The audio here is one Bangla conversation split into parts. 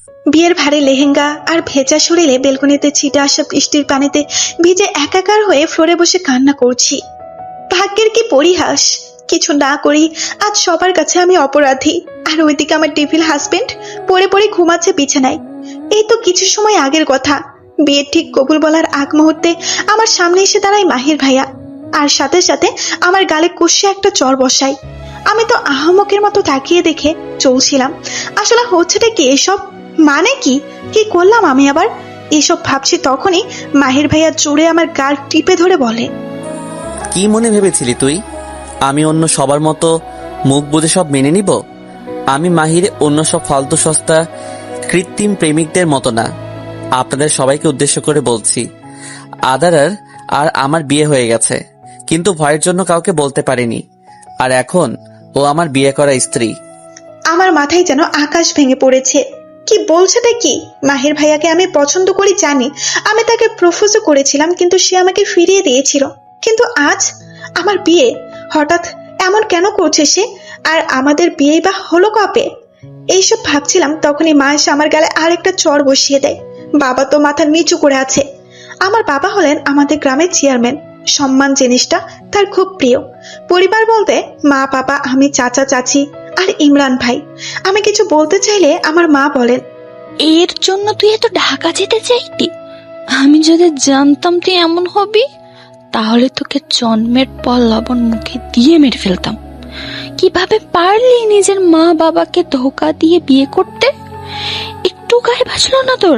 বিয়ের ভারে লেহেঙ্গা আর ভেজা শরীরে বেলকনিতে ছিটে আসা বৃষ্টির পানিতে ভিজে একাকার হয়ে ফ্লোরে বসে কান্না করছি। ভাগ্যের কি পরিহাস, কিছু না করি আজ সবার কাছে আমি অপরাধী। আর ওইদিকে আমার টেবিল হাজবেন্ড পড়ে পড়ে ঘুমাচ্ছে বিছানায়। এই তো কিছু সময় আগের কথা, বিয়ের ঠিক কবুল বলার আগ মুহূর্তে আমার সামনে এসে দাঁড়ায় মাহির ভাইয়া, আর সাথে সাথে আমার গালে কষে একটা চর বসাই। আমি তো আহামকের মতো তাকিয়ে দেখে চলছিলাম। আসলে হচ্ছেটা কি এসব, মানে কি কি করলাম আমি আবার? এসব ভাবছি তখনই মাহির ভাইয়া জোরে আমার গাল টিপে ধরে বলে, কি মনে ভেবেছিলি তুই আমি অন্য সবার মতো মুখ বুঝে সব মেনে নিব? আমি মাহির অন্য সব ফালতু সস্তা কৃত্রিম প্রেমিকদের মতো না। আপনাদের সবাইকে উদ্দেশ্য করে বলছি, আদারার আর আমার বিয়ে হয়ে গেছে, কিন্তু ভয়ের জন্য কাউকে বলতে পারিনি। আর এখন ও আমার বিয়ে করা স্ত্রী। আমার মাথায় যেন আকাশ ভেঙে পড়েছে। কি বলছেটা কি? মাহির ভাইয়াকে আমি পছন্দ করি জানি, আমি তাকে প্রপোজও করেছিলাম, কিন্তু সে আমাকে ফিরিয়ে দিয়েছিল। কিন্তু আজ আমার বিয়ে, হঠাৎ এমন কেন করছে সে? আর আমাদের বিয়ে বা হলো কবে? এইসব ভাবছিলাম তখনই মা এসে আমার গালে আরেকটা চর বসিয়ে দেয়। বাবা তো মাথা নিচু করে আছে। আমার বাবা হলেন আমাদের গ্রামের চেয়ারম্যান। সম্মান জিনিসটা তার খুব প্রিয়। পরিবার বলতে মা, বাবা, আমি, চাচা, চাচি আর ইমরান ভাই। আমি কিছু বলতে চাইলে আমার মা বলেন, এর জন্য তুই এত ঢাকা যেতে চাইতি? আমি যদি জানতাম তুই এমন হবি, তাহলে তোকে জন্মের পর লবণ মুখে দিয়ে মেরে ফেলতাম। কিভাবে পারলি নিজের মা বাবাকে ধোকা দিয়ে বিয়ে করতে? একটু গায়ে বাঁচলো না তোর?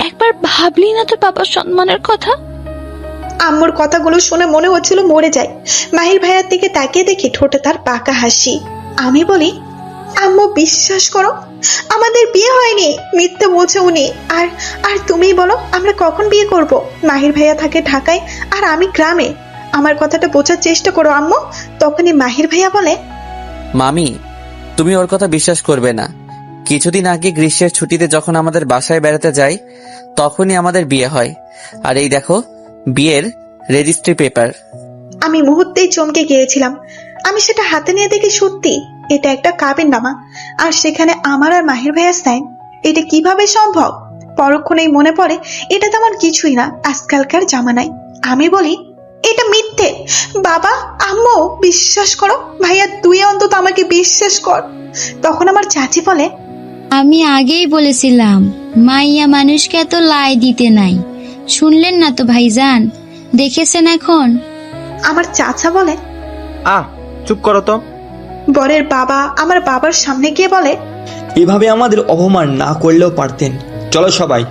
একবার ভাবলি না তোর বাবার সম্মানের কথা? আম্মুর কথাগুলো শুনে মনে হচ্ছিল মরে যায়। মাহির ভাইয়ার দিকে তাকিয়ে দেখি ঠোঁটে তার পাকা হাসি। আমি বলি, আম্মু বিশ্বাস করো, আমাদের বিয়ে হয়নি, মিথ্যে বলছে উনি। আর আর তুমিই বলো আমরা কখন বিয়ে করব? মাহির ভাইয়া থাকে ঢাকায় আর আমি গ্রামে। আমার কথাটা বোঝার চেষ্টা করো আম্মু। তখনই মাহির ভাইয়া বলে, মামি, তুমি ওর কথা বিশ্বাস করবে না। কিছুদিন আগে গ্রীষ্মের ছুটিতে যখন আমাদের বাসায় বেড়াতে যাই, তখনই আমাদের বিয়ে হয়। আর এই দেখো বিয়ের রেজিস্ট্রি পেপার। আমি মুহূর্তেই চমকে গিয়েছিলাম। আমি সেটা হাতে নিয়ে দেখি সত্যি এটা একটা কাবিননামা, আর সেখানে আমার আর মাহির ভাইয়ার সাইন। এটা কিভাবে সম্ভব? পরক্ষণেই মনে পড়ে এটা তেমন কিছুই না আজকালকার জামানায়। আমি বলি, এটা মিথ্যে। বাবা, আম্মু বিশ্বাস করো, ভাইয়া তুই অন্তত আমাকে বিশ্বাস কর। তখন আমার চাচি বলে, আমি আগেই বলেছিলাম মাইয়া মানুষকে এত লাই দিতে নাই। শুনলেন না তো ভাইজান, দেখেছেন এখন? আমার চাচা বলে, চুপ করো তো। বরের বাবা আমার বাবার সামনে গিয়ে বলে, এভাবে আমাদের অপমান না করলেও পারতেন। চলো সবাই।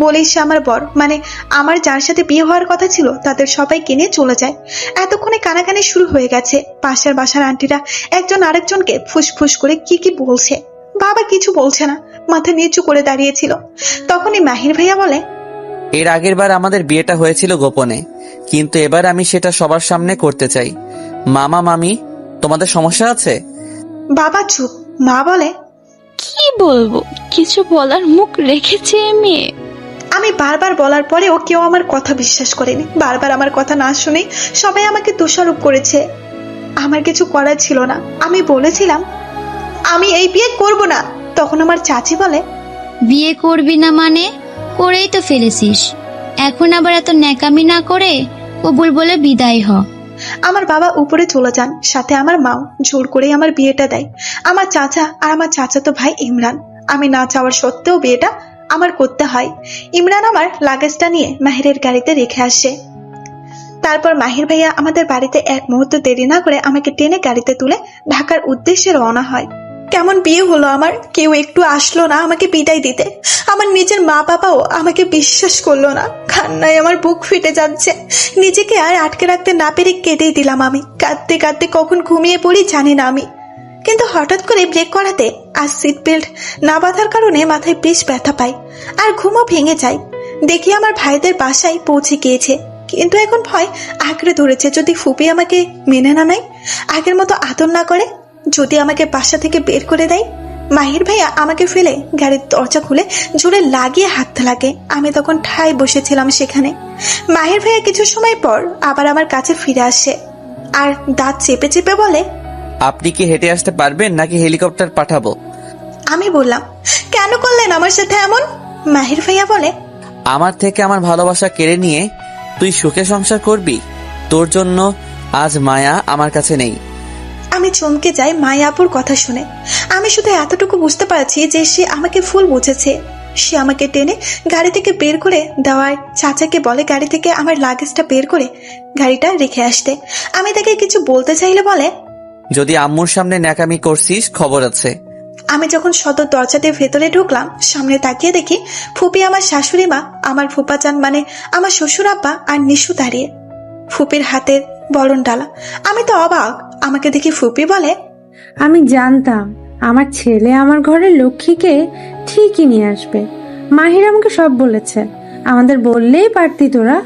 বলেই সে আমার বর, মানে আমার যার সাথে বিয়ে হওয়ার কথা ছিল, তাদের সবাইকে নিয়ে চলে যায়। এতক্ষণে কানাকানি শুরু হয়ে গেছে। পাশের বাসার আন্টিরা একজন আরেকজনকে ফুসফুস করে কি কি বলছে। বাবা কিছু বলছে না, মাথা নিচু করে দাঁড়িয়েছিল। তখনই মাহির ভাইয়া বলে, এর আগের বার আমাদের বিয়েটা হয়েছিল গোপনে, কিন্তু এবার আমি সেটা সবার সামনে করতে চাই। মামা, মামি, তোমাদের সমস্যা আছে? বাবা চুপ। মা বলে, কি বলবো, কিছু বলার মুখ রেখেছে মেয়ে। আমি বারবার বলার পরেও কেউ আমার কথা বিশ্বাস করেনি। বারবার আমার কথা না শুনে সবাই আমাকে দোষারোপ করেছে। আমার কিছু করার ছিল না। আমি বলেছিলাম আমি এই বিয়ে করব না। তখন আমার চাচি বলে, বিয়ে করবি না মানে? করেই তো ফেলেছিস। এখন আবার এত ন্যাকামি না করে কবুল বলে বিদায় হ। আমার বাবা উপরে চলে যান, সাথে আমার মাও জোর করেই আমার বিয়েটা দেয়। আমার চাচা আর আমার চাচাতো ভাই ইমরান। আমি না চাওয়ার সত্ত্বেও বিয়েটা আমার করতে হয়। ইমরান আমার লাগেজটা নিয়ে মাহিরের গাড়িতে রেখে আসে। তারপর মাহির ভাইয়া আমাদের বাড়িতে এক মুহূর্ত দেরি না করে আমাকে টেনে গাড়িতে তুলে ঢাকার উদ্দেশ্যে রওনা হয়। কেমন বিয়ে হলো আমার, কেউ একটু আসলো না আমাকে বিদায় দিতে। আমার নিজের মা বাবাও আমাকে বিশ্বাস করলো না। কান্নায় আমার বুক ফেটে যাচ্ছে। নিজেকে আর আটকে রাখতে না পেরে কেঁদেই দিলাম আমি। কাঁদতে কাঁদতে কখন ঘুমিয়ে পড়ি জানি না আমি। কিন্তু হঠাৎ করে ব্রেক করাতে আর সিট বেল্ট না বাঁধার কারণে মাথায় বেশ ব্যথা পাই, আর ঘুমও ভেঙে যায়। দেখি আমার ভাইদের বাসায় পৌঁছে গিয়েছে, কিন্তু এখন ভয় আঁকড়ে ধরেছে। যদি ফুপি আমাকে মেনে না নেয়, আগের মতো আদর না করে, যদি আমাকে বাসা থেকে বের করে দেয়। মাহির ভাইয়া আমাকে ফেলে গাড়ির দরজা খুলে জোরে লাগিয়ে হাঁটতে লাগে। আমি তখন ঠায় বসেছিলাম সেখানে। মাহির ভাইয়া কিছু সময় পর আবার আমার কাছে ফিরে আসে আর দাঁত চেপে চেপে বলে, আপনি কি হেঁটে আসতে পারবেন নাকি হেলিকপ্টার পাঠাবো? আমি বললাম, কেন করলেন আমার সাথে এমন? মাহির ভাইয়া বলে, আমার থেকে আমার ভালোবাসা কেড়ে নিয়ে তুই সুখে সংসার করবি? তোর জন্য আজ মায়া আমার কাছে নেই। আমি চমকে যাই মায়া আপুর কথা শুনে। আমি শুধু এতটুকু বুঝতে পারছি যে সে আমাকে ফুল বুঝেছে। সে আমাকে টেনে গাড়ি থেকে বের করে দেওয়ার চাচাকে বলে গাড়ি থেকে আমার লাগেজটা বের করে গাড়িটা রেখে আসতে। আমি তাকে কিছু বলতে চাইলে বলে, যদি আম্মুর সামনে ন্যাকামি করছিস খবর আছে। আমি যখন সদর দরজা দিয়ে ভেতরে ঢুকলাম, সামনে তাকিয়ে দেখি ফুপি, আমার শাশুড়ি মা, আমার ফুপাচান মানে আমার শ্বশুর আব্বা আর নিশু দাঁড়িয়ে। ফুপির হাতের বরণ ডালা। আমি তো অবাক। আমাকে দেখি ফুপি বলে, আমি জানতাম আমার ছেলে আমার ঘরের লক্ষ্মীকে ঠিকই নিয়ে আসবে। মাহির আমাকে সব বলেছে, আমাদের বললেই পারতি তোরা।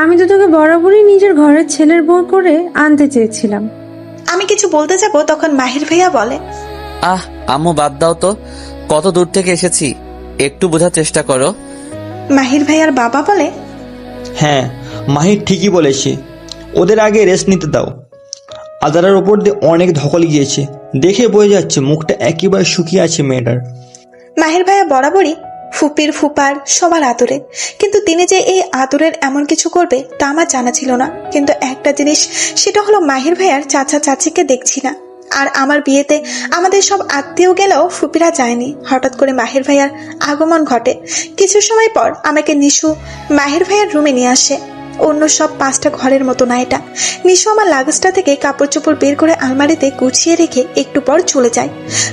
আমি তো তোকে বরাবরই নিজের ঘরের ছেলের বউ করে আনতে চেয়েছিলাম। আমি কিছু বলতে যাব, তখন মাহির ভাইয়া বলে, আহ আম্মু বাদ দাও তো, কত দূর থেকে এসেছি, একটু বোঝার চেষ্টা করো। মাহির ভাইয়ার বাবা বলে, হ্যাঁ, মাহির ঠিকই বলেছে, ওদের আগে রেস্ট নিতে দাও। আদারার ওপর দিয়ে অনেক ধকল গিয়েছে, দেখে বোঝা যাচ্ছে মুখটা একেবারে শুকিয়ে আছে মেয়েটার। মাহির ভাইয়া বরাবরই ফুপির ফুপার সবার আদরে, কিন্তু তিনি যে এই আদরের এমন কিছু করবে তা আমার জানা ছিল না। কিন্তু একটা জিনিস, সেটা হলো মাহির ভাইয়ার চাচা চাচিকে দেখছি না। আর আমার বিয়েতে আমাদের সব আত্মীয় গেলেও ফুপিরা যায়নি। হঠাৎ করে মাহির ভাইয়ার আগমন ঘটে। কিছু সময় পর আমাকে নিশু মাহির ভাইয়ার রুমে নিয়ে আসে। অন্য সব 5টা ঘরের মতো না এটা। নিশু আমার লাগেজটা থেকে কাপড় চোপড় বের করে আলমারিতে গুছিয়ে রেখে একটু পর চলে যায়।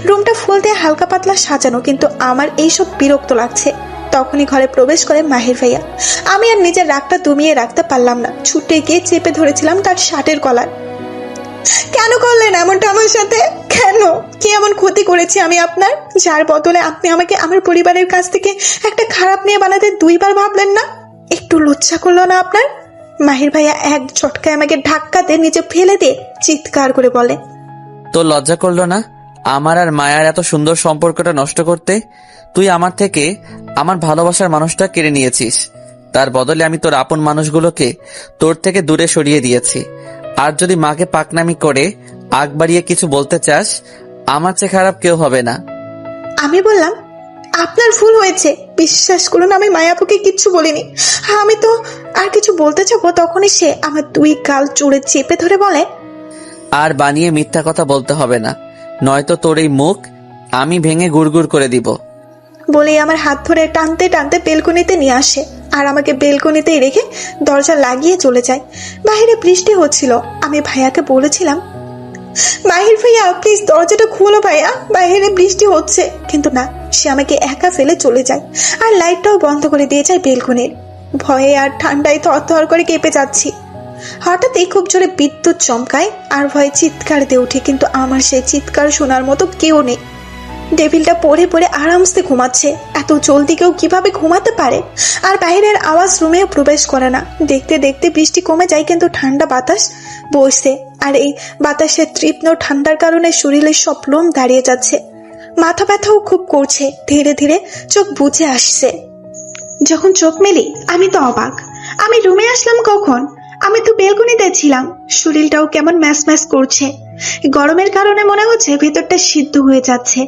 রুমটা ফুল দিয়ে হালকা পাতলা সাজানো, কিন্তু আমার এইসব বিরক্ত লাগছে। তখনই ঘরে প্রবেশ করে মাহির ভাইয়া। আমি আর নিজের রাগটা দমিয়ে রাখতে পারলাম না, ছুটে গিয়ে চেপে ধরেছিলাম তার শার্টের কলার। কেন করলেন এমনটা আমার সাথে? কেন? কি এমন ক্ষতি করেছি আমি আপনার, যার বদলে আপনি আমাকে আমার পরিবারের কাছ থেকে একটা খারাপ মেয়ে বানাতে 2বার ভাবলেন না? একটু লজ্জা করলো না আপনার? মাহির ভাইয়া এক ঝটকায় আমাকে ধাক্কাতে নিচে ফেলে দিয়ে চিৎকার করে বলে, তোর লজ্জা করলো না আমার আর মায়ার এত সুন্দর সম্পর্কটা নষ্ট করতে? তুই আমার থেকে আমার ভালোবাসার মানুষটা কেড়ে নিয়েছিস, তার বদলে আমি তোর আপন মানুষগুলোকে তোর থেকে দূরে সরিয়ে দিয়েছি। আর যদি মাকে পাকনামি করে আগ বাড়িয়ে কিছু বলতে চাস, আমার চেয়ে খারাপ কেউ হবে না। আমি বললাম, আপনার ভুল হয়েছে, বিশ্বাস করুন আমি মায়াপুকে কিচ্ছু বলিনি। আমি তো আর কিছু বলতে যাবো, তখনই সে আমার 2 গাল জোরে চেপে ধরে বলে, আর বানিয়ে মিথ্যা কথা বলতে হবে না, নয়তো তোর এই মুখ আমি ভেঙে গুড়গুড় করে দিব। বলেই আমার হাত ধরে টানতে টানতে বেলকনিতে নিয়ে আসে আর আমাকে বেলকনিতেই রেখে দরজা লাগিয়ে চলে যায়। বাইরে বৃষ্টি হচ্ছিল। আমি ভাইয়াকে বলেছিলাম, মাহির ভাইয়া প্লিজ দরজাটা খুলো ভাইয়া, বাইরে বৃষ্টি হচ্ছে। কিন্তু না, সে আমাকে একা ফেলে চলে যায় আর লাইটটাও বন্ধ করে দিয়ে যায় বেলকনির। ভয়ে আর ঠান্ডায় থরথর করে কেঁপে যাচ্ছি। হঠাৎই খুব জোরে বিদ্যুৎ চমকায় আর ভয়ে চিৎকার দিয়ে উঠে, কিন্তু আমার সেই চিৎকার শোনার মতো কেউ নেই। টেবিলটা পড়ে পড়ে আরামসে ঘুমাচ্ছে। এত জলদি কেউ কিভাবে ঘুমাতে পারে? আর বাইরের আওয়াজ রুমেও প্রবেশ করে না। দেখতে দেখতে বৃষ্টি কমে যায়, কিন্তু ঠান্ডা বাতাস বইছে। আর এই বাতাসের তীক্ষ্ণ ঠান্ডার কারণে শরীরের সব লোম দাঁড়িয়ে যাচ্ছে। মাথা ব্যথাও খুব করছে। ধীরে ধীরে চোখ বুজে আসছে। যখন চোখ মেলি আমি তো অবাক। আমি রুমে আসলাম কখন? আমি তো বেলকনিতে ছিলাম। শরীরটাও কেমন ম্যাস ম্যাস করছে। গরমের কারণে মনে হচ্ছে ভেতরটা সিদ্ধ হয়ে যাচ্ছে।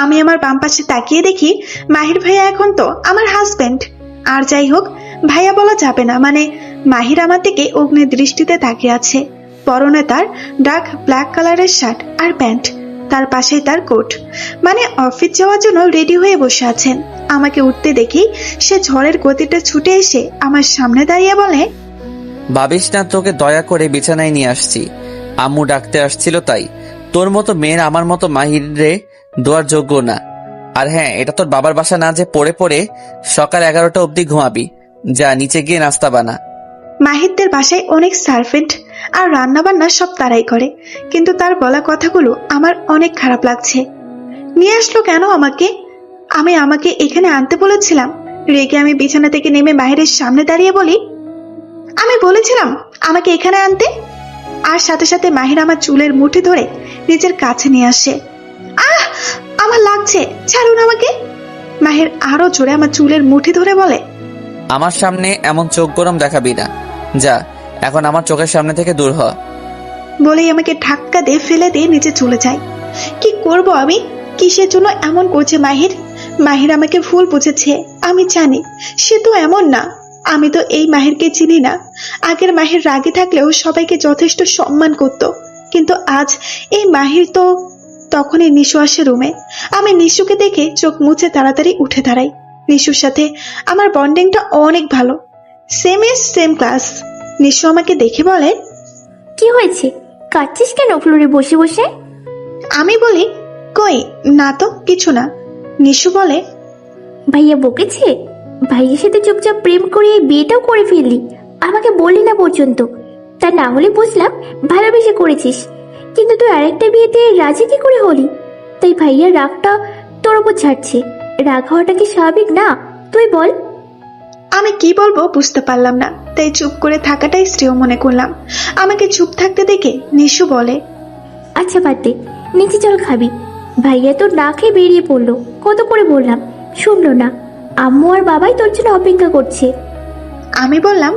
আমি আমার বাম পাশে তাকিয়ে দেখি মাহির ভাইয়া এখন তো আমার হাজবেন্ড। আর যাই হোক, ভাইয়া বলা যাবে না, মানে মাহির আমার দিকে অগ্নি দৃষ্টিতে তাকিয়ে আছে। পরনে তার ডার্ক ব্ল্যাক কালারের শার্ট আর প্যান্ট, তার পাশেই তার কোট, মানে অফিস যাওয়ার জন্য রেডি হয়ে বসে আছেন। আমাকে উঠতে দেখি সে ঝড়ের গতিতে ছুটে এসে আমার সামনে দাঁড়িয়ে বলে, ভাবিস না তোকে দয়া করে বিছানায় নিয়ে আসছি, আম্মু ডাকতে আসছিল তাই। তোর মতো মেয়ের আমার মতো মাহিরে দোয়ার যোগ্য না। আর হ্যাঁ, এটা তোর বাবার বাসা না যে পড়ে পড়ে সকাল 11টা অবধি ঘুমাবি। যা নিচে গিয়ে নাস্তা বানা। মাহিরদের বাসায় অনেক সার্ভেন্ট আর রান্না বান্না সব তারাই করে, কিন্তু তার বলা কথাগুলো আমার অনেক খারাপ লাগছে। নিয়ে আসলো কেন আমাকে? আমাকে এখানে আনতে বলেছিলাম। রেগে আমি বিছানা থেকে নেমে মাহিরের সামনে দাঁড়িয়ে বলি, আমি বলেছিলাম আমাকে এখানে আনতে। আর সাথে সাথে মাহির আমার চুলের মুঠি ধরে নিজের কাছে নিয়ে আসে। আহ, আমার লাগছে, ছাড়ুন আমাকে। মাহির আরো জোরে আমার চুলের মুঠি ধরে বলে, আমার সামনে এমন চোখ গরম দেখাবি না, যা এখন আমার চোখের সামনে থেকে দূর হ। বলেই আমাকে ধাক্কা দিয়ে ফেলে দিয়ে নিচে চলে যায়। কি করব আমি? কিসের জন্য এমন করছে মাহির? মাহির আমাকে ভুল বুঝেছে, আমি জানি। সে তো এমন না। আমি তো এই মাহিরকে চিনি না। আগের মাহির রাগে থাকলেও সবাইকে যথেষ্ট সম্মান করত, কিন্তু আজ এই মাহির তো। তখনই নিশু আসে রুমে। আমি নিশুকে দেখে চোখ মুছে তাড়াতাড়ি উঠে দাঁড়াই। নিশুর সাথে আমার বন্ডিংটা অনেক ভালো, same age same class. Nishu আমাকে দেখে বলে, কি হয়েছে, কাঁদছিস কেন ফ্লোরে বসে বসে? আমি বলি, কই না তো, কিছু না। নিশু বলে, ভাইয়া বকেছে? ভাইয়ের সাথে চুপচাপ প্রেম করে এই বিয়েটাও করে ফেললি, আমাকে বললি না পর্যন্ত। তা না হলে বুঝলাম ভালোবেসে করেছিস, কিন্তু তুই আরেকটা বিয়েতে রাজি কি করে হলি? তাই ভাইয়ার রাগটা তোর ওপর ছাড়ছে। রাগ হওয়াটা কি স্বাভাবিক না? তুই বল। আমি কি বলবো বুঝতে পারলাম না, তাই চুপ করে থাকাটাই শ্রেয় মনে করলাম। আমাকে চুপ থাকতে দেখে নিশু বলে, আচ্ছা বাদ দে, নিচে চল খাবি। ভাইয়া তোর না খেয়ে বেরিয়ে পড়লো, কত করে বললাম, শুনলো না। আম্মু আর বাবাই তোর জন্য অপেক্ষা করছে। আমি বললাম,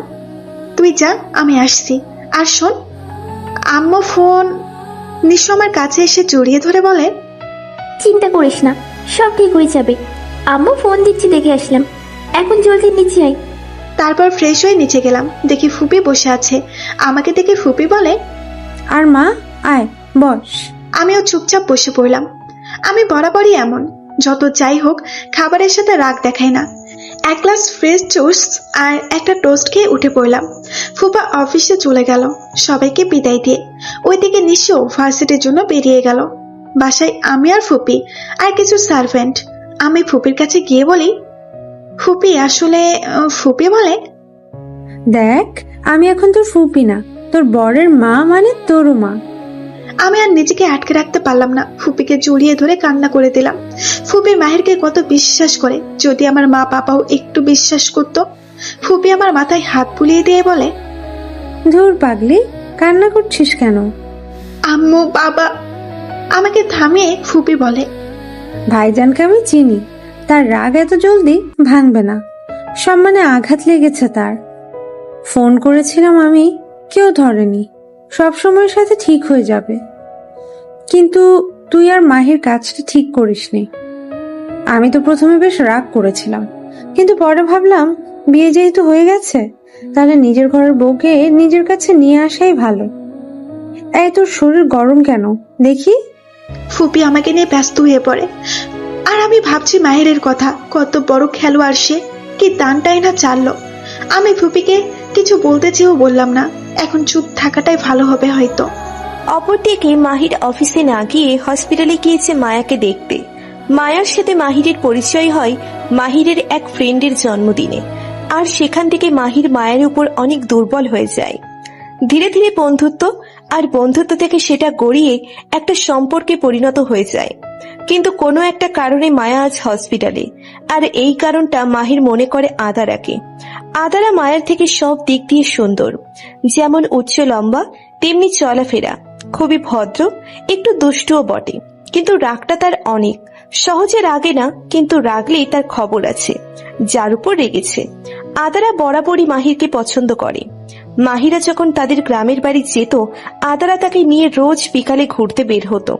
তুই যা, আমি আসছি। আর শোন, আম্মু ফোন। নিশু আমার কাছে এসে জড়িয়ে ধরে বলে, চিন্তা করিস না, সব ঠিক হয়ে যাবে। আম্মু ফোন দিচ্ছি দেখে আসলাম, এখন জলদি নিচে আয়। তারপর ফ্রেশ হয়ে নিচে গেলাম, দেখি ফুপি বসে আছে। আমাকে দেখে ফুপি বলে, আর মা, আয় বস। আমিও চুপচাপ বসে পড়লাম। আমি বরাবরই এমন, যত যাই হোক খাবারের সাথে রাগ দেখাই না। এক গ্লাস ফ্রেশ জুস আর একটা টোস্ট খেয়ে উঠে পড়লাম। ফুপা অফিসে চলে গেল সবাইকে বিদায় দিয়ে। ওইদিকে নিশু ভার্সিটির জন্য বেরিয়ে গেল। বাসায় আমি আর ফুপি আর কিছু সার্ভেন্ট। আমি ফুপির কাছে গিয়ে বলি, ফুপি আসলে। ফুপি বলে, দেখ, আমি এখন তোর ফুপি না, তোর বরের মা, মানে তোরও মা। আমি আর নিজেকে আটকে রাখতে পারলাম না, ফুপিকে জড়িয়ে ধরে কান্না করে দিলাম। ফুপি মাহিরকে কত বিশ্বাস করে, যদি আমার মা বাবাও একটু বিশ্বাস করতো। ফুপি আমার মাথায় হাত বুলিয়ে দিয়ে বলে, ধুর পাগলি, কান্না করছিস কেন? আম্মু বাবা। আমাকে থামিয়ে ফুপি বলে, ভাইজানকে আমি চিনি, তার রাগ এত জলদি ভাঙবে না। সম্মানে আঘাত লেগেছে তার। ফোন করেছিলাম আমি, কেউ ধরেনি। সব সময়ের সাথে ঠিক হয়ে যাবে। কিন্তু তুই আর মাহির কাজটা ঠিক করিসনি। আমি তো প্রথমে বেশ রাগ করেছিলাম, কিন্তু পরে ভাবলাম বিয়ে যেহেতু হয়ে গেছে, তাহলে নিজের ঘরের বউকে নিজের কাছে নিয়ে আসাই ভালো। এই তোর শরীর গরম কেন দেখি? ফুপি আমাকে নিয়ে ব্যস্ত হয়ে পড়ে। আর আমি ভাবছি মাহিরের কথা, কত বড় খেলোয়াড় সে, কি দানটাই না চাললো। আমি ফুপিকে কিছু বলতে চেয়েও বললাম না। এখন চুপ থাকাটাই ভালো হবে হয়তো। অপরদিকে মাহির অফিসে না গিয়ে হসপিটালে গিয়েছে মায়াকে দেখতে। মায়ার সাথে মাহিরের পরিচয় হয় মাহিরের এক ফ্রেন্ডের জন্মদিনে, আর সেখান থেকে মাহির মায়ের উপর অনেক দুর্বল হয়ে যায়। ধীরে ধীরে বন্ধুত্ব, আর বন্ধুত্ব থেকে সেটা গড়িয়ে একটা সম্পর্কে পরিণত হয়ে যায়। কিন্তু কোনো একটা কারণে মায়া আজ হসপিটালে, আর এই কারণটা মাহির মনে করে আদারাকে। আদারা মায়ের থেকে সব দিক দিয়ে সুন্দর, যেমন উচ্চ লম্বা, তেমনি চলাফেরা, খুবই ভদ্র, একটু দুষ্টুও বটে। কিন্তু রাগটা তার অনেক, সহজে রাগে না, কিন্তু রাগলেই তার খবর আছে, যার উপর রেগেছে। আদারা বরাবরই মাহিরকে পছন্দ করে। মাহিরা যখন তাদের গ্রামের বাড়ি যেত, আদারা তাকে নিয়ে রোজ বিকালে ঘুরতে বের হতো।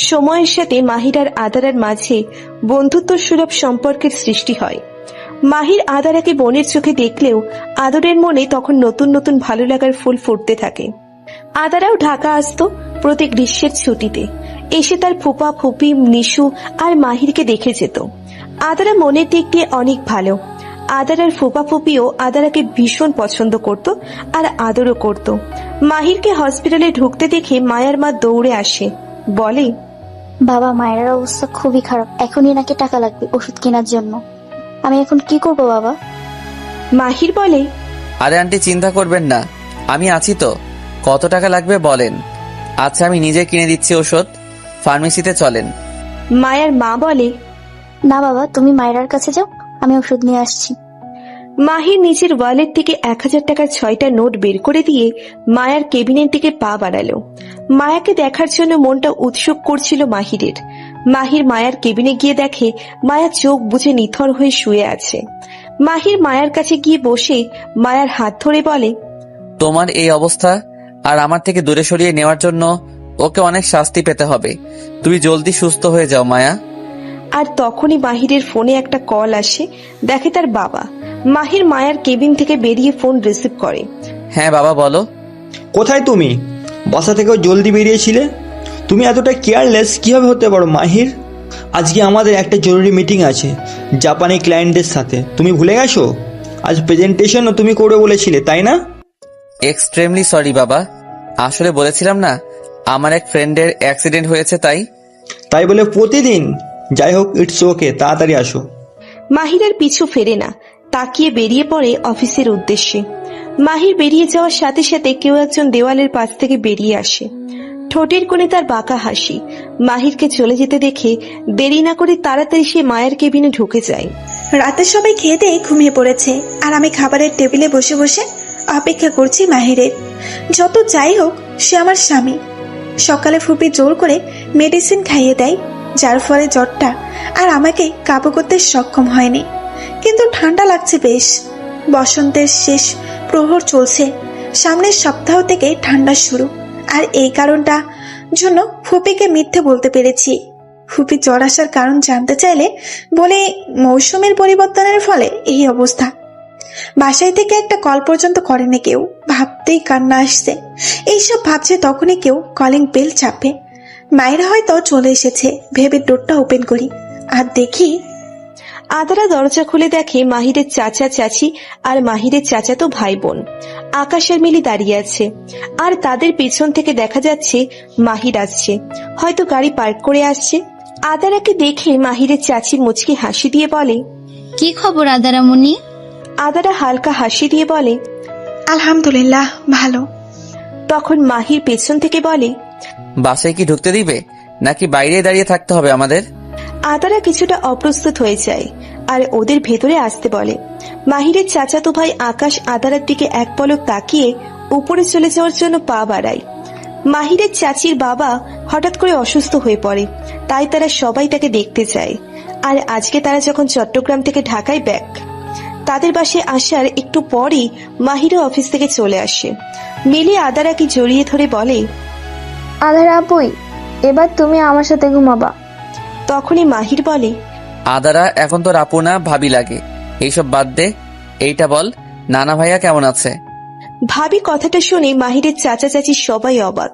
সময়ের সাথে মাহির আর আদারার মাঝে বন্ধুত্ব সুলভ সম্পর্কের সৃষ্টি হয়। মাহির আদারাকে বোনের চোখে দেখলেও আদরের মনে তখন নতুন নতুন ভালো লাগার ফুল ফুটতে থাকে। আদারাও ঢাকা আসতো প্রতি গ্রীষ্মের ছুটিতে, এসে তার ফুপা ফুপি নিশু আর মাহিরকে দেখে যেত। আদারা মনের দিক দিয়ে অনেক ভালো। আদারার ফুপা ফুপিও আদারাকে ভীষণ পছন্দ করত আর আদরও করত। মাহিরকে হসপিটালে ঢুকতে দেখে মায়ার মা দৌড়ে আসে, বলে, বাবা, মায়ের অবস্থা খুবই খারাপ, এখনই নাকি টাকা লাগবে ওষুধ কেনার জন্য। আমি এখন কি করব বাবা? মাহির বলে, আরে আন্টি চিন্তা করবেন না, আমি আছি তো। কত টাকা লাগবে বলেন? আচ্ছা আমি নিজে কিনে দিচ্ছি ওষুধ, ফার্মেসিতে চলেন। মায়ার মা বলে, না বাবা, তুমি মায়ের কাছে যাও, আমি ওষুধ নিয়ে আসছি। মাহির নিজের ওয়ালেট থেকে 1000 টাকার 6টা নোট বের করে দিয়ে মায়ার কেবিনের দিকে পা বাড়ালো। মায়াকে দেখার জন্য মনটা উৎসুক করছিল মাহিরের। মাহির মায়ার কেবিনে গিয়ে দেখে মায়া চোখ বুজে নিথর হয়ে শুয়ে আছে। মাহির মায়ার কাছে গিয়ে বসে মায়ার হাত ধরে বলে, তোমার এই অবস্থা আর আমার থেকে দূরে সরিয়ে নেওয়ার জন্য ওকে অনেক শাস্তি পেতে হবে। তুমি জলদি সুস্থ হয়ে যাও মায়া। আর তখনই মাহিরের ফোনে একটা কল আসে। দেখে তার বাবা। মাহির মায়ার কেবিন থেকে বেরিয়ে ফোন রিসিভ করে। হ্যাঁ বাবা বলো। কোথায় তুমি? বাসা থেকেও জলদি বেরিয়েছিলে। তুমি এতটা কেয়ারলেস কিভাবে হতে পারো মাহির? আজকে আমাদের একটা জরুরি মিটিং আছে জাপানি ক্লায়েন্টদের সাথে, তুমি ভুলে গেছো? আজ প্রেজেন্টেশনও তুমি করে বলেছিলে, তাই না? এক্সট্রিমলি সরি বাবা, আসলে বলেছিলাম না আমার এক ফ্রেন্ডের অ্যাক্সিডেন্ট হয়েছে তাই বলে প্রতিদিন? যাই হোক, ইটস ওকে, তাড়াতাড়ি আসো। মাহির আর পিছু ফেরে না, তাকিয়ে বেরিয়ে পড়ে অফিসের উদ্দেশ্যে। মাহির বেরিয়ে যাওয়ার সাথে সাথে কেউ একজন দেওয়ালের পাশ থেকে বেরিয়ে আসে। ঠোঁটের কোণে তার বাঁকা হাসি। মাহিরকে চলে যেতে দেখে দেরি না করে তাড়াতাড়ি সে মায়ের কেবিনে ঢুকে যায়। রাতে সবাই খেয়ে দিয়ে ঘুমিয়ে পড়েছে, আর আমি খাবারের টেবিলে বসে বসে অপেক্ষা করছি মাহিরের। যত যাই হোক, সে আমার স্বামী। সকালে ফুপি জোর করে মেডিসিন খাইয়ে দেয়, যার ফলে জ্বরটা আর আমাকে কাবু করতে সক্ষম হয়নি। কিন্তু ঠান্ডা লাগছে বেশ। বসন্তের শেষ প্রহর চলছে, সামনের সপ্তাহ থেকে ঠান্ডা শুরু। আর এই কারণটা জন্য ফুপিকে মিথ্যে বলতে পেরেছি। ফুপি জ্বর আসার কারণ জানতে চাইলে বলে মৌসুমের পরিবর্তনের ফলে এই অবস্থা। বাসায় থেকে একটা কল পর্যন্ত করেনি কেউ, ভাবতেই কান্না আসছে। এইসব ভাবছে তখনই কেউ কলিং বেল চাপে। মায়েরা হয়তো চলে এসেছে ভেবে ডোরটা ওপেন করি, আর দেখি আদারা দরজা খুলে দেখে মাহিরের চাচা চাচি আর মাহিরের চাচাতো ভাই বোন আকাশ আর মিলি দাঁড়িয়ে আছে। আর তাদের পেছন থেকে দেখা যাচ্ছে মাহির আসছে, হয়তো গাড়ি পার্ক করে আসছে। আদারাকে দেখে মাহিরের চাচি মুচকি হাসি দিয়ে বলে, কি খবর আদারামণি? আদারা হালকা হাসি দিয়ে বলে, আলহামদুলিল্লাহ ভালো। তখন মাহির পেছন থেকে বলে, বাসায় কি ঢুকতে দিবে নাকি বাইরে দাঁড়িয়ে থাকতে হবে আমাদের? আদারা কিছুটা অপ্রস্তুত হয়ে যায় আর ওদের ভেতরে আসতে বলে। মাহিরের চাচাতো ভাই আকাশ আদারার দিকে এক পলক তাকিয়ে উপরে চলে যাওয়ার জন্য পা বাড়ায়। মাহিরের চাচির বাবা হঠাৎ করে অসুস্থ হয়ে পড়ে, তাই তারা সবাই তাকে দেখতে চায়। আর আজকে তারা যখন চট্টগ্রাম থেকে ঢাকায় ব্যাক, তাদের বাসায় আসার একটু পরই মাহিরও অফিস থেকে চলে আসে। মিলি আদারাকে জড়িয়ে ধরে বলে, আধার আপুই, এবার তুমি আমার সাথে ঘুমাবা। তখনই মাহির বলে, আদারা এখন তোর আপু না ভাবি লাগে, এইসব বাদ দে। এইটা বল, নানা ভাইয়া কেমন আছে? ভাবি কথাটা শুনে মাহিরের চাচা চাচি সবাই অবাক।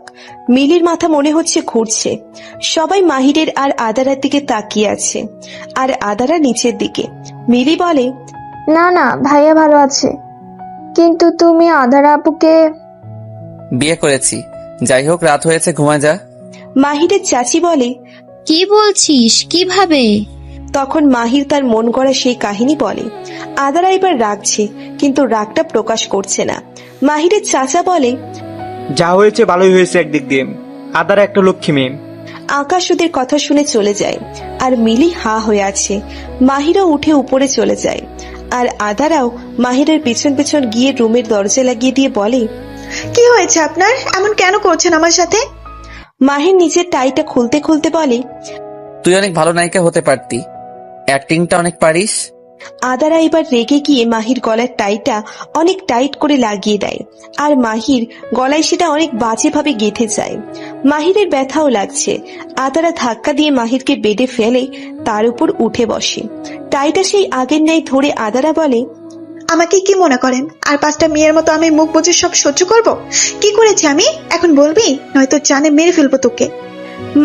মিলির মাথা মনে হচ্ছে ঘুরছে। সবাই মাহিরের আর আদারার দিকে তাকিয়ে আছে, আর আদারা নিচের দিকে। মিলি বলে, না না, ভাইয়া ভালো আছে, কিন্তু তুমি আধার আপুকে। বিয়ে করেছি। যাই হোক, রাত হয়েছে, ঘুমা যা। মাহিরের চাচি বলে, কি বলছিস? কিভাবে? তখন মাহির তার মন গড়া সেই কাহিনী বলে। আদারা এবার রাগছে, কিন্তু রাগটা প্রকাশ করছে না। মাহিরের চাচা বলে, যা হয়েছে ভালোই হয়েছে একদিক দিয়ে, আদার একটা লক্ষ্মী মেয়ে। আকাশ ওদের কথা শুনে চলে যায়, আর মিলি হা হয়ে আছে। মাহিরও উঠে উপরে চলে যায়, আর আদারাও মাহিরের পেছন পেছন গিয়ে রুমের দরজা লাগিয়ে দিয়ে বলে, কি হয়েছে আপনার? এমন কেন করছেন আমার সাথে? মাহির নিজের টাইটা খুলতে খুলতে বলে, তুই অনেক ভালো নায়িকা হতে পারতি, অ্যাক্টিংটা অনেক পারিস। আদারা এবার রেগে গিয়ে মাহির গলার টাইটা অনেক টাইট করে লাগিয়ে দেয়, আর মাহির গলায় সেটা অনেক বাজেভাবে গেঁথে যায়। মাহিরের ব্যথাও লাগছে। আদারা ধাক্কা দিয়ে মাহিরকে বেডে ফেলে তার উপর উঠে বসে। টাইটা সেই আগের ন্যায় ধরে আদারা বলে, আমাকে কি মনে করেন আর 5টা মেয়ের মতো আমি মুখ বুজে সব সহ্য করব? কি করেছি আমি এখন বলবি, নয়তো জানে মেরে ফেলবো তোকে।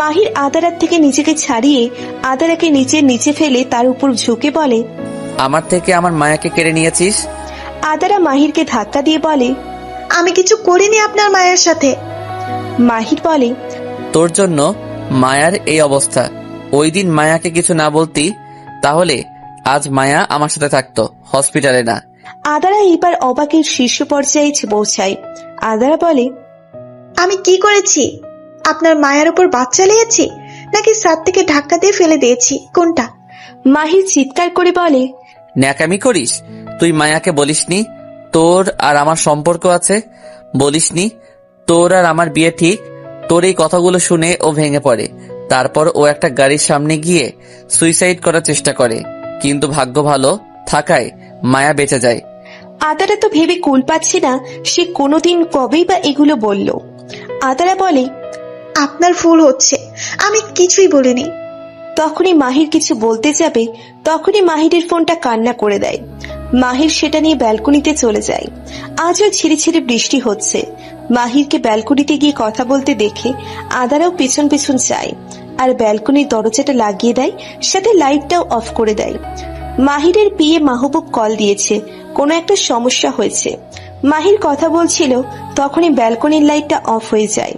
মাহির আদারার থেকে নিজেকে ছাড়িয়ে আদারাকে নিচের নিচে ফেলে তার উপর ঝুঁকে বলে, আমার থেকে আমার মায়াকে কেড়ে নিয়েছিস। আদারা মাহিরকে ধাক্কা দিয়ে বলে, আমি কিছু করিনি আপনার মায়ের সাথে। মাহির বলে, তোর জন্য মায়ার এই অবস্থা। ওই দিন মায়াকে কিছু না বলতি, তাহলে আজ মায়া আমার সাথে থাকতো, হসপিটালে না। আদারা এবার অবাকের শীর্ষ পর্যায়ে পৌঁছায়। আদারা বলে, আমি কি করেছি? আপনার মায়ের উপর বাচ্চা লিয়েছি নাকি ছাদ থেকে ধাক্কা দিয়ে ফেলে দিয়েছি, কোনটা? মাহির চিৎকার করে বলে, ন্যাকামি করিস? তুই মায়াকে বলিসনি তোর আর আমার সম্পর্ক আছে? বলিসনি তোর আর আমার বিয়ে ঠিক? তোর এই কথাগুলো শুনে ও ভেঙে পড়ে। তারপর ও একটা গাড়ির সামনে গিয়ে সুইসাইড করার চেষ্টা করে, কিন্তু ভাগ্য ভালো থাকায় মায়া বেঁচে যায়। আদারা তো ভেবে কুল পাচ্ছে না সে কোনোদিন কবেই বা এগুলো বলল। আদারা বলে, আপনার ভুল হচ্ছে, আমি কিছুই বলিনি। তখনই মাহির কিছু বলতে যাবে, তখনই মাহিরের ফোনটা কান্না করে দেয়। মাহির সেটা নিয়ে ব্যালকনিতে চলে যায়। আজও ঝিরিঝিরি বৃষ্টি হচ্ছে। মাহিরকে ব্যালকনিতে গিয়ে কথা বলতে দেখে আদারাও পেছন পেছন যায় আর ব্যালকনির দরজাটা লাগিয়ে দেয়, সাথে লাইটটাও অফ করে দেয়। মাহিরের পিএ মাহবুব কল দিয়েছে, কোনো একটা সমস্যা হয়েছে। মাহির কথা বলছিল, তখনই ব্যালকনির লাইটটা অফ হয়ে যায়।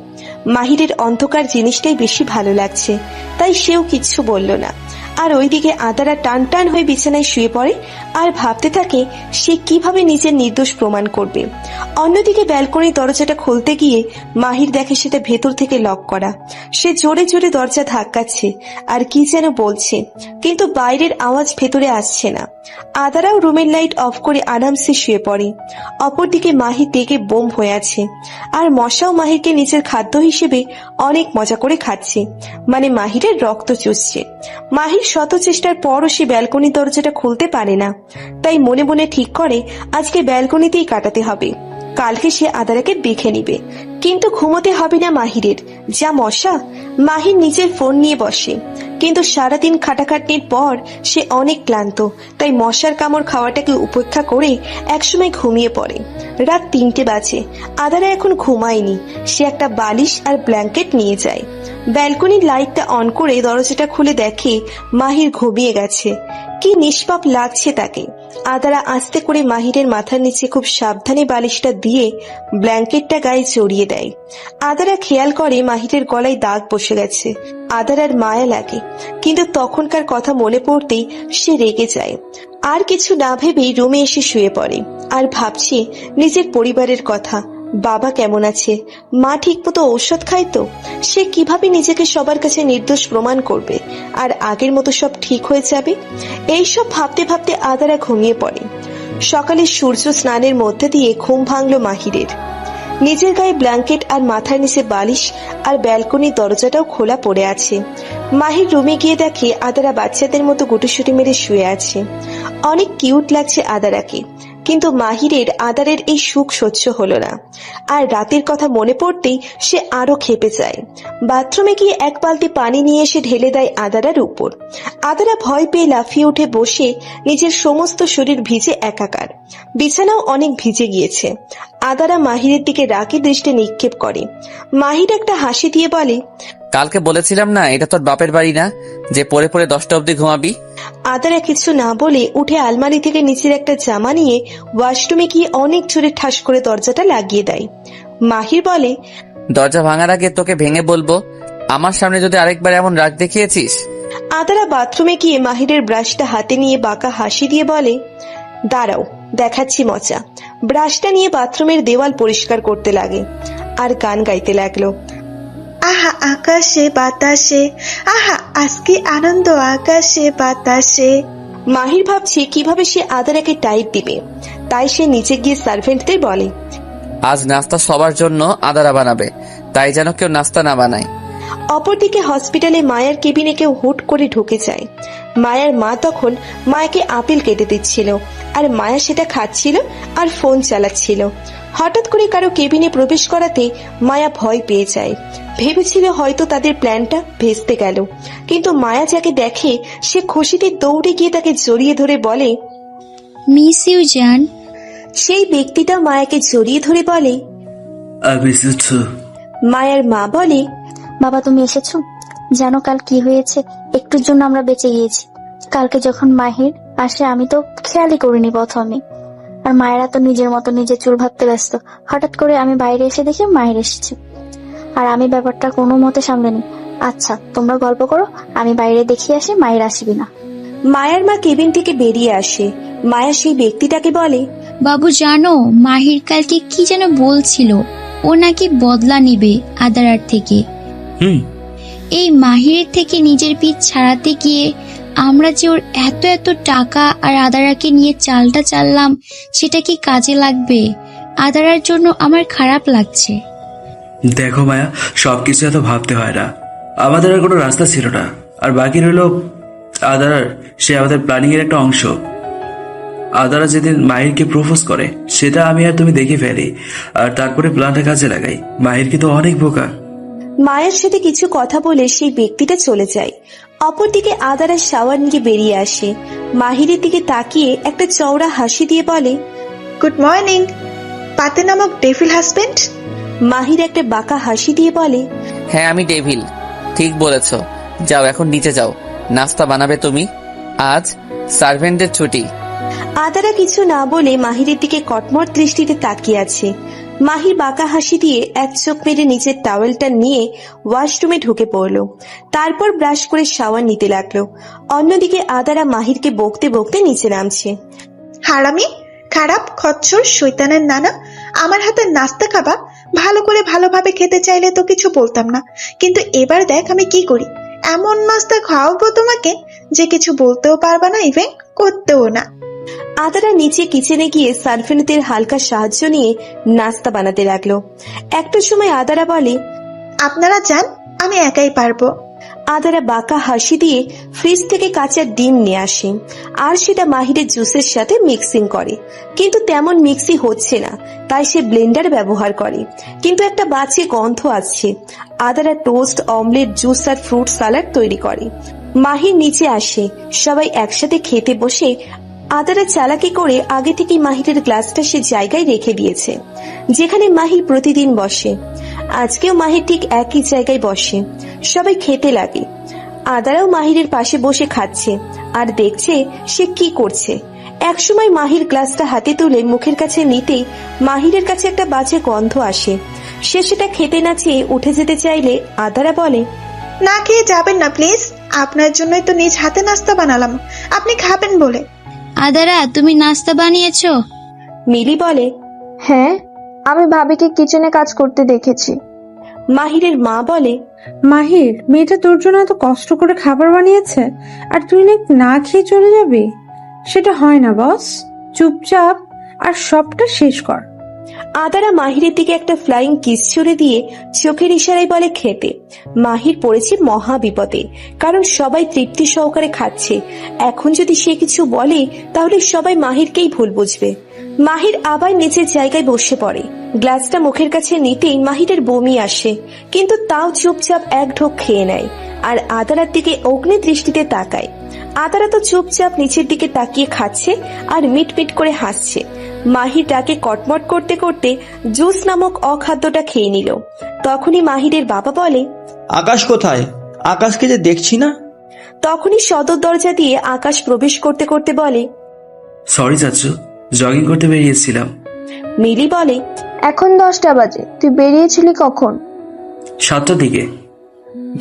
মাহিরের অন্ধকার জিনিসটাই বেশি ভালো লাগছে, তাই সেও কিচ্ছু বলল না। আর ওইদিকে আদারা টান টান হয়ে বিছানায় শুয়ে পড়ে আর ভাবতে থাকে সে কিভাবে নিজের নির্দোষ প্রমাণ করবে। অন্যদিকে ব্যালকনির দরজাটা খুলতে গিয়ে মাহির দেখে সেটা ভেতর থেকে লক করা। সে জোরে জোরে দরজা ধাক্কাচ্ছে আর কি যেন বলছে, কিন্তু বাইরের আওয়াজ ভেতরে আসছে না। আদারাও রুমের লাইট অফ করে আরামসে শুয়ে পড়ে। অপরদিকে মাহির ডেকে বোম হয়ে আছে, আর মশাও মাহিরকে নিজের খাদ্য হিসেবে অনেক মজা করে খাচ্ছে, মানে মাহিরের রক্ত চুষছে। মাহির শত চেষ্টার পরও সে ব্যালকনির দরজাটা খুলতে পারে না, তাই মনে মনে ঠিক করে আজকে ব্যালকনিতেই কাটাতে হবে। কালকে সে আদারাকে দেখে নিবে, কিন্তু ঘুমোতে হবে না মাহিরের, যা মশা। মাহির নিজের ফোন নিয়ে বসে, কিন্তু সারাদিন খাটাখাটনির পর সে অনেক ক্লান্ত, তাই মশার কামড় খাওয়াটাকে উপেক্ষা করে একসময় ঘুমিয়ে পড়ে। রাত 3টে বাজে। আদারা এখন ঘুমায়নি, সে একটা বালিশ আর ব্ল্যাঙ্কেট নিয়ে যায়। ব্যালকনির লাইটটা অন করে দরজাটা খুলে দেখে মাহির ঘুমিয়ে গেছে। কি নিষ্পাপ লাগছে তাকে। আদারা আস্তে করে মাহিরের মাথার নিচে খুব সাবধানে বালিশটা দিয়ে ব্ল্যাঙ্কেটটা গায়ে জড়িয়ে দেয়। আদারা খেয়াল করে মাহিরের গলায় দাগ বসে গেছে। আদারার মায়া লাগে, কিন্তু তখনকার কথা মনে পড়তেই সে রেগে যায়। আর কিছু না ভেবেই রুমে এসে শুয়ে পড়ে আর ভাবছে নিজের পরিবারের কথা। বাবা কেমন আছে, মা ঠিক মতো ঔষধ খায় তো, সে কিভাবে নিজেকে সবার কাছে নির্দোষ প্রমাণ করবে আর আগের মতো সব ঠিক হয়ে যাবে। এইসব ভাবতে ভাবতে আদারা ঘুমিয়ে পড়ে। সকালে সূর্য স্নানের মধ্যে দিয়ে ঘুম ভাঙল মাহিরের। নিজের গায়ে ব্ল্যাঙ্কেট আর মাথার নিচে বালিশ আর ব্যালকনির দরজাটাও খোলা পড়ে আছে। মাহির রুমে গিয়ে দেখে আদারা বাচ্চাদের মতো গুটিসুটি মেরে শুয়ে আছে। অনেক কিউট লাগছে আদারাকে, কিন্তু মাহিরের আদারের এই সুখ সহ্য হলো না। আর রাতের কথা মনে পড়তেই সে আরো ক্ষেপে যায়। বাথরুমে গিয়ে এক বালতি পানি নিয়ে এসে ঢেলে দেয় আদারার উপর। আদারা ভয় পেয়ে লাফিয়ে উঠে বসে নিজের সমস্ত শরীর ভিজে একাকার। বিছানাও অনেক ভিজে গিয়েছে। আদারা মাহিরের দিকে রাগী দৃষ্টি নিক্ষেপ করে। মাহির একটা হাসি দিয়ে বলে, কালকে বলেছিলাম না এটা তোর বাপের বাড়ি না যে পরে পরে 10টা অবধি ঘুমাবি। আদারা কিছু না বলে উঠে আলমারি থেকে নিচের একটা জামা নিয়ে ওয়াশরুমে গিয়ে অনেক জোরে ঠাস করে দরজাটা লাগিয়ে দেয়। মাহির বলে, দরজা ভাঙার আগে তোকে ভেঙে বলবো, আমার সামনে যদি আরেকবার এমন রাগ দেখিয়েছিস। আদারা বাথরুমে গিয়ে মাহিরের ব্রাশটা হাতে নিয়ে বাঁকা হাসি দিয়ে বলে, দাঁড়াও দেখাচ্ছি মজা। ব্রাশটা নিয়ে বাথরুমের দেওয়াল পরিষ্কার করতে লাগে আর গান গাইতে লাগলো। আহা আকাশে বাতাসে, আহা আজকে আনন্দ আকাশে বাতাসে। মাহির ভাবছে কিভাবে সে আদারাকে টাইট দিবে, তাই সে নিচে গিয়ে সার্ভেন্টদের বলে, আজ নাস্তা সবার জন্য আদারা বানাবে, তাই যেন কেউ নাস্তা না বানায়। অপরদিকে হসপিটালে মায়ার কেবিনে কেউ হুট করে ঢুকে যায়। মায়ার মা তখন মায়াকে আপেল কেটে দিচ্ছিল, আর মায়া সেটা খাচ্ছিল আর ফোন চালাচ্ছিল। হঠাৎ করে কারো কেবিনে প্রবেশ করাতে মায়া ভয় পেয়ে যায়। ভেবেছিল হয়তো তাদের প্ল্যানটা ভেস্তে গেল, কিন্তু মায়া যাকে দেখে সে খুশিতে দৌড়ে গিয়ে তাকে জড়িয়ে ধরে বলে, মিস ইউ জান। সেই ব্যক্তিটা মায়াকে জড়িয়ে ধরে বলে, মায়ার মা বলে, বাবা তুমি এসেছো? জানো কাল কি হয়েছে? একটুর জন্য আমরা বেঁচে গিয়েছি। কালকে যখন মাহির আসে আমি তো খেয়ালই করিনি প্রথমে, আর মায়েরা তো নিজের মতো নিজের চুল ভাবতে ব্যস্ত। হঠাৎ করে আমি বাইরে এসে দেখি মাহির এসেছে, আর আমি ব্যাপারটা কোনো মতে সামলানি। আচ্ছা তোমরা গল্প করো, আমি বাইরে দেখিয়ে আসি মাহির আসবি না। মায়ার মা কেবিন থেকে বেরিয়ে আসে। মায়া সেই ব্যক্তিটাকে বলে, বাবু জানো মাহির কালকে কি যেন বলছিল, ও নাকি বদলা নিবে আদারার থেকে। এই মাহিরের থেকে নিজের পিঠ ছাড়াতে গিয়ে আমরা যে ওর এত এত টাকা আর আদারাকে নিয়ে চালটা চাললাম, সেটা কি কাজে লাগবে? আদারার জন্য আমার খারাপ লাগছে। দেখো মায়া, সবকিছু এত ভাবতে হয় না। আমাদের আর কোনো রাস্তা ছিল না, আর বাকি রইল আদারার। সে আমাদের প্ল্যানিং এর একটা অংশ। আদারা যেদিন মাহিরকে প্রপোজ করে সেটা আমি আর তুমি দেখে ফেলি, আর তারপরে প্ল্যানটা কাজে লাগাই। মাহির কিন্তু অনেক বোকা। মায়ের সাথে কিছু কথা বলে সেই ব্যক্তিটা চলে যায়। অপরদিকে আদারা শাওয়ার নিয়ে বেরিয়ে আসে। মাহিরের দিকে তাকিয়ে একটা চওড়া হাসি দিয়ে বলে, গুড মর্নিং পাতে নামক ডেভিল হাজবেন্ড। মাহির একটা বাঁকা হাসি দিয়ে বলে, হ্যাঁ আমি ডেভিল, ঠিক বলেছ। যাও এখন নিচে যাও, নাস্তা বানাবে তুমি, আজ সার্ভেন্টদের ছুটি। আদারা কিছু না বলে মাহিরের দিকে কটমট দৃষ্টিতে তাকিয়ে আছে। মাহির বাঁকা হাসি দিয়ে এক চোখ মেরে নিচের টাওয়েলটা নিয়ে ওয়াশরুমে ঢুকে পড়লো। তারপর ব্রাশ করে শাওয়ার নিতে লাগলো। অন্যদিকে আদারা মাহিরকে বকতে বকতে নিচে নামছে। হারামি, খারাপ, খচ্চর, শয়তানের নানা, আমার হাতে নাস্তা খাবা। ভালো করে ভালোভাবে খেতে চাইলে তো কিছু বলতাম না, কিন্তু এবার দেখ আমি কি করি। এমন নাস্তা খাওয়াবো তোমাকে যে কিছু বলতেও পারবা না, ইভেন করতেও না। আদারা নিচে কিচেনে গিয়ে সার্ভেন্টদের হালকা সাহায্য নিয়ে নাস্তা বানাতে লাগলো। একটা সময় আদারা বলে, আপনারা যান, আমি একাই পারবো। আদারা বাঁকা হাসি দিয়ে ফ্রিজ থেকে কাঁচা ডিম নিয়ে আসে আর সেটা মাহিরের জুসের সাথে মিক্সিং করে, কিন্তু তেমন মিক্সি হচ্ছে না, তাই সে ব্লেন্ডার ব্যবহার করে, কিন্তু একটা বাজে গন্ধ আসছে। আদারা টোস্ট, অমলেট, জুস আর ফ্রুট সালাড তৈরি করে। মাহির নিচে আসে, সবাই একসাথে খেতে বসে আদারা চালাকি করে আগে থেকেই মাহিরের গ্লাসটা সে জায়গায় রেখে দিয়েছে যেখানে মাহির প্রতিদিন বসে। আজকেও মাহির ঠিক একই জায়গায় বসে। সবাই খেতে লাগে। আদারাও মাহিরের পাশে বসে খাচ্ছে আর দেখছে সে কি করছে। একসময় মাহির গ্লাসটা হাতে তুলে মুখের কাছে নিতেই মাহিরের কাছে একটা বাজে গন্ধ আসে। সে সেটা খেতে না চেয়ে উঠে যেতে চাইলে আদারা বলে, না খেয়ে যাবেন না প্লিজ, আপনার জন্যই তো নিজ হাতে নাস্তা বানালাম, আপনি খাবেন বলে। আদারা, তুমি নাস্তা বানিয়েছো? মিলি বলে, হ্যাঁ, আমি ভাবিকে কিচেনে কাজ করতে দেখেছি। মাহিরের মা বলে, মাহির, মেয়েটা তোর জন্য এত কষ্ট করে খাবার বানিয়েছে আর তুই না খেয়ে চলে যাবি? সেটা হয় না বস, চুপচাপ আর সবটা শেষ কর। আদারা মাহিরের দিকে একটা ফ্লাইং কিস ছুড়ে দিয়ে চোখের ইশারায় বলে খেতে। মাহির পড়েছে মহা বিপদে, কারণ সবাই তৃপ্তি সহকারে খাচ্ছে। এখন যদি সে কিছু বলে তাহলে সবাই মাহিরকেই ভুল বুঝবে। মাহির আবার নিচের জায়গায় বসে পড়ে। গ্লাসটা মুখের কাছে নিতেই মাহিরের বমি আসে, কিন্তু তাও চুপচাপ এক ঢোক খেয়ে নেয় আর আদারার দিকে অগ্নি দৃষ্টিতে তাকায়। আদারা তো চুপচাপ নিচের দিকে তাকিয়ে খাচ্ছে আর মিটমিট করে হাসছে। মাহির ডাকে কটমট করতে করতে জুস নামক অখাদ্যটা খেয়ে নিল। তখনই মাহিরের বাবা বলে, আকাশ কোথায়? আকাশকে যে দেখছি না। তখনই সদর দরজা দিয়ে আকাশ প্রবেশ করতে করতে বলে, সরি চাচু, জগিং করতে বেরিয়েছিলাম। মিলি বলে, এখন 10টা বাজে, তুই বেরিয়েছিলি কখন? 7টার দিকে।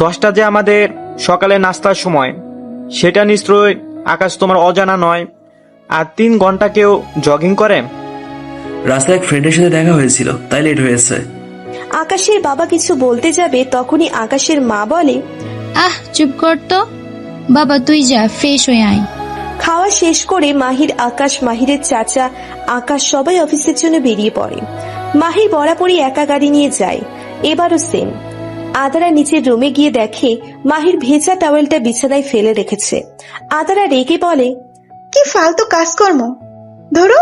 10টা যে আমাদের সকালে নাস্তার সময়, সেটা নিশ্চয় আকাশ তোমার অজানা নয়। আর 3 ঘন্টা কেউ জগিং করে? রাস্তায় এক ফ্রেন্ডের সাথে দেখা হয়েছিল, তাই লেট হয়েছে। আকাশের বাবা কিছু বলতে যাবে, তখনই আকাশের মা বলে, চুপ কর তো বাবা, তুই যা ফ্রেশ হয়ে আয়। খাওয়া শেষ করে মাহির, আকাশ, মাহিরের চাচা আকাশ সবাই অফিসের জন্য বেরিয়ে পড়ে। মাহির বরাবরই একা গাড়ি নিয়ে যায়, এবারও সেম। আদারা নিচের রুমে গিয়ে দেখে মাহির ভেজা টাওয়েলটা বিছানায় ফেলে রেখেছে। আদারা রেগে বলে, কি ফালতু কাজকর্ম, ধরো।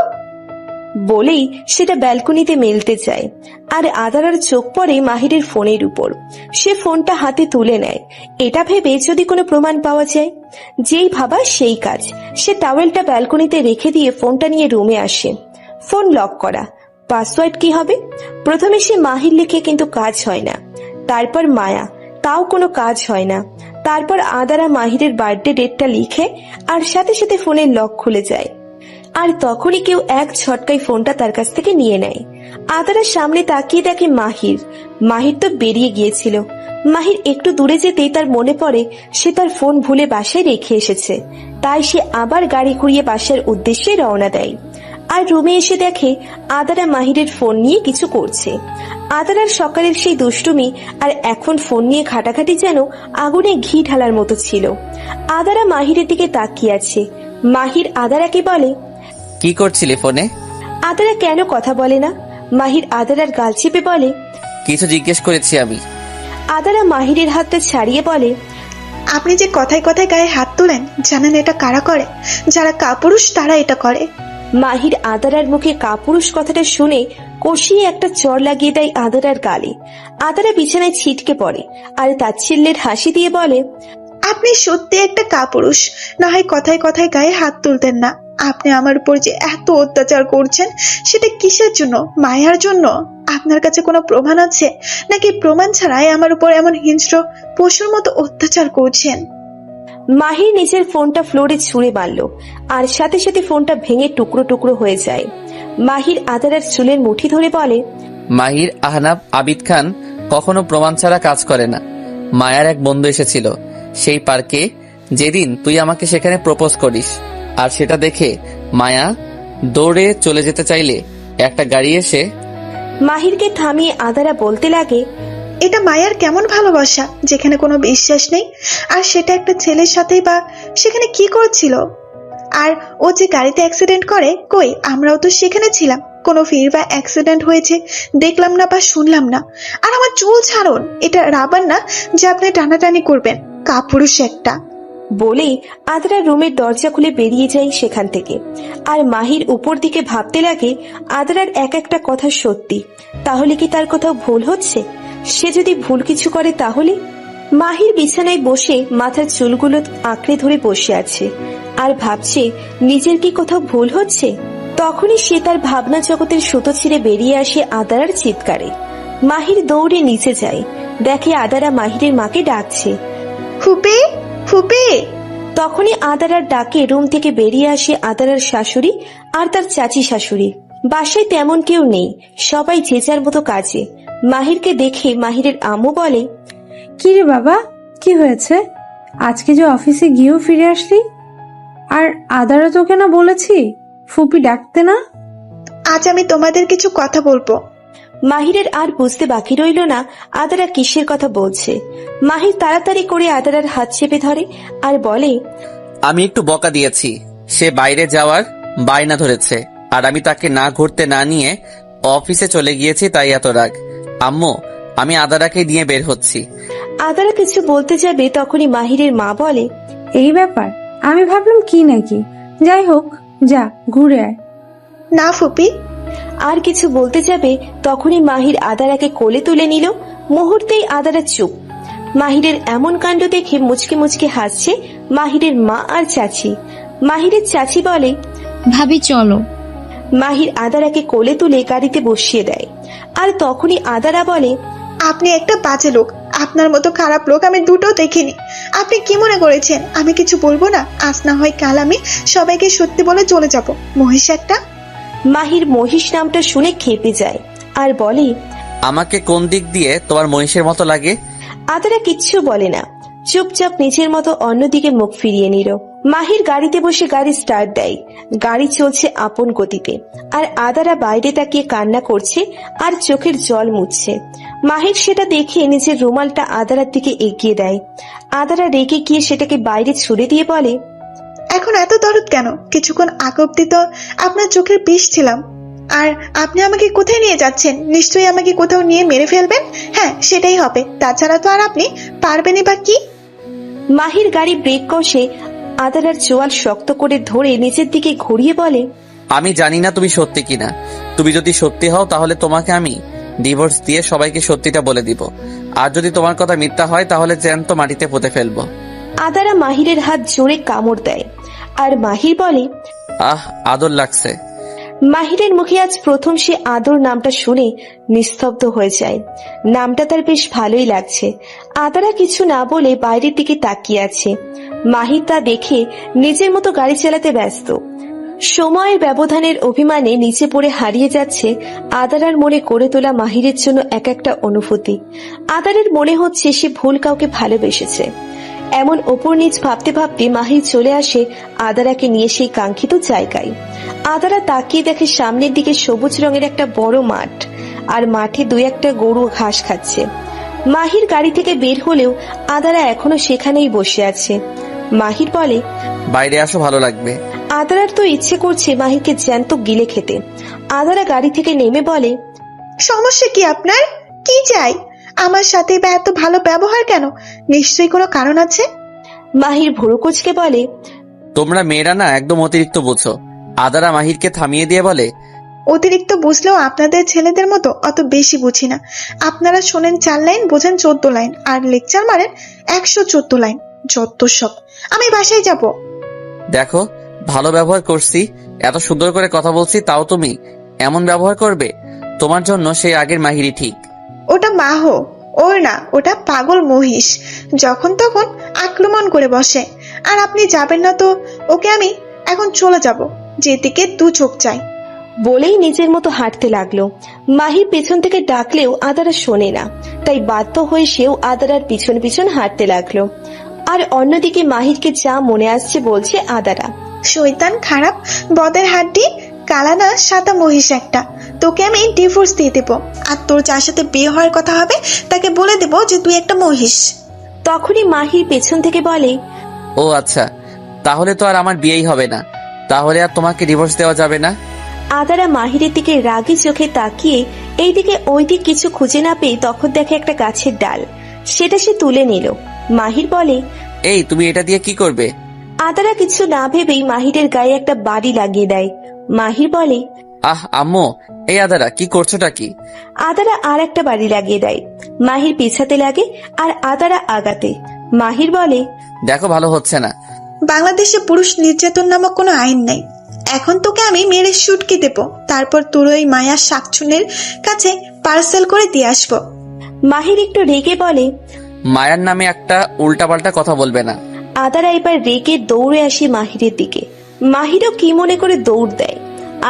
বলেই সেটা ব্যালকনিতে মেলতে যায় আর আদারার চোখ পড়ে মাহিরের ফোনের উপর। সে ফোনটা হাতে তুলে নেয়, এটা ভেবে যদি কোনো প্রমাণ পাওয়া যায়। যেই ভাবা সেই কাজ। সে টাওয়েলটা ব্যালকনিতে রেখে দিয়ে ফোনটা নিয়ে রুমে আসে। ফোন লক করা, পাসওয়ার্ড কি হবে? প্রথমে সে মাহির লিখে, কিন্তু কাজ হয় না। তারপর মায়া, তাও কোনো কাজ হয় না। তারপর আদারা মাহিরের বার্থডে ডেটটা লিখে আর সাথে সাথে ফোনের লক খুলে যায়। আর তখনই কেউ এক ঝটকায় ফোনটা তার কাছ থেকে নিয়ে নেয়। আদারা সামনে তাকিয়ে দেখে মাহির তো বেরিয়ে গিয়েছিল। মাহির একটু দূরে যেতেই তার মনে পড়ে সে তার ফোন ভুলে বাসায় রেখে এসেছে। তাই সে আবার গাড়ি ঘুরিয়ে বাসার উদ্দেশ্যে রওনা দেয়। আর রুমে এসে দেখে আদারা মাহিরের ফোন নিয়ে কিছু করছে। আদারার সকালের সেই দুষ্টুমি আর এখন ফোন নিয়ে ঘাটাঘাটি যেন আগুনে ঘি ঢালার মতো ছিল। আদারা মাহিরের দিকে তাকিয়ে আছে। মাহির আদারাকে বলে, কি করছিলি ফোনে? আদারা কেন কথা বলে না? মাহির আদারার গাল চেপে বলে, কিছু জিজ্ঞেস করেছি আমি। আদারা মাহিরের হাতটা ছাড়িয়ে বলে, আপনি যে কথায় কথায় গায়ে হাত তোলেন, জানেন এটা কারা করে? যারা কাপুরুষ তারা এটা করে। মাহির আদারার মুখে কাপুরুষ কথাটা শুনে কষিয়ে একটা চর লাগিয়ে দেয় আদারার গালে। আদারা বিছানায় ছিটকে পড়ে আর তাচ্ছিল্যের হাসি দিয়ে বলে, আপনি সত্যি একটা কাপুরুষ। না হয় কথায় কথায় গায়ে হাত তুলতেন না। আপনি আমার উপর যে এত অত্যাচার করছেন সেটা কিসের জন্য? মায়ার জন্য? আপনার কাছে কোনো প্রমাণ আছে নাকি প্রমাণ ছাড়াই আমার উপর এমন হিংস্র পশুর মতো অত্যাচার করছেন? মাহির নিজের ফোনটা ফ্লোরে ছুঁড়ে মারল আর সাথে সাথে ফোনটা ভেঙে টুকরো টুকরো হয়ে যায়। মাহির আদারার চুলের মুঠি ধরে বলে, মাহির, আহনাব, আবিদ খান কখনো প্রমাণ ছাড়া কাজ করে না। মায়ার এক বন্ধু এসেছিল সেই পার্কে যেদিন তুই আমাকে সেখানে প্রপোজ করিস, আর সেটা দেখে মায়া দৌড়ে চলে যেতে চাইলে একটা গাড়ি এসে মাহিরকে থামিয়ে আদারা বলতে লাগে, এটা মায়ার কেমন ভালোবাসা যেখানে কোনো বিশ্বাস নেই? আর সেটা একটা ছেলের সাথেই বা সেখানে কি করছিল? আর ও যে গাড়িতে অ্যাক্সিডেন্ট করে, কই আমরাও তো সেখানে ছিলাম। কোনো ফির বা অ্যাক্সিডেন্ট হয়েছে দেখলাম না বা শুনলাম না। আর আমার চুল ছাড়ুন, এটা রাবার না যে আপনি টানাটানি করবেন। কাপুরুষ একটা। বলেই আদরা রুমের দরজা খুলে বেরিয়ে যায় সেখান থেকে। আর মাহির উপর দিকে ভাবতে লাগে, আদরার এক একটা কথা সত্যি, তাহলে কি তার কোথাও ভুল হচ্ছে? সে যদি ভুল কিছু করে তাহলে? মাহির বিছানায় বসে মাথার চুলগুলো আঁকড়ে ধরে বসে আছে আর ভাবছে নিজের কি কোথাও ভুল হচ্ছে। তখনই সে তার ভাবনা জগতের সুতো ছিঁড়ে বেরিয়ে আসে আদারার চিৎকারে। মাহির দৌড়ে নিচে যায়, দেখে আদারা মাহিরের মাকে ডাকছে, ফুপি, ফুপি। তখনই আদারার ডাকে রুম থেকে বেরিয়ে আসে আদারার শাশুড়ি আর তার চাচি শাশুড়ি। বাসায় তেমন কেউ নেই, সবাই যে যার মতো কাজে। মাহিরকে দেখে মাহিরের আম্মু বলে, কি রে বাবা, কি হয়েছে? আজকে যে অফিসে গিয়েও ফিরে আসলি? আর আদারা তোকে না বলেছি ফুপি ডাকতে না? আজ আমি তোমাদের কিছু কথা বলবো। মাহিরের আর বুঝতে বাকি রইল না আদারা কিসের কথা বলছে। মাহির তাড়াতাড়ি করে আদারার হাত চেপে ধরে আর বলে, আমি একটু বকা দিয়েছি, সে বাইরে যাওয়ার বায়না ধরেছে আর আমি তাকে না ঘুরতে না নিয়ে অফিসে চলে গিয়েছি, তাই এত রাগ। আম্মু, আমি আদারাকে নিয়ে বের হচ্ছি। আদারা কিছু বলতে যাবে তখনই মাহিরের মা বলে, এই ব্যাপার? আমি ভাবলাম কি নাকি। যাই হোক, যা ঘুরে আয়। না ফুপি। আর কিছু বলতে যাবে তখনই মাহির আদারাকে কোলে তুলে নিল। মুহূর্তেই আদারা চুপ। মাহিরের এমন কাণ্ড দেখে মুচকে মুচকে হাসছে মাহিরের মা আর চাচি। মাহিরের চাচি বলে, ভাবি চলো। মাহির আদারাকে কোলে তুলে গাড়িতে বসিয়ে দেয়। আর তখনই আদারা বলে, আপনি একটা বাজে লোক। আপনার মতো খারাপ লোক আমি দুটো দেখিনি। আপনি কি মনে করেছেন আমি কিছু বলবো না? আজ না হয় কাল আমি সবাইকে সত্যি বলে চলে যাব। মহিষ একটা। মাহির মহিষ নামটা শুনে খেপে যায় আর বলে, আমাকে কোন দিক দিয়ে তোমার মহিষের মতো লাগে? আদারা কিচ্ছু বলে না, চুপচাপ নিজের মতো অন্যদিকে মুখ ফিরিয়ে নিল। মাহির গাড়িতে বসে গাড়ি স্টার্ট দেয়। গাড়ি চলছে আপন গতিতে আর আদারা বাইরে তাকিয়ে কান্না করছে আর চোখের জল মুছছে। মাহির সেটা দেখে নিজের রুমালটা আদারার দিকে এগিয়ে দেয়। আদারা রেগে গিয়ে সেটাকে বাইরে ছুড়ে দিয়ে বলে, এখন এত দরদ কেন? কিছুক্ষণ আগে অব্দি তো আপনার চোখের বিষ ছিলাম। আর আপনি আমাকে কোথায় নিয়ে যাচ্ছেন? নিশ্চয়ই আমাকে কোথাও নিয়ে মেরে ফেলবেন। হ্যাঁ, সেটাই হবে। তাছাড়া তো আর আপনি পারবেনই বা কি? মাহির গাড়ি ব্রেক কষে আদারার চোয়াল শক্ত করে ধরে নিচের দিকে ঘুরিয়ে বলে, আমি জানি না তুমি সত্যি কিনা। তুমি যদি সত্যি হও তাহলে তোমাকে আমি ডিভোর্স দিয়ে সবাইকে সত্যিটা বলে দিব। আর যদি তোমার কথা মিথ্যা হয় তাহলে জ্যান্ত মাটিতে পুঁতে ফেলবো। আদারা মাহিরের হাত জোরে কামড় দেয় আর মাহির বলে, আহ, আদর লাগছে। মাহিরের মুখে আজ প্রথম সে আদর নামটা শুনে নিস্তব্ধ হয়ে যায়। নামটা তার বেশ ভালোই লাগছে। আদারা কিছু না বলে বাইরের দিকে তাকিয়ে আছে। মাহির তা দেখে নিজের মতো গাড়ি চালাতে ব্যস্ত। সময়ের ব্যবধানের অভিমানে নিচে পড়ে হারিয়ে যাচ্ছে আদারার মনে করে তোলা মাহিরের জন্য এক একটা অনুভূতি। আদারের মনে হচ্ছে সে ভুল কাউকে ভালোবেসেছে। এমন ওপর নিচ ভাবতে ভাবতে মাহির চলে আসে আদারাকে নিয়ে সেই কাঙ্ক্ষিত জায়গায়। আদারা তাকিয়ে দেখে সামনের দিকে সবুজ রঙের একটা বড় মাঠ আর মাঠে দুই একটা গরু ঘাস খাচ্ছে। মাহির গাড়ি থেকে বের হলেও আদারা এখনো সেখানেই বসে আছে। মাহির বলে, বাইরে আসো, ভালো লাগবে। আদারার তো ইচ্ছে করছে মাহিরকে জ্যান্ত গিলে খেতে। আদারা গাড়ি থেকে নেমে বলে, সমস্যা কি আপনার? কি চাই? আমার সাথে বা এত ভালো ব্যবহার কেন? নিশ্চয়ই কোনো কারণ আছে। মাহির ভুরু কুঁচকে বলে, তোমরা মেয়েরা না একদম অতিরিক্ত বোঝো। আদারা মাহিরকে থামিয়ে দিয়ে বলে, অতিরিক্ত বুঝলেও আপনাদের ছেলেদের মতো অত বেশি বুঝি না। আপনারা শোনেন 4 লাইন, বোঝেন 14 লাইন, আর লেকচার মারেন 114 লাইন। যত সব। আমি বাসায় যাব। দেখো, ভালো ব্যবহার করছি, এত সুন্দর করে কথা বলছি, তাও তুমি এমন ব্যবহার করবে? তোমার জন্য সেই আগের মাহিরি ঠিক। ওটা মাহো, ওর না, ওটা পাগল মহিষ, যখন তখন আক্রমণ করে বসে। আর আপনি যাবেন না তো ওকে আমি এখন চলে যাব, যেদিকে 2 চোখ চাই। বলেই নিজের মতো হাঁটতে লাগলো। মাহির পেছন থেকে ডাকলেও আদারা শোনে না, তাই বাধ্য হয়ে সেও আদারার পিছন পিছন হাঁটতে লাগলো। আর অন্যদিকে মাহিরকে যা মনে আসছে বলছে আদারা। শয়তান, খারাপ, বদের হাড্ডি, কালানা সাদা মহিষ একটা। তোকে আমি ডিভোর্স দিয়ে দেবো, আর তোর যার সাথে বিয়ে হওয়ার কথা হবে তাকে বলে দেবো যে তুই একটা মহিষ। তখনই মাহির পেছন থেকে বলে, ও আচ্ছা, তাহলে তো আর আমার বিয়েই হবে না, তাহলে আর তোমাকে ডিভোর্স দেওয়া যাবে না। আদারা মাহিরের দিকে রাগী চোখে তাকিয়ে এইদিকে ওইদিক কিছু খুঁজে না পেয়ে তখন দেখে একটা গাছের ডাল, সেটা সে তুলে নিল। মাহির বলে, এই তুমি এটা দিয়ে কি করবে? আদারা কিছু না ভেবেই মাহিরের গায়ে একটা বাড়ি লাগিয়ে দেয়। মাহির বলে, আহ আম্মু, এই আদারা কি করছোটা কি? আদারা আর একটা বাড়ি লাগিয়ে দেয়। মাহির পিছাতে লাগে আর আদারা আগাতে। মাহির বলে, দেখো, ভালো হচ্ছে না। বাংলাদেশে পুরুষ নির্যাতন নামক কোনো আইন নাই। এখন তোকে আমি মেরে শুটকি দেব, তারপর তোর ওই মায়ার শাকচুনের কাছে পার্সেল করে দিয়ে আসবো। মাহির একটু রেগে বলে, মায়ার নামে একটা উল্টাপাল্টা কথা বলবে না। আদারা এবার রেগে দৌড়ে আসে মাহিরের দিকে। মাহিরও কি মনে করে দৌড় দেয়।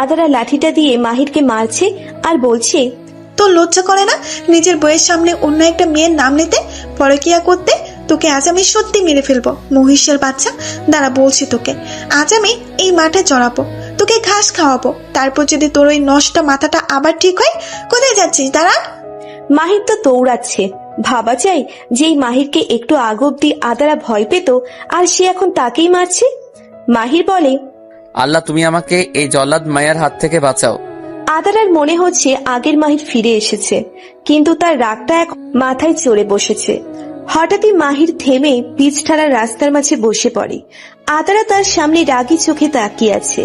আদারা লাঠিটা দিয়ে মাহিরকে মারছে আর বলছে, তোর লজ্জা করে না নিজের বইয়ের সামনে অন্য একটা মেয়ের নাম নিতে, পরকিয়া করতে? তোকে আজ আমি সত্যি মেরে ফেলবো, মহিষের বাচ্চা। দাঁড়া, বলছি তোকে, আজ আমি এই মাঠে চড়াবো, তোকে ঘাস খাওয়াবো, তারপর যদি তোর ওই নষ্ট মাথাটা আবার ঠিক হয়। কোথায় যাচ্ছিস? দাঁড়া। মাহির তো দৌড়াচ্ছে। ভাবা যায় যে এই মাহিরকে একটু আগ অব্দি আদারা ভয় পেত, আর সে এখন তাকেই মারছে। মাহির বলে, আল্লাহ, তুমি আমাকে এই জল্লাদ মায়ার হাত থেকে বাঁচাও। আদারার মনে হচ্ছে আগের মাহির ফিরে এসেছে, কিন্তু তার রাগটা এখন মাথায় চড়ে বসেছে। হঠাৎই মাহির থেমে পিচ ঢালা রাস্তার মাঝে বসে পড়ে। আদারা তার সামনে রাগী চোখে তাকিয়ে আছে,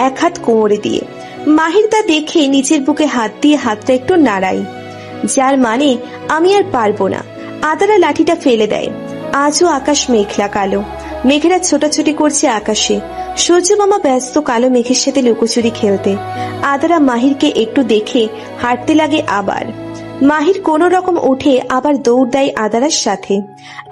এক হাত কোমরে দিয়ে। মাহির তা দেখে নিজের বুকে হাত দিয়ে হাতটা একটু নাড়ায়, যার মানে আমি আর পারবো না। আদারা লাঠিটা ফেলে দেয়। আজও আকাশ মেঘলা কালো, মেঘেরা ছোটাছুটি করছে আকাশে। সূর্য মামা ব্যস্ত কালো মেঘের সাথে লুকোচুরি খেলতে। আদারা মাহিরকে একটু দেখে হাঁটতে লাগে আবার। মাহির কোন রকম উঠে আবার দৌড় দেয় আদারার সাথে।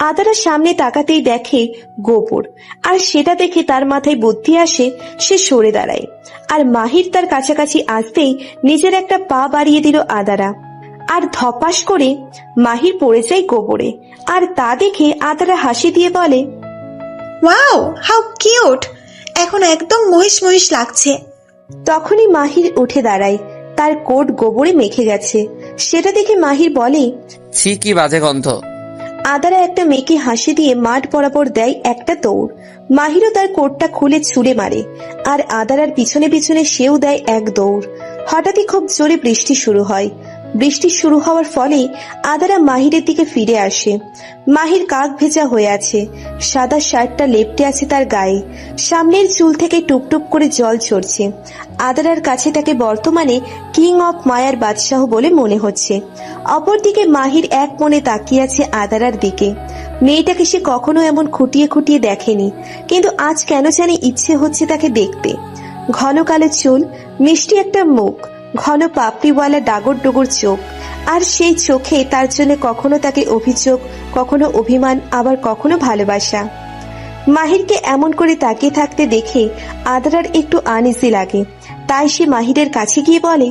আদারার সামনে তাকাতেই দেখে গোবর, আর সেটা দেখে তার মাথায় বুদ্ধি আসে। সে সরে দাঁড়ায়, আর মাহির তার কাছাকাছি আসতেই নিজের একটা পা বাড়িয়ে দিল আদারা, আর ধপাস করে মাহির পড়ে যায় গোবরে। আর তা দেখে আদারা হাসি দিয়ে বলে, ওয়াও, হাউ কিউট, এখন একদম মহিষ মহিষ লাগছে। তখনই মাহির উঠে দাঁড়ায়, তার কোট গোবরে মেখে গেছে। সেটা দেখে মাহির বলে, ছি, কি বাজে গন্ধ। আদারা একটা মেয়েকে হাসি দিয়ে মাঠ বরাবর দেয় একটা দৌড়। মাহিরও তার কোটটা খুলে ছুঁড়ে মারে, আর আদারার পিছনে পিছনে সেও দেয় এক দৌড়। হঠাৎই খুব জোরে বৃষ্টি শুরু হয়। বৃষ্টি শুরু হওয়ার ফলে আদারা মাহিরের দিকে ফিরে আসে। মাহির কাক ভেজা হয়ে আছে, সাদা শার্টটা লেপটে আছে তার গায়ে, সামনের চুল থেকে টুকটুক করে জল ঝরছে। আদারার কাছে তাকে বর্তমানে কিং অফ মায়ার বাদশাহ বলে মনে হচ্ছে। অপরদিকে মাহির এক মনে তাকিয়ে আছে আদারার দিকে। মেয়েটাকে সে কখনো এমন খুঁটিয়ে খুঁটিয়ে দেখেনি, কিন্তু আজ কেন জানি ইচ্ছে হচ্ছে তাকে দেখতে। ঘন কালো চুল, মিষ্টি একটা মুখ, ঘন পাপড়িওয়ালা ডাগর ডুগর চোখ, আর সেই চোখে তার জন্য কখনো তাকে অভিযোগ, কখনো অভিমান, আবার কখনো ভালোবাসা। মাহিরকে এমন করে তাকিয়ে থাকতে দেখে আদারার একটু আনইজি লাগে, তাই সে মাহিরের কাছে গিয়ে বলে,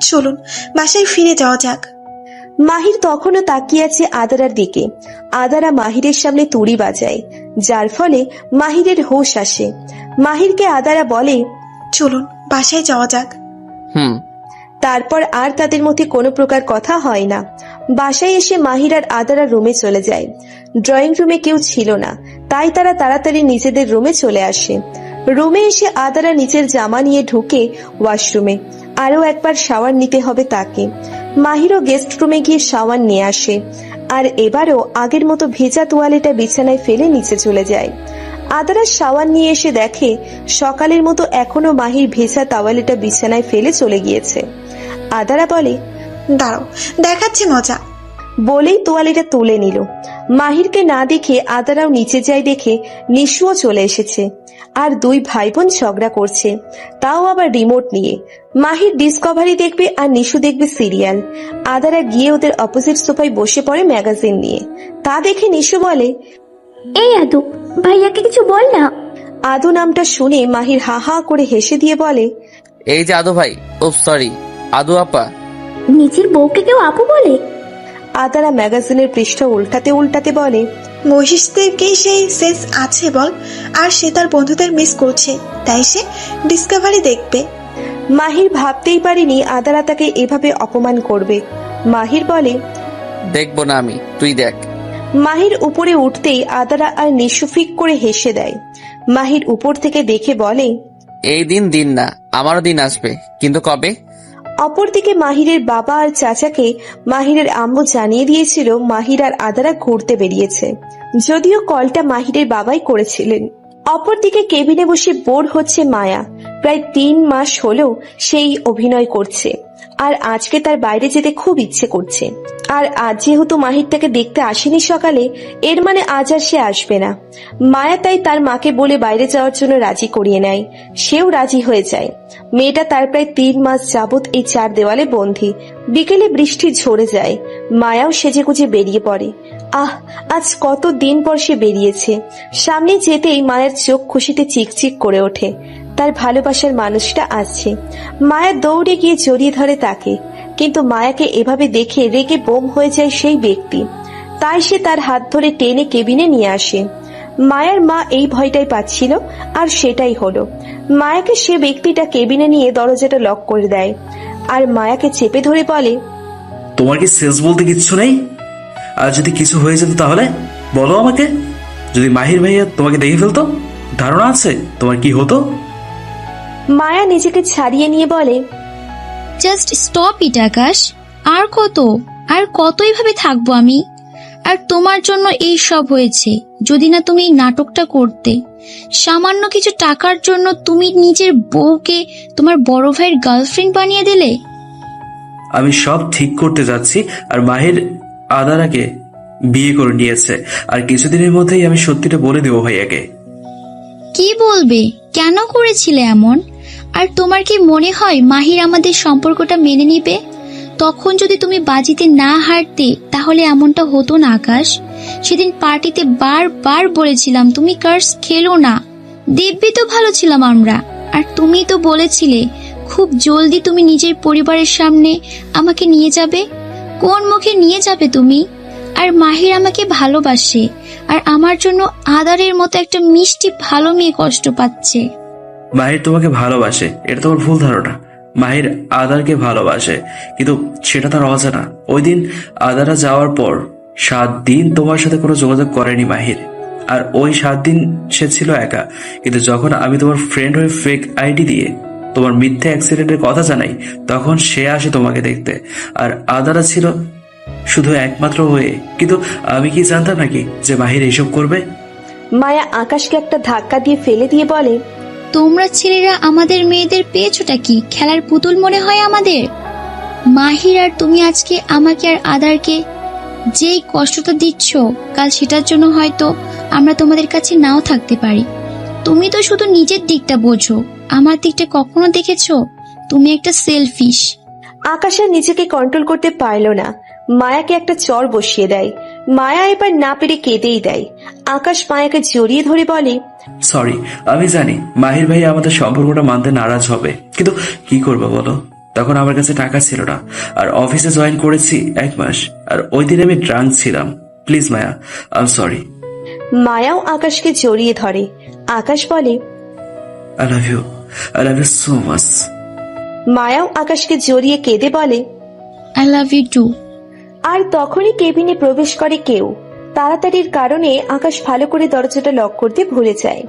চলুন বাসায় ফিরে যাওয়া যাক। মাহির তখনও তাকিয়ে আছে আদারার দিকে। আদারা মাহিরের সামনে তুড়ি বাজায়, যার ফলে মাহিরের হোশ আসে। মাহিরকে আদারা বলে, চলুন বাসায় যাওয়া যাক। তারপর আর তাদের মধ্যে কোনো প্রকার কথা হয় না। বাসায় এসে মাহির আর আদারা রুমে চলে যায়। ড্রয়িং রুমে কেউ ছিল না, তাই তারা তাড়াতাড়ি নিজেদের রুমে চলে আসে। রুমে এসে আদারা নিচের জামা নিয়ে ঢুকে ওয়াশরুমে। আরো একবার শাওয়ার নিতে হবে তাকে। মাহিরও গেস্ট রুমে গিয়ে শাওয়ার নিয়ে আসে, আর এবারও আগের মতো ভেজা তোয়ালেটা বিছানায় ফেলে নিচে চলে যায়। আদারা শাওয়ার নিয়ে এসে দেখে সকালের মতো এখনো মাহির ভেজা তাওয়ালিটা বিছানায় ফেলে চলে গিয়েছে। আদারা বলে, দাঁড়াও, দেখাচ্ছি মজা। বলেই তোয়ালিটা তুলে নিল। মাহিরকে না দেখে আদারাও নিচে যায়, দেখে নিশুও চলে এসেছে। আর দুই ভাই বোন ঝগড়া করছে, তাও আবার রিমোট নিয়ে। মাহির ডিসকভারি দেখবে আর নিশু দেখবে সিরিয়াল। আদারা গিয়ে ওদের অপোজিট সোফায় বসে পড়ে ম্যাগাজিন নিয়ে। তা দেখে নিশু বলে, এই আদু, ভাইয়াকে কিছু বল না। আদু নামটা শুনে মাহির হা হা করে হেসে দিয়ে বলে, এই যে আদু ভাই। ও সরি আদু আপা। নিজের বউকে কেউ আপু বলে? আদারা ম্যাগাজিনের পৃষ্ঠা উল্টাতে উল্টাতে বলে, মহিষদেবকেই সেই সেন্স আছে বল, আর সে তার বন্ধুদের মিস করছে, তাই সে ডিসকভারি দেখবে। মাহির ভাবতেই পারেনি আদারা তাকে এভাবে অপমান করবে। মাহির বলে, দেখবো না আমি, তুই দেখ। মাহির উপরে উঠতেই আদারা আর নিশু ফিক করে হেসে দেয়। মাহির উপর থেকে দেখে বলে, এই দিন না, আমারও দিন আসবে, কিন্তু কবে? অপরদিকে মাহিরের বাবা আর চাচাকে মাহিরের আম্মু জানিয়ে দিয়েছিল মাহির আর আদারা ঘুরতে বেরিয়েছে, যদিও কলটা মাহিরের বাবাই করেছিলেন। অপরদিকে কেবিনে বসে বোর হচ্ছে মায়া। প্রায় 3 মাস হলো সেই অভিনয় করছে, আর আজকে তার বাইরে যেতে খুব ইচ্ছে করছে। আর আজ যেহেতু মাহির তাকে দেখতে আসেনি সকালে, এর মানে আজ আর সে আসবে না। মায়া তাই তার মাকে বলে বাইরে যাওয়ার জন্য রাজি করিয়ে নেয়। সেও রাজি হয়ে যায়। মেয়েটা তার প্রায় 3 মাস যাবত এই 4 দেওয়ালে বন্দী। বিকেলে বৃষ্টি ঝরে যায়, মায়াও সেজেগুজে বেরিয়ে পড়ে। আজ কত দিন পর সে বেরিয়েছে। সামনে যেতেই মায়ের চোখ খুশিতে চিকচিক করে ওঠে। তার ভালোবাসার মানুষটা আসছে। মায়া দৌড়ে গিয়ে জড়িয়ে ধরে তাকে, কিন্তু মায়াকে এভাবে দেখে রেগে বোম হয়ে যায় সেই ব্যক্তি। তাই সে তার হাত ধরে টেনে কেবিনে নিয়ে আসে। মায়ার মা এই ভয়টাই পাচ্ছিল, আর সেটাই হলো। মায়াকে সে ব্যক্তিটা কেবিনে নিয়ে দরজাটা লক করে দেয়, আর মায়াকে চেপে ধরে বলে, তোমার কি সেন্স বলতে কিচ্ছু নেই? আর যদি কিছু হয়ে যেত তাহলে বলো আমাকে। যদি মাহির ভাইয়া তোমাকে দেখে ফেলতো, ধারণা আছে তোমার কি হতো? মায়া নিজেকে ছাড়িয়ে নিয়ে বলে, জাস্ট স্টপ ইট আকাশ। আর কতই ভাবে থাকবো আমি? আর তোমার জন্য এই সব হয়েছে। যদি না তুমি এই নাটকটা করতে, সামান্য কিছু টাকার জন্য তুমি নিজের বউকে তোমার বড় ভাইয়ের গার্লফ্রেন্ড বানিয়ে দিলে। আমি সব ঠিক করতে যাচ্ছি, আর মাহির আদারাকে বিয়ে করে নিয়েছে। আর কিছুদিনের মধ্যেই আমি সত্যিটা বলে দেবো ভাইয়াকে। কি বলবে? কেন করেছিলে এমন? আর তোমার কি মনে হয় মাহির আমাদের সম্পর্কটা মেনে নিবে? তখন যদি তুমি বাজিতে না হারতে, তাহলে এমনটা হতো না আকাশ। সেদিন পার্টিতে বারবার বলেছিলাম তুমি কার্স খেলো না, দিব্যি তো ভালো ছিলাম আমরা। আর তুমি তো বলেছিলে খুব জলদি তুমি নিজের পরিবারের সামনে আমাকে নিয়ে যাবে। কোন মুখে নিয়ে যাবে তুমি? আর মাহির আমাকে ভালোবাসে, আর আমার জন্য আদারের মতো একটা মিষ্টি ভালো মেয়ে কষ্ট পাচ্ছে। মাহির তোমাকে ভালোবাসে, এটা তোমার ভুল ধারণা। মাহির আদারকে ভালোবাসে, কিন্তু সেটা তার অজানা। ওই দিন আদারা যাওয়ার পর 7 দিন তোমার সাথে কোনো যোগাযোগ করেনি মাহির। আর ওই 7 দিন সে ছিল একা। কিন্তু যখন আমি তোমার ফ্রেন্ড হয়ে ফেক আইডি দিয়ে তোমার মিথ্যে অ্যাক্সিডেন্টের কথা জানাই, তখন সে আসে তোমাকে দেখতে। আর আদারা ছিল শুধু একমাত্র হয়ে। কিন্তু আমি কি জানতাম নাকি যে মাহির এইসব করবে? মায়া আকাশকে একটা ধাক্কা দিয়ে ফেলে দিয়ে বলে, তোমরা ছেলেরা আমাদের মেয়েদের পেয়েছোটা কি? খেলার পুতুল মনে হয় আমাদের? মাহির আর তুমি আজকে আমাকে আর আদারকে যেই কষ্টটা দিচ্ছ, কাল সেটার জন্য হয়তো আমরা তোমাদের কাছে নাও থাকতে পারি। তুমি তো শুধু নিজের দিকটা বোঝো, আমার দিকটা কখনো দেখেছো? তুমি একটা সেলফিশ। আকাশ আর নিজেকে কন্ট্রোল করতে পারল না, মায়াকে একটা চড় বসিয়ে দেয়। মায়া এবার না পেরে কেঁদেই দেয়। আকাশ মায়াকে জড়িয়ে ধরে বলে, সরি, আমি জানি মাহির ভাই আমাদের সম্পর্কটা মানতে নারাজ হবে, কিন্তু কি করবো বলো? তখন আমার কাছে টাকা ছিল না, আর অফিসে জয়েন করেছি 1 মাস, আর ওই দিন আমি ড্রাঙ্ক ছিলাম। Please Maya, I am sorry. মায়াও আকাশকে জড়িয়ে ধরে। আকাশ বলে, I love you so much. মায়াও আকাশকে জড়িয়ে কেঁদে বলে, আই লাভ ইউ টু। আর তখনই কেবিনে প্রবেশ করে কেউ। তাড়াতাড়ির কারণে আকাশ ভালো করে দরজাটা লক করতে ভুলে যায়।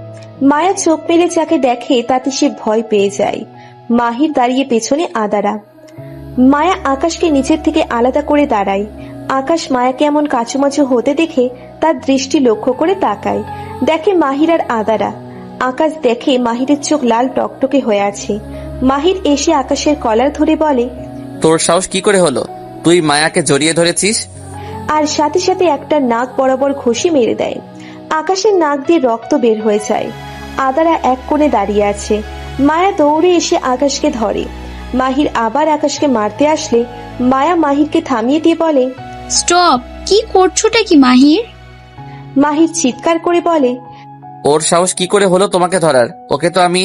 মায়া চোখ মেলে যাকে দেখে তাতে সে ভয় পেয়ে যায়। মাহির দাঁড়িয়ে পেছনে আদারা। মায়া আকাশকে নিচের থেকে আলাদা করে দাঁড়ায়। আকাশ মায়াকে এমন কাচুমাচু হতে দেখে তার দৃষ্টি লক্ষ্য করে তাকায়। দেখে মাহির আর আদারা। আকাশ দেখে মাহিরের চোখ লাল টকটকে হয়ে আছে। মাহির এসে আকাশের কলার ধরে বলে, তোর সাহস কি করে হলো? তুই মায়াকে জড়িয়ে ধরেছিস? আর সাথে সাথে একটা নাক বরাবর ঘষি মেরে দেয়। আকাশের নাক দিয়ে রক্ত বের হয়ে যায়। আদারা এক কোণে দাঁড়িয়ে আছে। মায়া দৌড়ে এসে আকাশকে ধরে। মাহির আবার আকাশকে মারতে আসলে মায়া মাহিরকে থামিয়ে দিয়ে বলে, স্টপ! কি করছোটা কি মাহির? মাহির চিৎকার করে বলে, ওর সাহস কি করে হলো তোমাকে ধরার? ওকে তো আমি।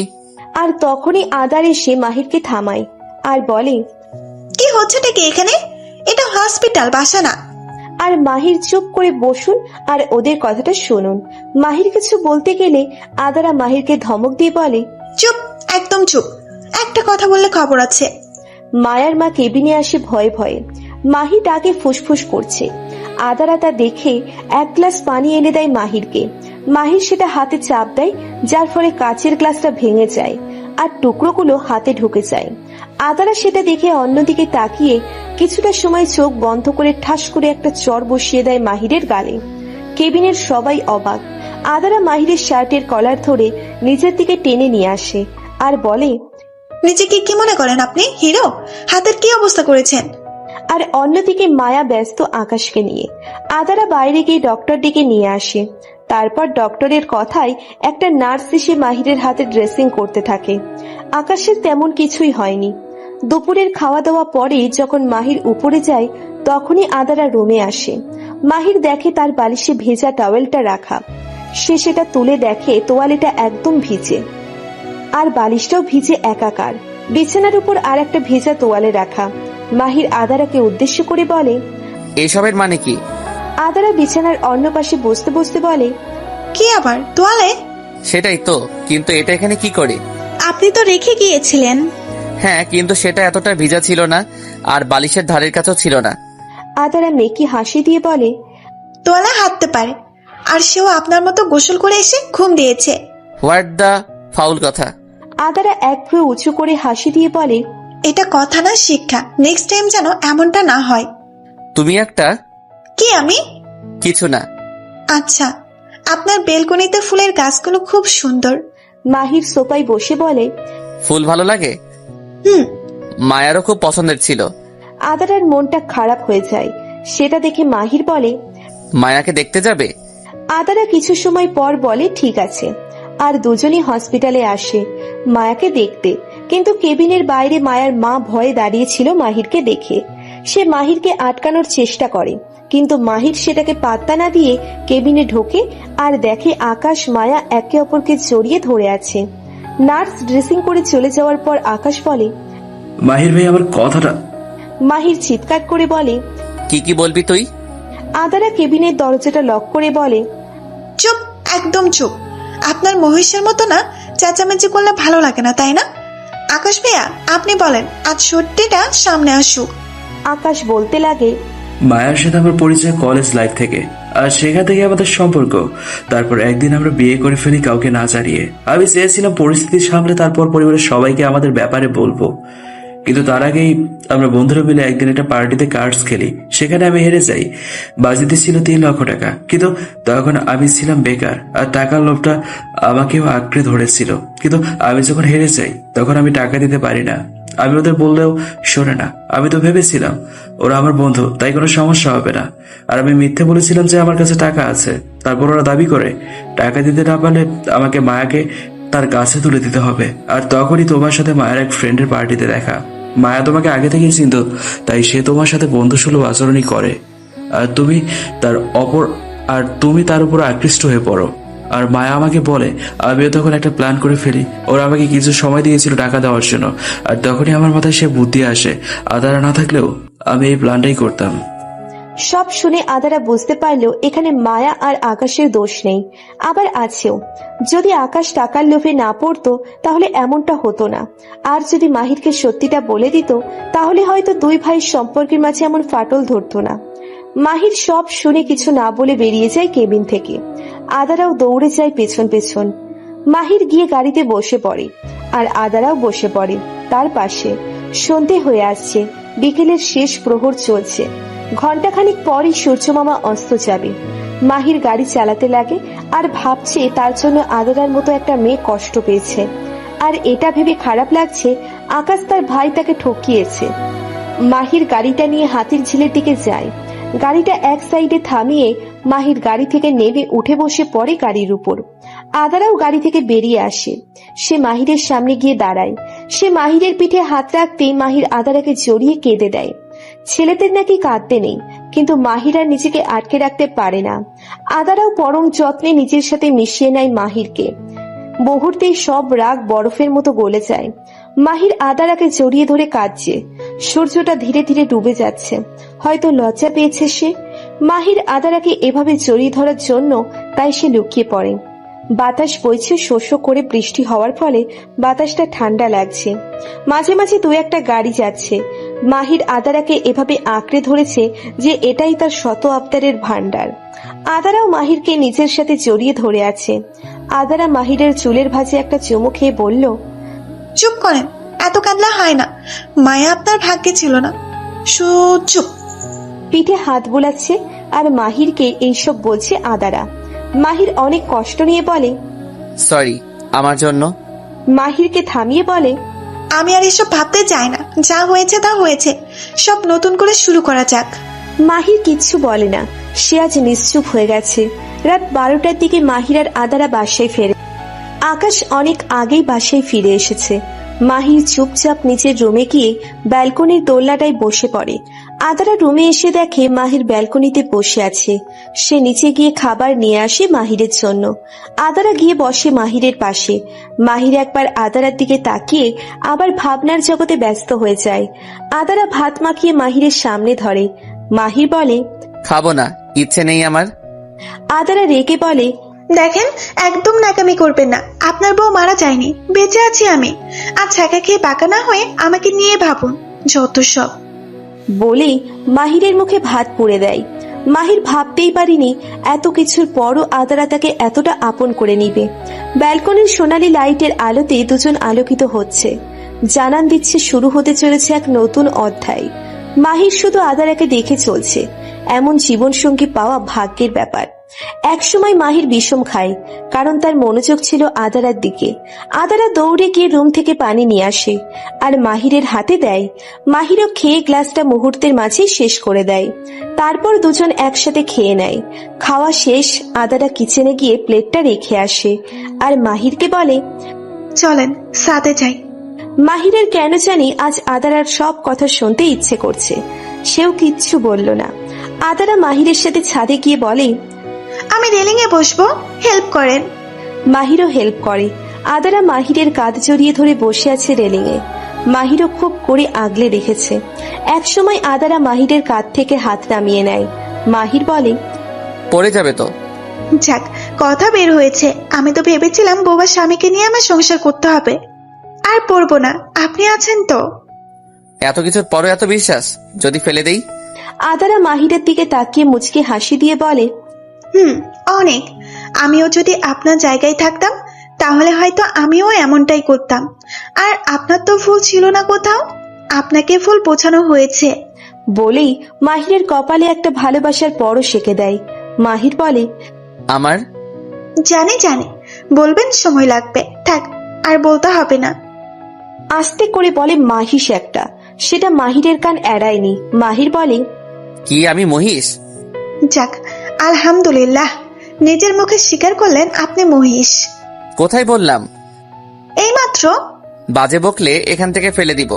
আর তখনই আদার এসে মাহিরকে থামায় আর বলে, কি হচ্ছেটা কি এখানে? এটা হসপিটাল, বাসা না। আর মাহির চুপ করে বসুন আর ওদের কথাটা শুনুন। মাহির কিছু বলতে গেলে আদারা মাহিরকে ধমক দিয়ে বলে, চুপ, একদম চুপ। একটা কথা বললে খবর আছে। মায়ার মা কেবিনে আসে ভয়ে ভয়ে। মাহির ডাকে ফুসফুস করছে। আদারা তা দেখে এক গ্লাস পানি এনে দেয় মাহিরকে। মাহির সেটা হাতে চাপ দেয়, যার ফলে কাচের গ্লাসটা ভেঙে যায় আর টুকরোগুলো হাতে ঢুকে যায়। আদারা সেটা দেখে অন্যদিকে তাকিয়ে কিছুটা সময় চোখ বন্ধ করে ঠাস করে একটা চর বসিয়ে দেয় মাহিরের গালে। কেবিনের সবাই অবাক। আদারা মাহিরের শার্টের কলার ধরে নিজের দিকে টেনে নিয়ে আসে আর বলে, নিজেকে কি মনে করেন আপনি হিরো? হাতের কি অবস্থা করেছেন? আর অন্যদিকে মায়া ব্যস্ত আকাশকে নিয়ে। আদারা বাইরে গিয়ে ডক্টর ডেকে নিয়ে আসে। তারপর ডক্টরের কথায় একটা নার্স এসে মাহিরের হাতে ড্রেসিং করতে থাকে। আকাশের তেমন কিছুই হয়নি। দুপুরের খাওয়া দাওয়া পরে যখন মাহির উপরে যায় তখনই আদারা রুমে আসে। মাহির দেখে তার বালিশে ভেজা টাওয়েলটা রাখা। সে সেটা তুলে দেখে তোয়ালেটা একদম ভিজে আর বালিশটাও ভিজে একাকার। বিছানার উপর আর একটা ভেজা তোয়ালে রাখা। মাহির আদারাকে উদ্দেশ্য করে বলে, এসবের মানে কি? আদারা বিছানার অন্য পাশে বসতে বসতে বলে, কি আবার তোয়ালে? সেটাই তো, কিন্তু এটা এখানে কি করে? আপনি তো রেখে গিয়েছিলেন। হ্যাঁ, কিন্তু সেটা এতটা ভিজা ছিল না আর বালিশের ধারের কাছেও ছিল না। আদারা মেকি হাসি দিয়ে বলে, তোয়ালে হাঁটতে পারে, আর সেও আপনার মতো গোসল করে এসে ঘুম দিয়েছে। হোয়াট দা ফাউল কথা। আদারা এক ভ্রু উঁচু করে হাসি দিয়ে বলে, এটা কথা না, শিক্ষা। নেক্সট টাইম যেন এমনটা না হয়। তুমি একটা কি? আমি কিছু না। আচ্ছা, আপনার বেলকনিতে ফুলের গাছগুলো খুব সুন্দর। মাহির সোফায় বসে বলে, ফুল ভালো লাগে? হুম। মায়ারও খুব পছন্দের ছিল। আদারার মনটা খারাপ হয়ে যায়। সেটা দেখে মাহির বলে, মায়াকে দেখতে যাবে? আদারা কিছু সময় পর বলে, ঠিক আছে। আর দুজনই হসপিটালে আসে মায়াকে দেখতে। কিন্তু কেবিনের বাইরে মায়ার মা ভয়ে দাঁড়িয়েছিল মাহিরকে দেখে। সে মাহিরকে আটকানোর চেষ্টা করে, কিন্তু মাহির সেটাকে পাত্তা না দিয়ে কেবিনে ঢোকে আর দেখে আকাশ মায়া একে অপরকে জড়িয়ে ধরে আছে। নার্স ড্রেসিং করে চলে যাওয়ার পর আকাশ বলে, মাহির ভাই আমার কথাটা। মাহির চিৎকার করে বলে, কি বলবি তুই? আদারা কেবিনের দরজাটা লক করে বলে, চুপ, একদম চুপ। আপনার মহিষের মতো না চেঁচামেচি করলে ভালো লাগে না, তাই না? আকাশ ভাইয়া, আপনি বলেন, আজ সত্যিটা সামনে আসুক। আকাশ বলতে লাগে, মায়ের সাথে আমার পরিচয় কলেজ লাইফ থেকে, আর সেখান থেকে আমাদের সম্পর্ক। তারপর একদিন আমরা বিয়ে করে ফেলি কাউকে না জানিয়ে। আমি চেয়েছিলাম পরিস্থিতি সামলে তারপর পরিবারের সবাইকে আমাদের ব্যাপারে বলবো, কিন্তু তার আগেই আমরা বন্ধুরা মিলে একদিন একটা পার্টিতে কার্ডস খেলি। সেখানে আমি হেরে যাই। বাজিতে ছিল 3 লক্ষ টাকা, কিন্তু তখন আমি ছিলাম বেকার আর টাকার লোভটা আমাকেও আঁকড়ে ধরেছিল। কিন্তু আমি যখন হেরে যাই তখন আমি টাকা দিতে পারি না। আমি ওদের বললেও শোনে না। আমি তো ভেবেছিলাম ওরা আমার বন্ধু, তাই কোনো সমস্যা হবে না। আর আমি মিথ্যে বলেছিলাম যে আমার কাছে টাকা আছে। তারপর ওরা দাবি করে টাকা দিতে না পারলে আমাকে মায়াকে তার কাছে তুলে দিতে হবে। আর তখনই তোমার সাথে মায়ের এক ফ্রেন্ডের পার্টিতে দেখা। মায়া তোমাকে আগে থেকেই চিনত, তাই সে তোমার সাথে বন্ধুসুলভ আচরণই করে। আর তুমি তার উপর আকৃষ্ট হয়ে পড়ো। আর মায়া আমাকে বলে, আমিও তখন একটা প্ল্যান করে ফেলি। ওরা আমাকে কিছু সময় দিয়েছিল টাকা দেওয়ার জন্য, আর তখনই আমার মাথায় সে বুদ্ধি আসে। আদারা না থাকলেও আমি এই প্ল্যানটাই করতাম। সব শুনে আদারা বুঝতে পারলো এখানে মায়া আর আকাশের দোষ নেই, আবার আছেও। যদি আকাশ টাকার লোভে না পড়তো তাহলে এমনটা হতো না। আর যদি মাহিরকে সত্যিটা বলে দিত তাহলে হয়তো দুই ভাইয়ের সম্পর্কের মাঝে এমন ফাটল ধরতো না। মাহির সব শুনে কিছু না বলে বেরিয়ে যায় কেবিন থেকে। আদারাও দৌড়ে যায় পেছন পেছন। মাহির গিয়ে গাড়িতে বসে পড়ে আর আদারাও বসে পড়ে তার পাশে। সন্ধে হয়ে আসছে, বিকেলের শেষ প্রহর চলছে। ঘণ্টাখানিক পরই সূর্যমামা অস্ত যাবে। মাহির গাড়ি চালাতে লাগে আর ভাবছে তার জন্য আদারার মতো একটা মেয়ে কষ্ট পেয়েছে, আর এটা ভেবে খারাপ লাগছে আকাশ তার ভাই তাকে ঠকিয়েছে। মাহির গাড়িটা নিয়ে হাতির ঝিলের দিকে যায়। গাড়িটা এক সাইডে থামিয়ে মাহির গাড়ি থেকে নেমে উঠে বসে পড়ে গাড়ির উপর। আদারাও গাড়ি থেকে বেরিয়ে আসে। সে মাহিরের সামনে গিয়ে দাঁড়ায়। সে মাহিরের পিঠে হাত রাখতেই মাহির আদারাকে জড়িয়ে কেঁদে দেয়। ছেলেদের নাকি কাঁদতে নেই, কিন্তু মাহির আর নিজেকে আটকে রাখতে পারে না। আদারাও পরম যত্নে নিজের সাথে মিশিয়ে নেয় মাহিরকে। মুহূর্তেই সব রাগ বরফের মতো গলে যায়। মাহির আদারাকে জড়িয়ে ধরে কাঁদছে। সূর্যটা ধীরে ধীরে ডুবে যাচ্ছে, হয়তো লজ্জা পেয়েছে সে। মাহির আদারাকে এভাবে জড়িয়ে ধরার জন্য তাই সে লুকিয়ে পড়ে। বাতাস বইছে শোষো করে, বৃষ্টি হওয়ার ফলে বাতাসটা ঠান্ডা লাগছে। মাঝে মাঝে দু একটা গাড়ি যাচ্ছে। মাহির আদারাকে এভাবে আঁকড়ে ধরেছে যে এটাই তার শত আবদারের ভান্ডার। আদারাও মাহিরকে নিজের সাথে জড়িয়ে ধরে আছে। আদারা মাহিরের চুলের ভাঁজে একটা চুমু খেয়ে বলল, চুপ করেন, এত কাঁদলা হয় না। মায়া আপনার ভাগ্যে ছিল না। চুপ। পিঠে হাত বোলাচ্ছে আর মাহিরকে এইসব বলছে আদারা। মাহির অনেক কষ্ট নিয়ে বলে, সরি আমার জন্য। মাহিরকে থামিয়ে বলে, আমি আর এসব ভাবতে চাই না। যা হয়েছে তা হয়েছে, সব নতুন করে শুরু করা যাক। মাহির কিচ্ছু বলে না। সে আজ নিশ্চুপ হয়ে গেছে। রাত 12টার দিকে মাহির আর আদারা বাসায় ফেরে। আকাশ অনেক আগেই বাসায় ফিরে এসেছে। মাহির চুপচাপ নিচের রুমে গিয়ে ব্যালকনির দোলনাটায় বসে পড়ে। আদারা রুমে এসে দেখে মাহির ব্যালকনিতে বসে আছে। সে নিচে গিয়ে খাবার নিয়ে আসে মাহিরের জন্য। আদারা গিয়ে বসে মাহিরের পাশে। মাহির একবার আদারার দিকে তাকিয়ে আবার ভাবনার জগতে ব্যস্ত হয়ে যায়। আদারা ভাত মাখিয়ে মাহিরের সামনে ধরে। মাহির বলে, খাবো না, ইচ্ছে নেই আমার। আদারা রেগে বলে, দেখেন, একদম ন্যাকামি করবেন না। আপনার বউ মারা যায়নি, বেঁচে আছি আমি। আর ছাকা খেয়ে বাঁকা না হয়ে আমাকে নিয়ে ভাবুন, যত সব। বলেই মাহিরের মুখে ভাত পুড়ে দেয়। মাহির ভাবতেই পারিনি এত কিছুর পরও আদারা তাকে এতটা আপন করে নিবে। ব্যালকনির সোনালী লাইটের আলোতে দুজন আলোকিত হচ্ছে। জানান দিচ্ছে শুরু হতে চলেছে এক নতুন অধ্যায়। মাহির শুধু আদারাকে দেখে চলছে। এমন জীবনসঙ্গী পাওয়া ভাগ্যের ব্যাপার। একসময় মাহির বিষম খায়, কারণ তার মনোযোগ ছিল আদারার দিকে। আদারা দৌড়ে গিয়ে রুম থেকে পানি নিয়ে আসে আর মাহিরের হাতে দেয়। মাহিরও খেয়ে গ্লাসটা মুহূর্তের মাঝেই শেষ করে দেয়। তারপর দুজন একসাথে খেয়ে নেয়। খাওয়া শেষ, আদারা কিচেনে গিয়ে প্লেটটা রেখে আসে আর মাহিরকে বলে, চলেন সাথে যাই। মাহিরের কেন জানি আজ আদারার সব কথা শুনতে ইচ্ছে করছে। সেও কিচ্ছু বলল না। আদারা মাহিরের সাথে ছাদে গিয়ে বলে, আমি রেলিং এ বসবো, হেল্প করেন। মাহিরও হেল্প করে। আদারা মাহিরের কাঁধ জড়িয়ে ধরে বসে আছে রেলিং এ। মাহিরও খুব করে আগলে রেখেছে। একসময় আদারা মাহিরের কাঁধ থেকে হাত নামিয়ে নেয়। মাহির বলে, পড়ে যাবে তো। যাক, কথা বের হয়েছে। আমি তো ভেবেছিলাম বোবা স্বামীকে নিয়ে আমার সংসার করতে হবে। আর পড়বো না, আপনি আছেন তো। এত কিছুর পরও এত বিশ্বাস, যদি ফেলে দেই? আদারা মাহিরের দিকে তাকিয়ে মুচকে হাসি দিয়ে বলে, অনেক। আমিও যদি আপনার জায়গায় থাকতাম তাহলে হয়তো আমিও এমনটাই করতাম। আর আপনার তো ভুল ছিল না কোথাও, আপনাকে ভুল বোঝানো হয়েছে। বলেই মাহিরের কপালে একটা ভালোবাসার পরশ এঁকে দেয়। মাহির বলে, আমার জানি বলবেন, সময় লাগবে। থাক, আর বলতে হবে না। আস্তে করে বলে মাহিষ একটা। সেটা মাহিরের কান এড়ায়নি। মাহির বলে, কি আমি মহিষ? যাক, আলহামদুলিল্লাহ, নিজের মুখে স্বীকার করলেন আপনি মহিষ। কোথায় বললাম? এইমাত্র। বাজে বকলে এখান থেকে ফেলে দিব।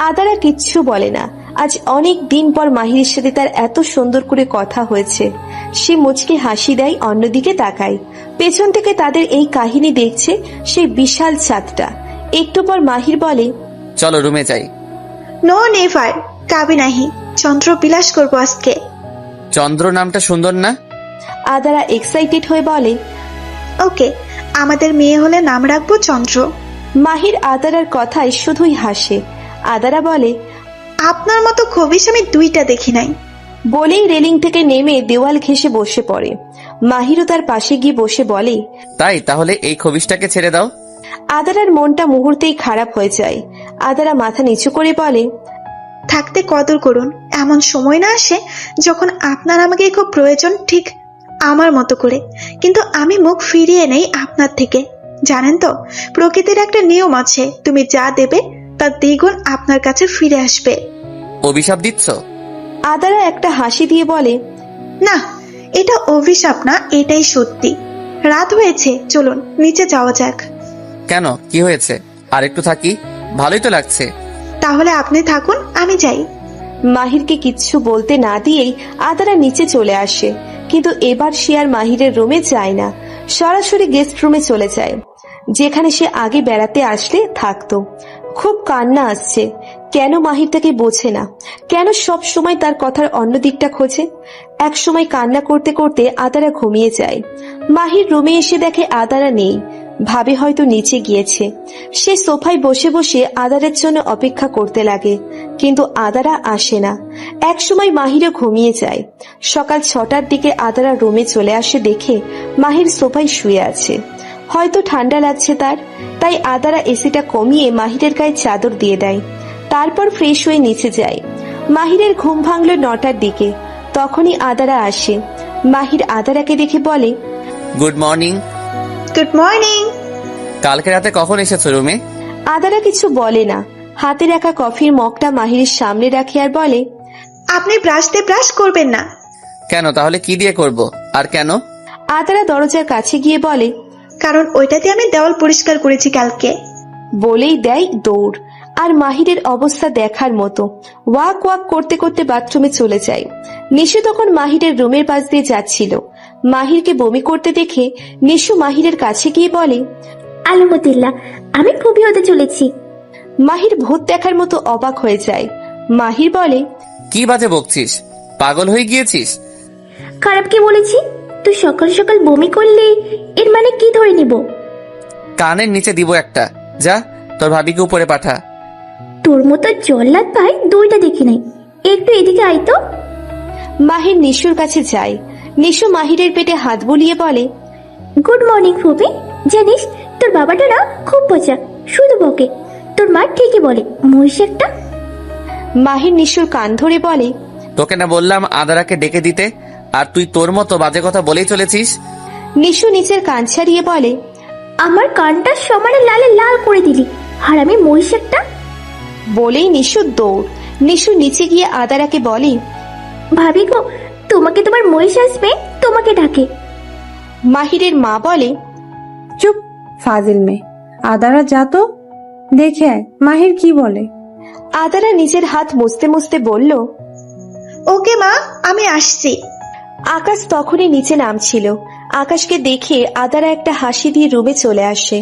আদারা কিচ্ছু বলে না। আজ অনেক দিন পর মাহিরের সাথে তার এত সুন্দর করে কথা হয়েছে। সে মুচকি হাসি দেয়, অন্যদিকে তাকায়। পেছন থেকে তাদের এই কাহিনী দেখছে সেই বিশাল ছাদটা। একটু পর মাহির বলে, চলো রুমে যাই। নো নেভার, কাবি নাহি। চন্দ্র বিলাস করবো আজকে। চন্দ্র নামটা সুন্দর না? আদারা এক্সাইটেড হয়ে বলে, ওকে, আমাদের মেয়ে হলে নাম রাখবো চন্দ্র। মাহির আদারার কথায় শুধুই হাসে। আদারা বলে, আপনার মতো খবিশ আমি দুইটা দেখি নাই। বলেই রেলিং থেকে নেমে দেওয়াল ঘেঁষে বসে পড়ে। মাহিরও তার পাশে গিয়ে বসে বলে, তাই তাহলে এই খবিশটাকে ছেড়ে দাও। আদারার মনটা মুহূর্তেই খারাপ হয়ে যায়। আদারা মাথা নিচু করে বলে, থাকতে কদর করুন। এমন সময় না আসে যখন আপনার আমাকে খুব প্রয়োজন, ঠিক আমার মতো করে, কিন্তু আমি মুখ ফিরিয়ে নেই আপনার থেকে। জানেন তো, প্রকৃতির একটা নিয়ম আছে, তুমি যা দেবে তার দ্বিগুণ আপনার কাছে ফিরে আসবে। অভিশাপ দিচ্ছ? আদারা একটা হাসি দিয়ে বলে, না, এটা অভিশাপ না, এটাই সত্যি। রাত হয়েছে, চলুন নিচে যাওয়া যাক। কেন, কি হয়েছে? আর একটু থাকি, ভালোই তো লাগছে। তাহলে আপনি থাকুন, আমি যাই। মাহিরকে কিচ্ছু বলতে না দিয়েই আদারা নিচে চলে আসে, কিন্তু এবার সে আর মাহিরের রুমে যায় না, সরাসরি গেস্ট রুমে চলে যায়, যেখানে সে আগে বেড়াতে আসলে থাকতো। খুব কান্না আসছে। কেন মাহির তাকে বোঝে না? কেন সব সময় তার কথার অন্য দিকটা খোঁজে? এক সময় কান্না করতে করতে আদারা ঘুমিয়ে যায়। মাহির রুমে এসে দেখে আদারা নেই, ভাবে হয়তো নিচে গিয়েছে। সে সোফায় বসে বসে আদারের জন্য অপেক্ষা করতে লাগে, কিন্তু আদারা আসে না। এক সময় মাহিরও ঘুমিয়ে যায়। সকাল 6টার দিকে আদারা রুমে চলে আসে, দেখে মাহির সোফায় শুয়ে আছে। হয়তো ঠান্ডা লাগছে তার, তাই আদারা এসিটা কমিয়ে মাহিরের গায়ে চাদর দিয়ে দেয়। তারপর ফ্রেশ হয়ে নিচে যায়। মাহিরের ঘুম ভাঙল 9টার দিকে। তখনই আদারা আসে। মাহির আদারাকে দেখে বলে, গুড মর্নিং। Good morning. কালকে রাতে কখন এসেছো রুমে? আদারা কিছু বলে না, হাতে রাখা কফির মগটা মাহিরের সামনে রাখে আর বলে, আপনি ব্রাশ দিয়ে ব্রাশ করবেন না। কেন, তাহলে কি দিয়ে করব? আর কেন? আদারা দরজার কাছে গিয়ে বলে, কারণ ওইটাতে আমি দেওয়াল পরিষ্কার করেছি কালকে। বলেই দেয় দৌড়। আর মাহিরের অবস্থা দেখার মতো। ওয়াক ওয়াক করতে করতে বাথরুমে চলে যায়। নিশু তখন মাহিরের রুমের পাশ দিয়ে যাচ্ছিল। মাহিরকে বমি করতে দেখে নিশু মাহিরের কাছে গিয়ে বলে, আলহামদুলিল্লাহ, আমি খুবই হতে চলেছি। মাহির ভূত দেখার মতো অবাক হয়ে যায়। মাহির বলে, কি বাজে বকছিস? পাগল হয়ে গিয়েছিস? খারাপ কি বলেছি? তুই সকাল সকাল বমি করলে এর মানে কি ধরে নিব? কানের নিচে দিব একটা। যা, তোর ভাবিকে উপরে পাঠা। তোর মতো জল্লাদ পায় দুইটা দেখি নাই, একটু এদিকে আয় তো। মাহির নিশুর কাছে যায়। নিশু মাহিরের পেটে হাত বুলিয়ে বলে, গুড মর্নিং ফুপি। জানিস তোর বাবাটা না খুব পচা, শুধু বকে। তোর মা ঠিকই বলে, মহিষ একটা। মাহির নিশুর কান ধরে বলে, তোকে না বললাম আদারাকে ডেকে দিতে, আর তুই তোর মতো বাজে কথা বলেই চলেছিস। নিশু নিচের কান ছাড়িয়ে বলে, আমার কানটা সমানে লালে লাল করে দিলি, হারামি মহিষ একটা। বলেই নিশু দৌড়। নিশু নিচে গিয়ে আদারাকে বলে, ভাবি গো, তোমাকে তোমার মহিষ আসবে, তোমাকে ডাকে। মাহিরের মা বলে, চুপ, ফাজিল মেয়ে। আদারা যা তো, দেখে আয় মাহির কি বলে। আদারা নিজের হাত মুছতে মুছতে বলল, ওকে মা, আমি আসছি। আকাশ তখনই নিচে নামছিল। আকাশকে দেখে আদারা একটা হাসি দিয়ে রুমে চলে আসে।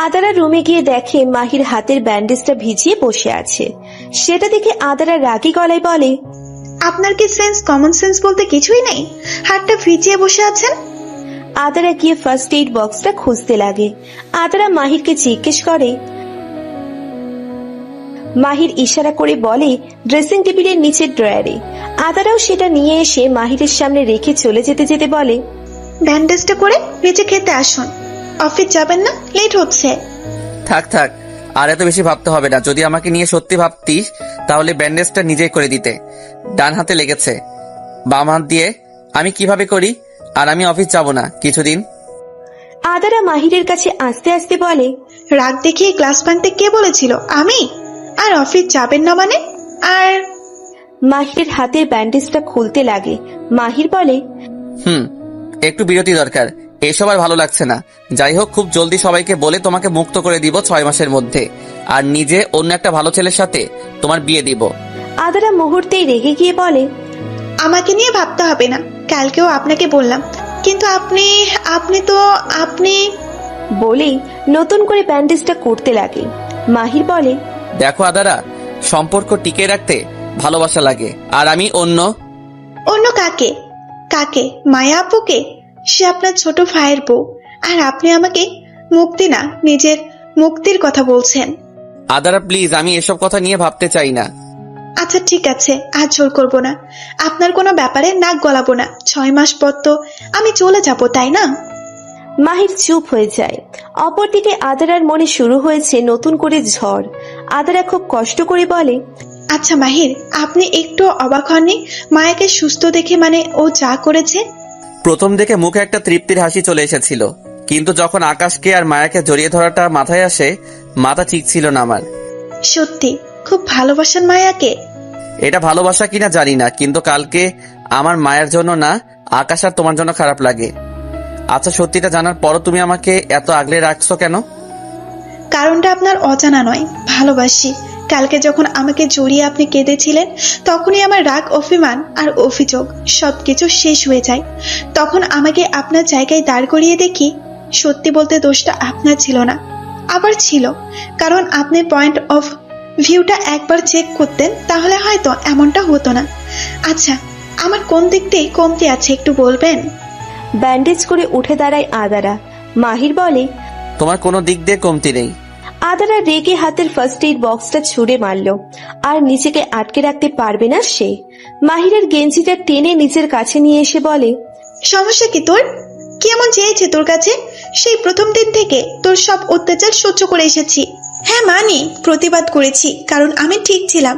আদারা রুমে গিয়ে দেখে মাহির হাতের ব্যান্ডেজটা ভিজিয়ে বসে আছে। সেটা দেখে আদারা রাগী গলায় বলে, আপনার কি সেন্স, কমন সেন্স বলতে কিছুই নেই? হাতটা ভিজিয়ে বসে আছেন। আদারা গিয়ে ফার্স্ট এইড বক্সটা খুঁজতে লাগে। আদারা মাহিরকে জিজ্ঞেস করে। মাহির ইশারা করে বলে, ড্রেসিং টেবিলের নিচের ড্রয়ারে। আদারাও সেটা নিয়ে এসে মাহিরের সামনে রেখে চলে যেতে যেতে বলে, ব্যান্ডেজটা করে নিচে খেতে আসুন। অফিস যাবেন না? লেট হচ্ছে। থাক থাক, আর এত বেশি ভাবতে হবে না। যদি আমাকে নিয়ে সত্যি ভাবতিস তাহলে ব্যান্ডেজটা নিজেই করে দিতে। ডান হাতে লেগেছে, বাম হাত দিয়ে আমি কিভাবে করি? আর আমি অফিস যাব না কিছুদিন। আদারা মাহিরের কাছে আস্তে আস্তে বলে, রাগ দেখিয়ে ক্লাস ভাঙতে কে বলেছিল? আমি? আর অফিস যাবেন না মানে? আর মাহিরের হাতের ব্যান্ডেজটা খুলতে লাগে। মাহির বলে, একটু বিরতি দরকার, এসব আর ভালো লাগছে না। যাই হোক, খুব জলদি সবাইকে বলে তোমাকে মুক্ত করে দিব 6 মাসের মধ্যে, আর নিজে অন্য একটা ভালো ছেলের সাথে তোমার বিয়ে দিব। আদারা মুহূর্তেই রেগে গিয়ে বলে, আমাকে নিয়ে ভাবতে হবে না, কালকেও আপনাকে বললাম, কিন্তু আপনি বলেই নতুন করে ব্যান্ডেজটা করতে লাগে। মাহির বলে, দেখো আদারা, সম্পর্ক টিকে রাখতে ভালোবাসা লাগে, আর আমি অন্য কাকে? কাকে? মায়া আপুকে? সে আপনার ছোট ভাইয়ের বউ, আর আপনি আমাকে মুক্তি না, নিজের মুক্তির কথা বলছেন। আদারা প্লিজ, আমি এসব কথা নিয়ে ভাবতে চাই না। আচ্ছা ঠিক আছে, আর জোর করবো না, আপনার কোনো ব্যাপারে নাক গলাবো না। 6 মাস পর তো আমি চলে যাবো, তাই না? মাহির চুপ হয়ে যায়। অপরদিকে আদারার মনে শুরু হয়েছে নতুন করে ঝড়। আদারা খুব কষ্ট করে বলে, আচ্ছা মাহির, আপনি একটু অবাক হননি মায়াকে সুস্থ দেখে? মানে ও যা করেছে। প্রথম দেখে মুখে একটা তৃপ্তির হাসি চলে এসেছিল, কিন্তু যখন আকাশকে আর মায়াকে জড়িয়ে ধরাটা মাথায় আসে, মাথা ঠিক ছিল না আমার। সত্যি খুব ভালোবাসেন মায়াকে? এটা ভালোবাসা কিনা জানি না, কিন্তু কালকে আমার মায়ের জন্য না, আকাশ আর তোমার জন্য খারাপ লাগে। আচ্ছা, সত্যিটা জানার পরও তুমি আমাকে এত আগলে রাখছো কেন? কারণটা আপনার অজানা নয়, ভালোবাসি। কালকে যখন আমাকে জড়িয়ে আপনি কেঁদেছিলেন, তখনই আমার রাগ, অভিমান আর অভিযোগ সবকিছু শেষ হয়ে যায়। তখন আমাকে আপনার জায়গায় দাঁড় করিয়ে দেখি, সত্যি বলতে দোষটা আপনার ছিল না, আবার ছিল। কারণ আপনি পয়েন্ট অফ ভিউটা একবার চেক করতেন, তাহলে হয়তো এমনটা হতো না। আচ্ছা, আমার কোন দিক দিয়ে কমতি আছে একটু বলবেন? ব্যান্ডেজ করে উঠে দাঁড়ায় আদারা। মাহির বলে, তোমার কোনো দিক দিয়ে কমতি নেই। আদারা রেগে হাতের ফার্স্ট এইড বক্সটা ছুঁড়ে মারল, আর নিজেকে আটকে রাখতে পারবে না সে। মাহিরের গেঞ্জিটা টেনে নিজের কাছে নিয়ে এসে বলে, সমস্যা কি তোর? কি এমন চেয়েছে তোর কাছে? সেই প্রথম দিন থেকে তোর সব অত্যাচার সহ্য করে এসেছি। হ্যাঁ মানি, প্রতিবাদ করেছি, কারণ আমি ঠিক ছিলাম।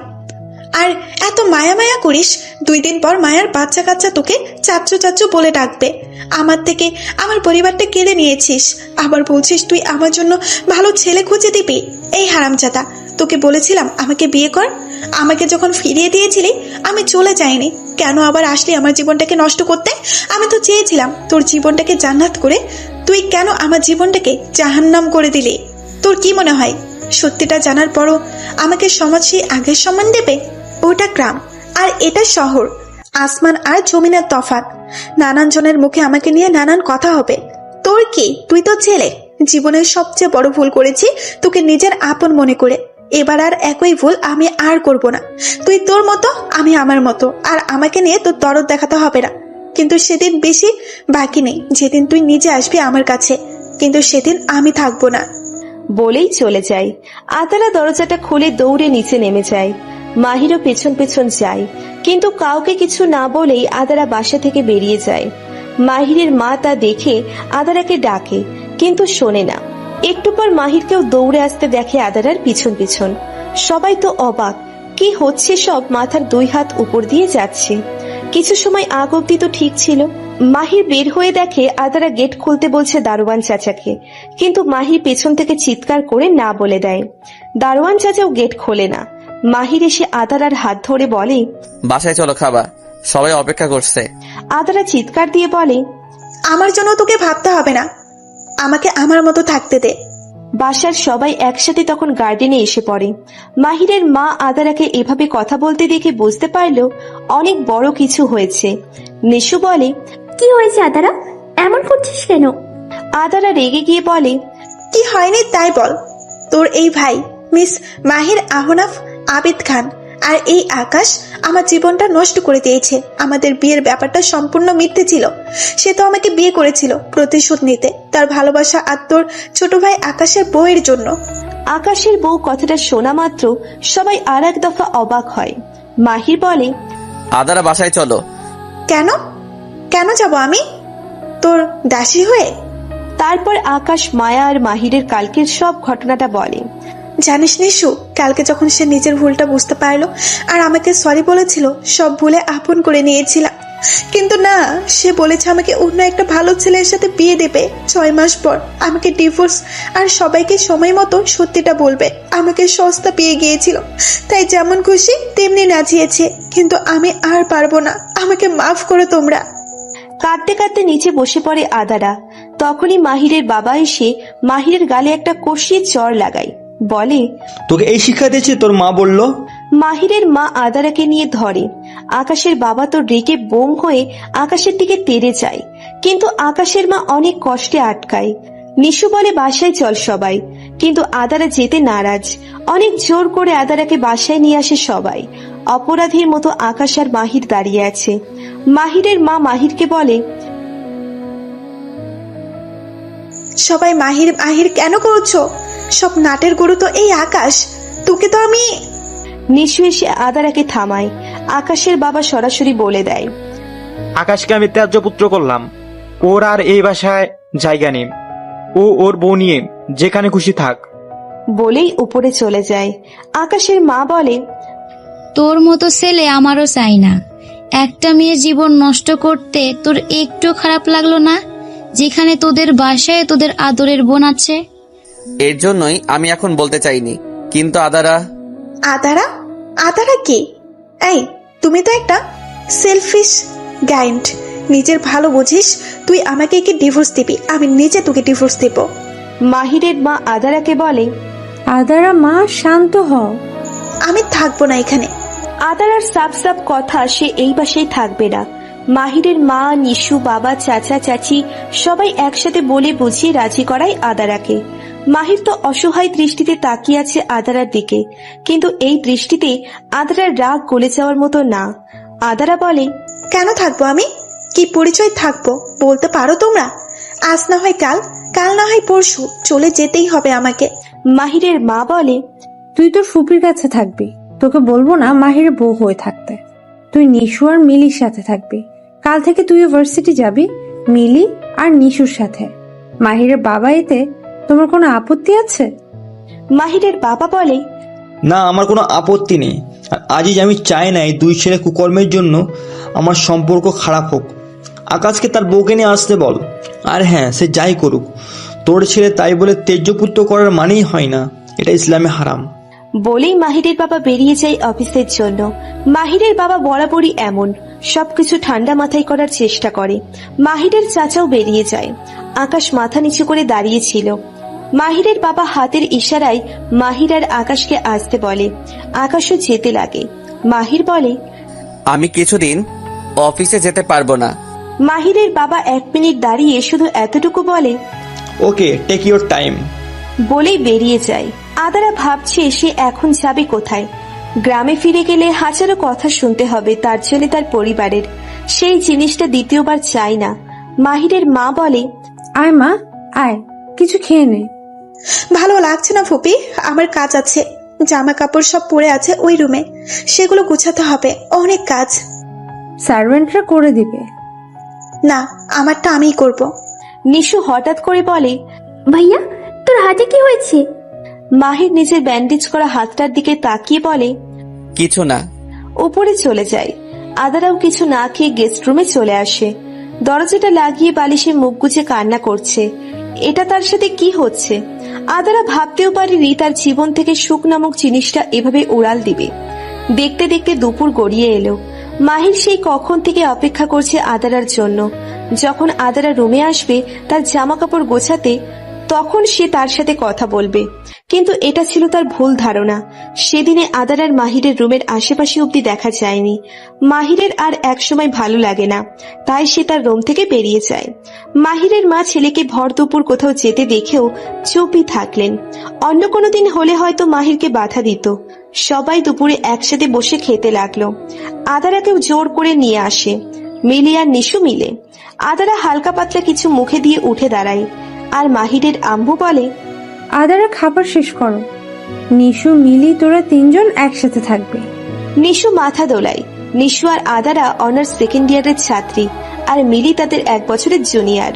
আর এত মায়া মায়া করিস, 2 দিন পর মায়ার বাচ্চা কাচ্চা তোকে চাচ্চু চাচ্চু বলে ডাকবে। আমার থেকে আমার পরিবারটা কেড়ে নিয়েছিস, আবার বলছিস তুই আমার জন্য ভালো ছেলে খুঁজে দিবি। এই হারামজাদা, তোকে বলেছিলাম আমাকে বিয়ে কর। আমাকে যখন ফিরিয়ে দিয়েছিলি আমি চলে যাইনি, কেন আবার আসলি আমার জীবনটাকে নষ্ট করতে? আমি তো চেয়েছিলাম তোর জীবনটাকে জান্নাত করে, তুই কেন আমার জীবনটাকে জাহান্নাম করে দিলি? তোর কি মনে হয় সত্যিটা জানার পরও আমাকে সমাজ সেই আগের সম্মান দেবে? ওটা গ্রাম আর এটা শহর, আসমান আর জমিনের তফাৎ। নানান জনের মুখে আমাকে নিয়ে নানান কথা হবে। তোর কি? তুই তো ছেলে। জীবনের সবচেয়ে বড় ভুল করেছি তোকে নিজের আপন মনে করে। এবার আর একই ভুল আমি আর করব না। তুই তোর মতো, আমি আমার মতো, আর আমাকে নিয়ে তোর দরদ দেখাতে হবে না। কিন্তু সেদিন বেশি বাকি নেই, যেদিন তুই নিজে আসবি আমার কাছে, কিন্তু সেদিন আমি থাকবো না। বলেই চলে যায়। আদারা দরজাটা খুলে দৌড়ে নিচে নেমে যায়। মাহিরও পেছন পেছন যায়, কিন্তু কাউকে কিছু না বলেই আদারা বাসা থেকে বেরিয়ে যায়। মাহিরের মা তা দেখে আদারাকে ডাকে, কিন্তু শোনে না। একটু পর মাহিরকেও দৌড়ে আসতে দেখে আদারার পিছন পিছন। সবাই তো অবাক, কি হচ্ছে সব। মাথার 2 হাত উপর দিয়ে যাচ্ছে। কিছু সময় আগ অব্দি তো ঠিক ছিল। মাহির বের হয়ে দেখে আদারা গেট খুলতে বলছে দারোয়ান চাচাকে, কিন্তু মাহির পেছন থেকে চিৎকার করে না বলে দেয়। দারোয়ান চাচাও গেট খোলে না। মাহির এসে আদারার হাত ধরে বলে, বাসায় চলো, খাবা, সবাই অপেক্ষা করছে। আদারা চিৎকার দিয়ে বলে, আমার জন্য তোকে ভাবতে হবে না, আমাকে আমার মতো থাকতে দে। বাসার সবাই একসাথে তখন গার্ডেনে এসে পড়ে। মাহিরের মা আদারাকে এভাবে কথা বলতে দেখে বুঝতে পারলো অনেক বড় কিছু হয়েছে। নিশু বলে, কি হয়েছে আদারা? এমন করছিস কেন? আদারা রেগে গিয়ে বলে, কি হয়নি তাই বল। তোর এই ভাই মিস মাহির আহনাফ আবিদ খান আর এই আকাশ আমার জীবনটা নষ্ট করে দিয়েছে। আমাদের বিয়ের ব্যাপারটা সম্পূর্ণ মিথ্যে ছিল। সে তো আমাকে বিয়ে করেছিল প্রতিশোধ নিতে, তার ভালোবাসা আর তোর ছোট ভাই আকাশের বউয়ের জন্য। আকাশের বউ কথাটা শোনা মাত্র সবাই আর এক দফা অবাক হয়। মাহির বলে, আদারা বাসায় চলো। কেন? কেন যাব আমি তোর দাসী হয়ে? তারপর আকাশ মায়া আর মাহিরের কালকের সব ঘটনাটা বলে। জানিস নিশু, কালকে যখন সে নিজের ভুলটা বুঝতে পারলো আর আমাকে সরি বলেছিল, সব ভুলে আপন করে নিয়েছিলাম। কিন্তু না, সে বলেছে আমাকে অন্য একটা ভালো ছেলের সাথে বিয়ে দেবে 6 মাস পর, আমাকে ডিভোর্স আর সবাইকে সময় মতো সত্যিটা বলবে। আমাকে সস্তা পেয়ে গিয়েছিল, তাই যেমন খুশি তেমনি নাচিয়েছে। কিন্তু আমি আর পারবো না, আমাকে মাফ করো তোমরা। কাঁদতে কাঁদতে নিচে বসে পড়ে আদারা। তখনই মাহিরের বাবা এসে মাহিরের গালে একটা কষিয়ে চড় লাগায়, বলে, তোকে এই শিক্ষা দিয়েছে তোর মা বললো? মাহিরের মা আদারাকে নিয়ে ধরে। আকাশের বাবা তো রেগে বোম হয়ে আকাশের দিকে তেড়ে যায়, কিন্তু আকাশের মা অনেক কষ্টে আটকায়। নিশু বলে, বাসায় চল সবাই, কিন্তু আদারা যেতে নারাজ। অনেক জোর করে আদারাকে বাসায় নিয়ে আসে সবাই। অপরাধীর মতো আকাশ আর মাহির দাঁড়িয়ে আছে। মাহিরের মা মাহিরকে বলে, সবাই মাহির মাহির কেন করছো? সব নাটের গুরু তো এই আকাশ, তোকে তো আমি। নিশু এসে আদারাকে থামায়। আকাশের বাবা সরাসরি বলে দেয়, আকাশকে আমি ত্যায্য পুত্র করলাম। ওর আর এই বাসায় জায়গা নেই। ও ওর বউ নিয়ে যেখানে খুশি থাক। বলেই উপরে চলে যায়। আকাশের মা বলে, তোর মতো ছেলে আমারও চাই না। একটা মেয়ের জীবন নষ্ট করতে তোর একটু খারাপ লাগলো না? যেখানে তোদের বাসায় তোদের আদরের বোন আছে। এর জন্যই আমি এখন বলতে চাইনি, কিন্তু আদারা। আদারা? আদারা কে? এই, তুমি তো একটা সেলফিশ গাইন্ড। নিজের ভালো বুঝিস, তুই আমাকে কি ডিভোর্স দিবি? আমি নিজে তোকে ডিভোর্স দেব। মাহিরের মা আদারাকে বলে, আদারা মা, শান্ত হও। আমি থাকবো না এখানে। আদারার সাপ সাপ কথা, সে এই বাসায় থাকবে না। মাহিরের মা, নিশু, বাবা, চাচা, চাচি সবাই একসাথে বলে বুঝিয়ে রাজি করায় আদারাকে। মাহির তো অসহায় দৃষ্টিতে তাকিয়ে আছে আদারার দিকে, কিন্তু এই দৃষ্টিতে আদারার রাগ গলে যাওয়ার মতো না। আদারা বলে, কেন থাকবো আমি? কি পরিচয় থাকবো বলতে পারো তোমরা? আজ না হয় কাল, কাল না হয় পরশু, চলে যেতেই হবে আমাকে। মাহিরের মা বলে, তুই তোর ফুপির কাছে থাকবি, তোকে বলবো না মাহিরের বউ হয়ে থাকতে। তুই নিশু আর মিলির সাথে থাকবি। কাল থেকে তুই ভার্সিটি যাবি মিলি আর নিশুর সাথে। মাহিরের বাবা, এতে তোমার কোনো আপত্তি আছে? মাহিরের বাবা বলে, না, আমার কোনো আপত্তি নেই। আর আজই আমি চাই না এই দুই ছেলে কুকর্মের জন্য আমার সম্পর্ক খারাপ হোক। আকাশকে তার বউকে নিয়ে আসতে বল। আর হ্যাঁ, সে যাই করুক, তোর ছেলে তাই বলে তেজ্যপুত্র করার মানেই হয় না, এটা ইসলামে হারাম। বলেই মাহিরের বাবা বেরিয়ে যায় অফিসের জন্য। মাহিরের বাবা বরাবরই এমন, সবকিছু ঠান্ডা মাথায় করার চেষ্টা করে। মাহিরের চাচাও বেরিয়ে যায়। আকাশ মাথা নিচু করে দাঁড়িয়েছিল। মাহিরের বাবা হাতের ইশারায় মাহির আর আকাশকে আসতে বলে। আকাশও যেতে লাগে। মাহির বলে, আমি কিছুদিন অফিসে যেতে পারবো না। মাহিরের বাবা 1 মিনিট দাঁড়িয়ে শুধু এতটুকু বলে, ওকে, টেক ইউর টাইম। বলেই বেরিয়ে যায়। আদারা ভাবছে সে এখন যাবে কোথায়। গ্রামে ফিরে গেলে হাজারো কথা শুনতে হবে তার জন্য তার পরিবারের। সেই জিনিসটা দ্বিতীয়বার চাই না। মাহিরের মা বলে, আয় মা, আয়, কিছু খেয়ে নে। ভালো লাগছে না ফুপি, আমার কাজ আছে। জামা কাপড় সব পড়ে আছে ওই রুমে, সেগুলো গুছাতে হবে, অনেক কাজ। সার্ভেন্টরা করে দিবে। না, আমারটা আমিই করব। নিশু হঠাৎ করে বলে, ভাইয়া, তোর হাতে কি হয়েছে? মাহির নিজের ব্যান্ডেজ করা হাতটার দিকে তাকিয়ে বলে, কিছু না। উপরে চলে যায়। আদারাও কিছু না খেয়ে গেস্ট রুমে চলে আসে। দরজাটা লাগিয়ে বালিশে মুখ গুজে কান্না করছে। এটা তার সাথে কি হচ্ছে? আদারা ভাবতেও পারেনি তার জীবন থেকে সুখ নামক জিনিসটা এভাবে উড়াল দিবে। দেখতে দেখতে দুপুর গড়িয়ে এলো। মাহির সেই কখন থেকে অপেক্ষা করছে আদারার জন্য। যখন আদারা রুমে আসবে তার জামা কাপড় গোছাতে, তখন সে তার সাথে কথা বলবে। কিন্তু এটা ছিল তার ভুল ধারণা। সেদিনে আদারার মাহিরের রুমের আশেপাশে অব্দি দেখা যায়নি। মাহিরের আর একসময় ভালো লাগে না, তাই সে তার রুম থেকে বেরিয়ে যায়। মাহিরের মা ছেলেকে ভর দুপুর কোথাও যেতে দেখেও চুপই থাকলেন। অন্য কোনো দিন হলে হয়তো মাহিরকে বাধা দিত। সবাই দুপুরে একসাথে বসে খেতে লাগলো। আদারাকেও জোর করে নিয়ে আসে মিলি আর নিশু মিলে। আদারা হালকা পাতলা কিছু মুখে দিয়ে উঠে দাঁড়ায়। আর মাহিরের আম্মু বলে, আদারা খাবার শেষ করো। নিশু, মিলি, তোরা 3 জন একসাথে থাকবে। নিশু মাথা দোলায়। নিশু আর আদারা অনার্স 2nd ইয়ারের ছাত্রী, আর মিলি তাদের 1 বছরের জুনিয়র।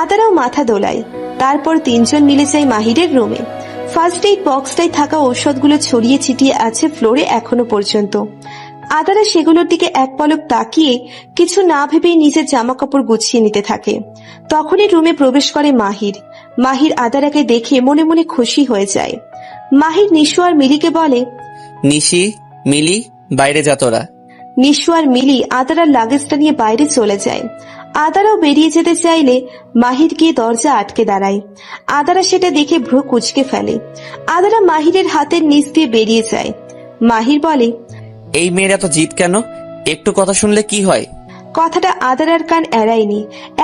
আদারাও মাথা দোলায়। তারপর 3 জন মিলে যায় মাহিরের রুমে। ফার্স্ট এইড বক্সটায় থাকা ঔষধগুলো ছড়িয়ে ছিটিয়ে আছে ফ্লোরে এখনো পর্যন্ত। আদারা সেগুলোর দিকে এক পলক তাকিয়ে কিছু না ভেবেই নিজের জামা কাপড় গুছিয়ে নিতে থাকে। তখনই রুমে প্রবেশ করে মাহির। মাহির আদারাকে দেখে মনে মনে খুশি হয়ে যায়। মাহির নিশু আর মিলিকে বলে, নিশি, মিলি, বাইরে যা তোরা। নিশু আর মিলি আদারার লাগেজটা নিয়ে বাইরে চলে যায়। আদারাও বেরিয়ে যেতে চাইলে মাহির গিয়ে দরজা আটকে দাঁড়ায়। আদারা সেটা দেখে ভ্রু কুঁচকে ফেলে। আদারা মাহিরের হাতের নিচ দিয়ে বেরিয়ে যায়। মাহির বলে, এই মেয়ের এত জিদ কেন? একটু কথা শুনলে কি হয়? কথাটা আদারার কান এড়ায়নি।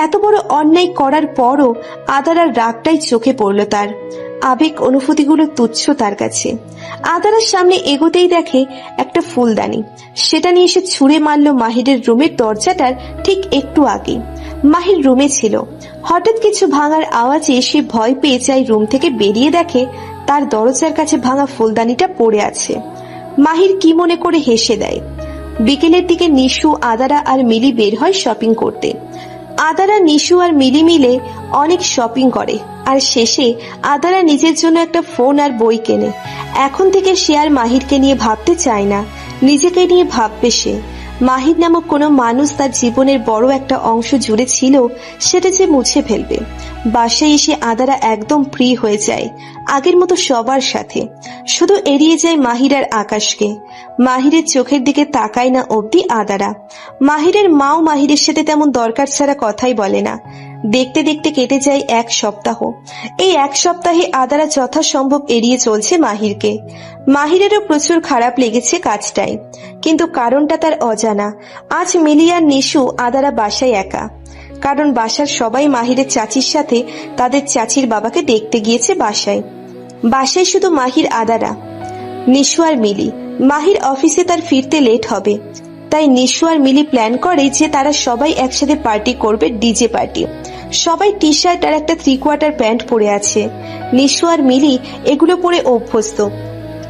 এত বড় অন্যায় করার পরও আদারার রাগটাই চোখে পড়ল তার। আবেগ অনুভূতিগুলো তুচ্ছ তার কাছে। আদারার সামনে এগোতেই দেখে একটা ফুলদানি। সেটা নিয়ে এসে ছুঁড়ে মারল মাহিরের রুমের দরজাটার ঠিক একটু আগে। মাহির রুমে ছিল। হঠাৎ কিছু ভাঙার আওয়াজে সে ভয় পেয়ে যায় রুম থেকে বেরিয়ে দেখে তার দরজার কাছে ভাঙা ফুলদানিটা পড়ে আছে। মাহির কি মনে করে হেসে দেয়। বিকেলের দিকে নিশু, আদারা আর মিলি বের হয় শপিং করতে। আদারা, নিশু আর মিলি মিলে অনেক শপিং করে, আর শেষে আদারা নিজের জন্য একটা ফোন আর বই কেনে। এখন থেকে সে আর মাহিরকে নিয়ে ভাবতে চায় না, নিজেকে নিয়ে ভাববে সে। মাহির নামক কোনো মানুষ তার জীবনের বড় একটা অংশ জুড়ে ছিল সেটা যে মুছে ফেলবে। বাসায় এসে আদারা একদম ফ্রি হয়ে যায়, আগের মতো সবার সাথে। শুধু এড়িয়ে যায় মাহির আর আকাশকে। মাহিরের চোখের দিকে তাকায় না অবধি আদারা। মাহিরের মাও মাহিরের সাথে তেমন দরকার ছাড়া কথাই বলে না। দেখতে দেখতে কেটে যায় 1 সপ্তাহ। এই 1 সপ্তাহে আদারা যথাসম্ভব এড়িয়ে চলছে মাহিরকে। মাহিরেরও প্রচুর খারাপ লেগেছে কাজটায়, কিন্তু কারণটা তার অজানা। আজ মিলি আর নিশু আদারা বাসায় একা, কারণ বাসার সবাই মাহিরের চাচির সাথে তাদের চাচির বাবাকে দেখতে গিয়েছে বাসায়। বাসায় শুধু মাহির, আদারা, নিশু আর মিলি। মাহির অফিসে তার ফিরতে লেট হবে, তাই নিশু আর মিলি প্ল্যান করে যে তারা সবাই একসাথে পার্টি করবে, ডিজে পার্টি। সবাই টি শার্ট আর একটা 3/4 প্যান্ট পরে আছে। নিশু আর মিলি এগুলো পরে অভ্যস্ত,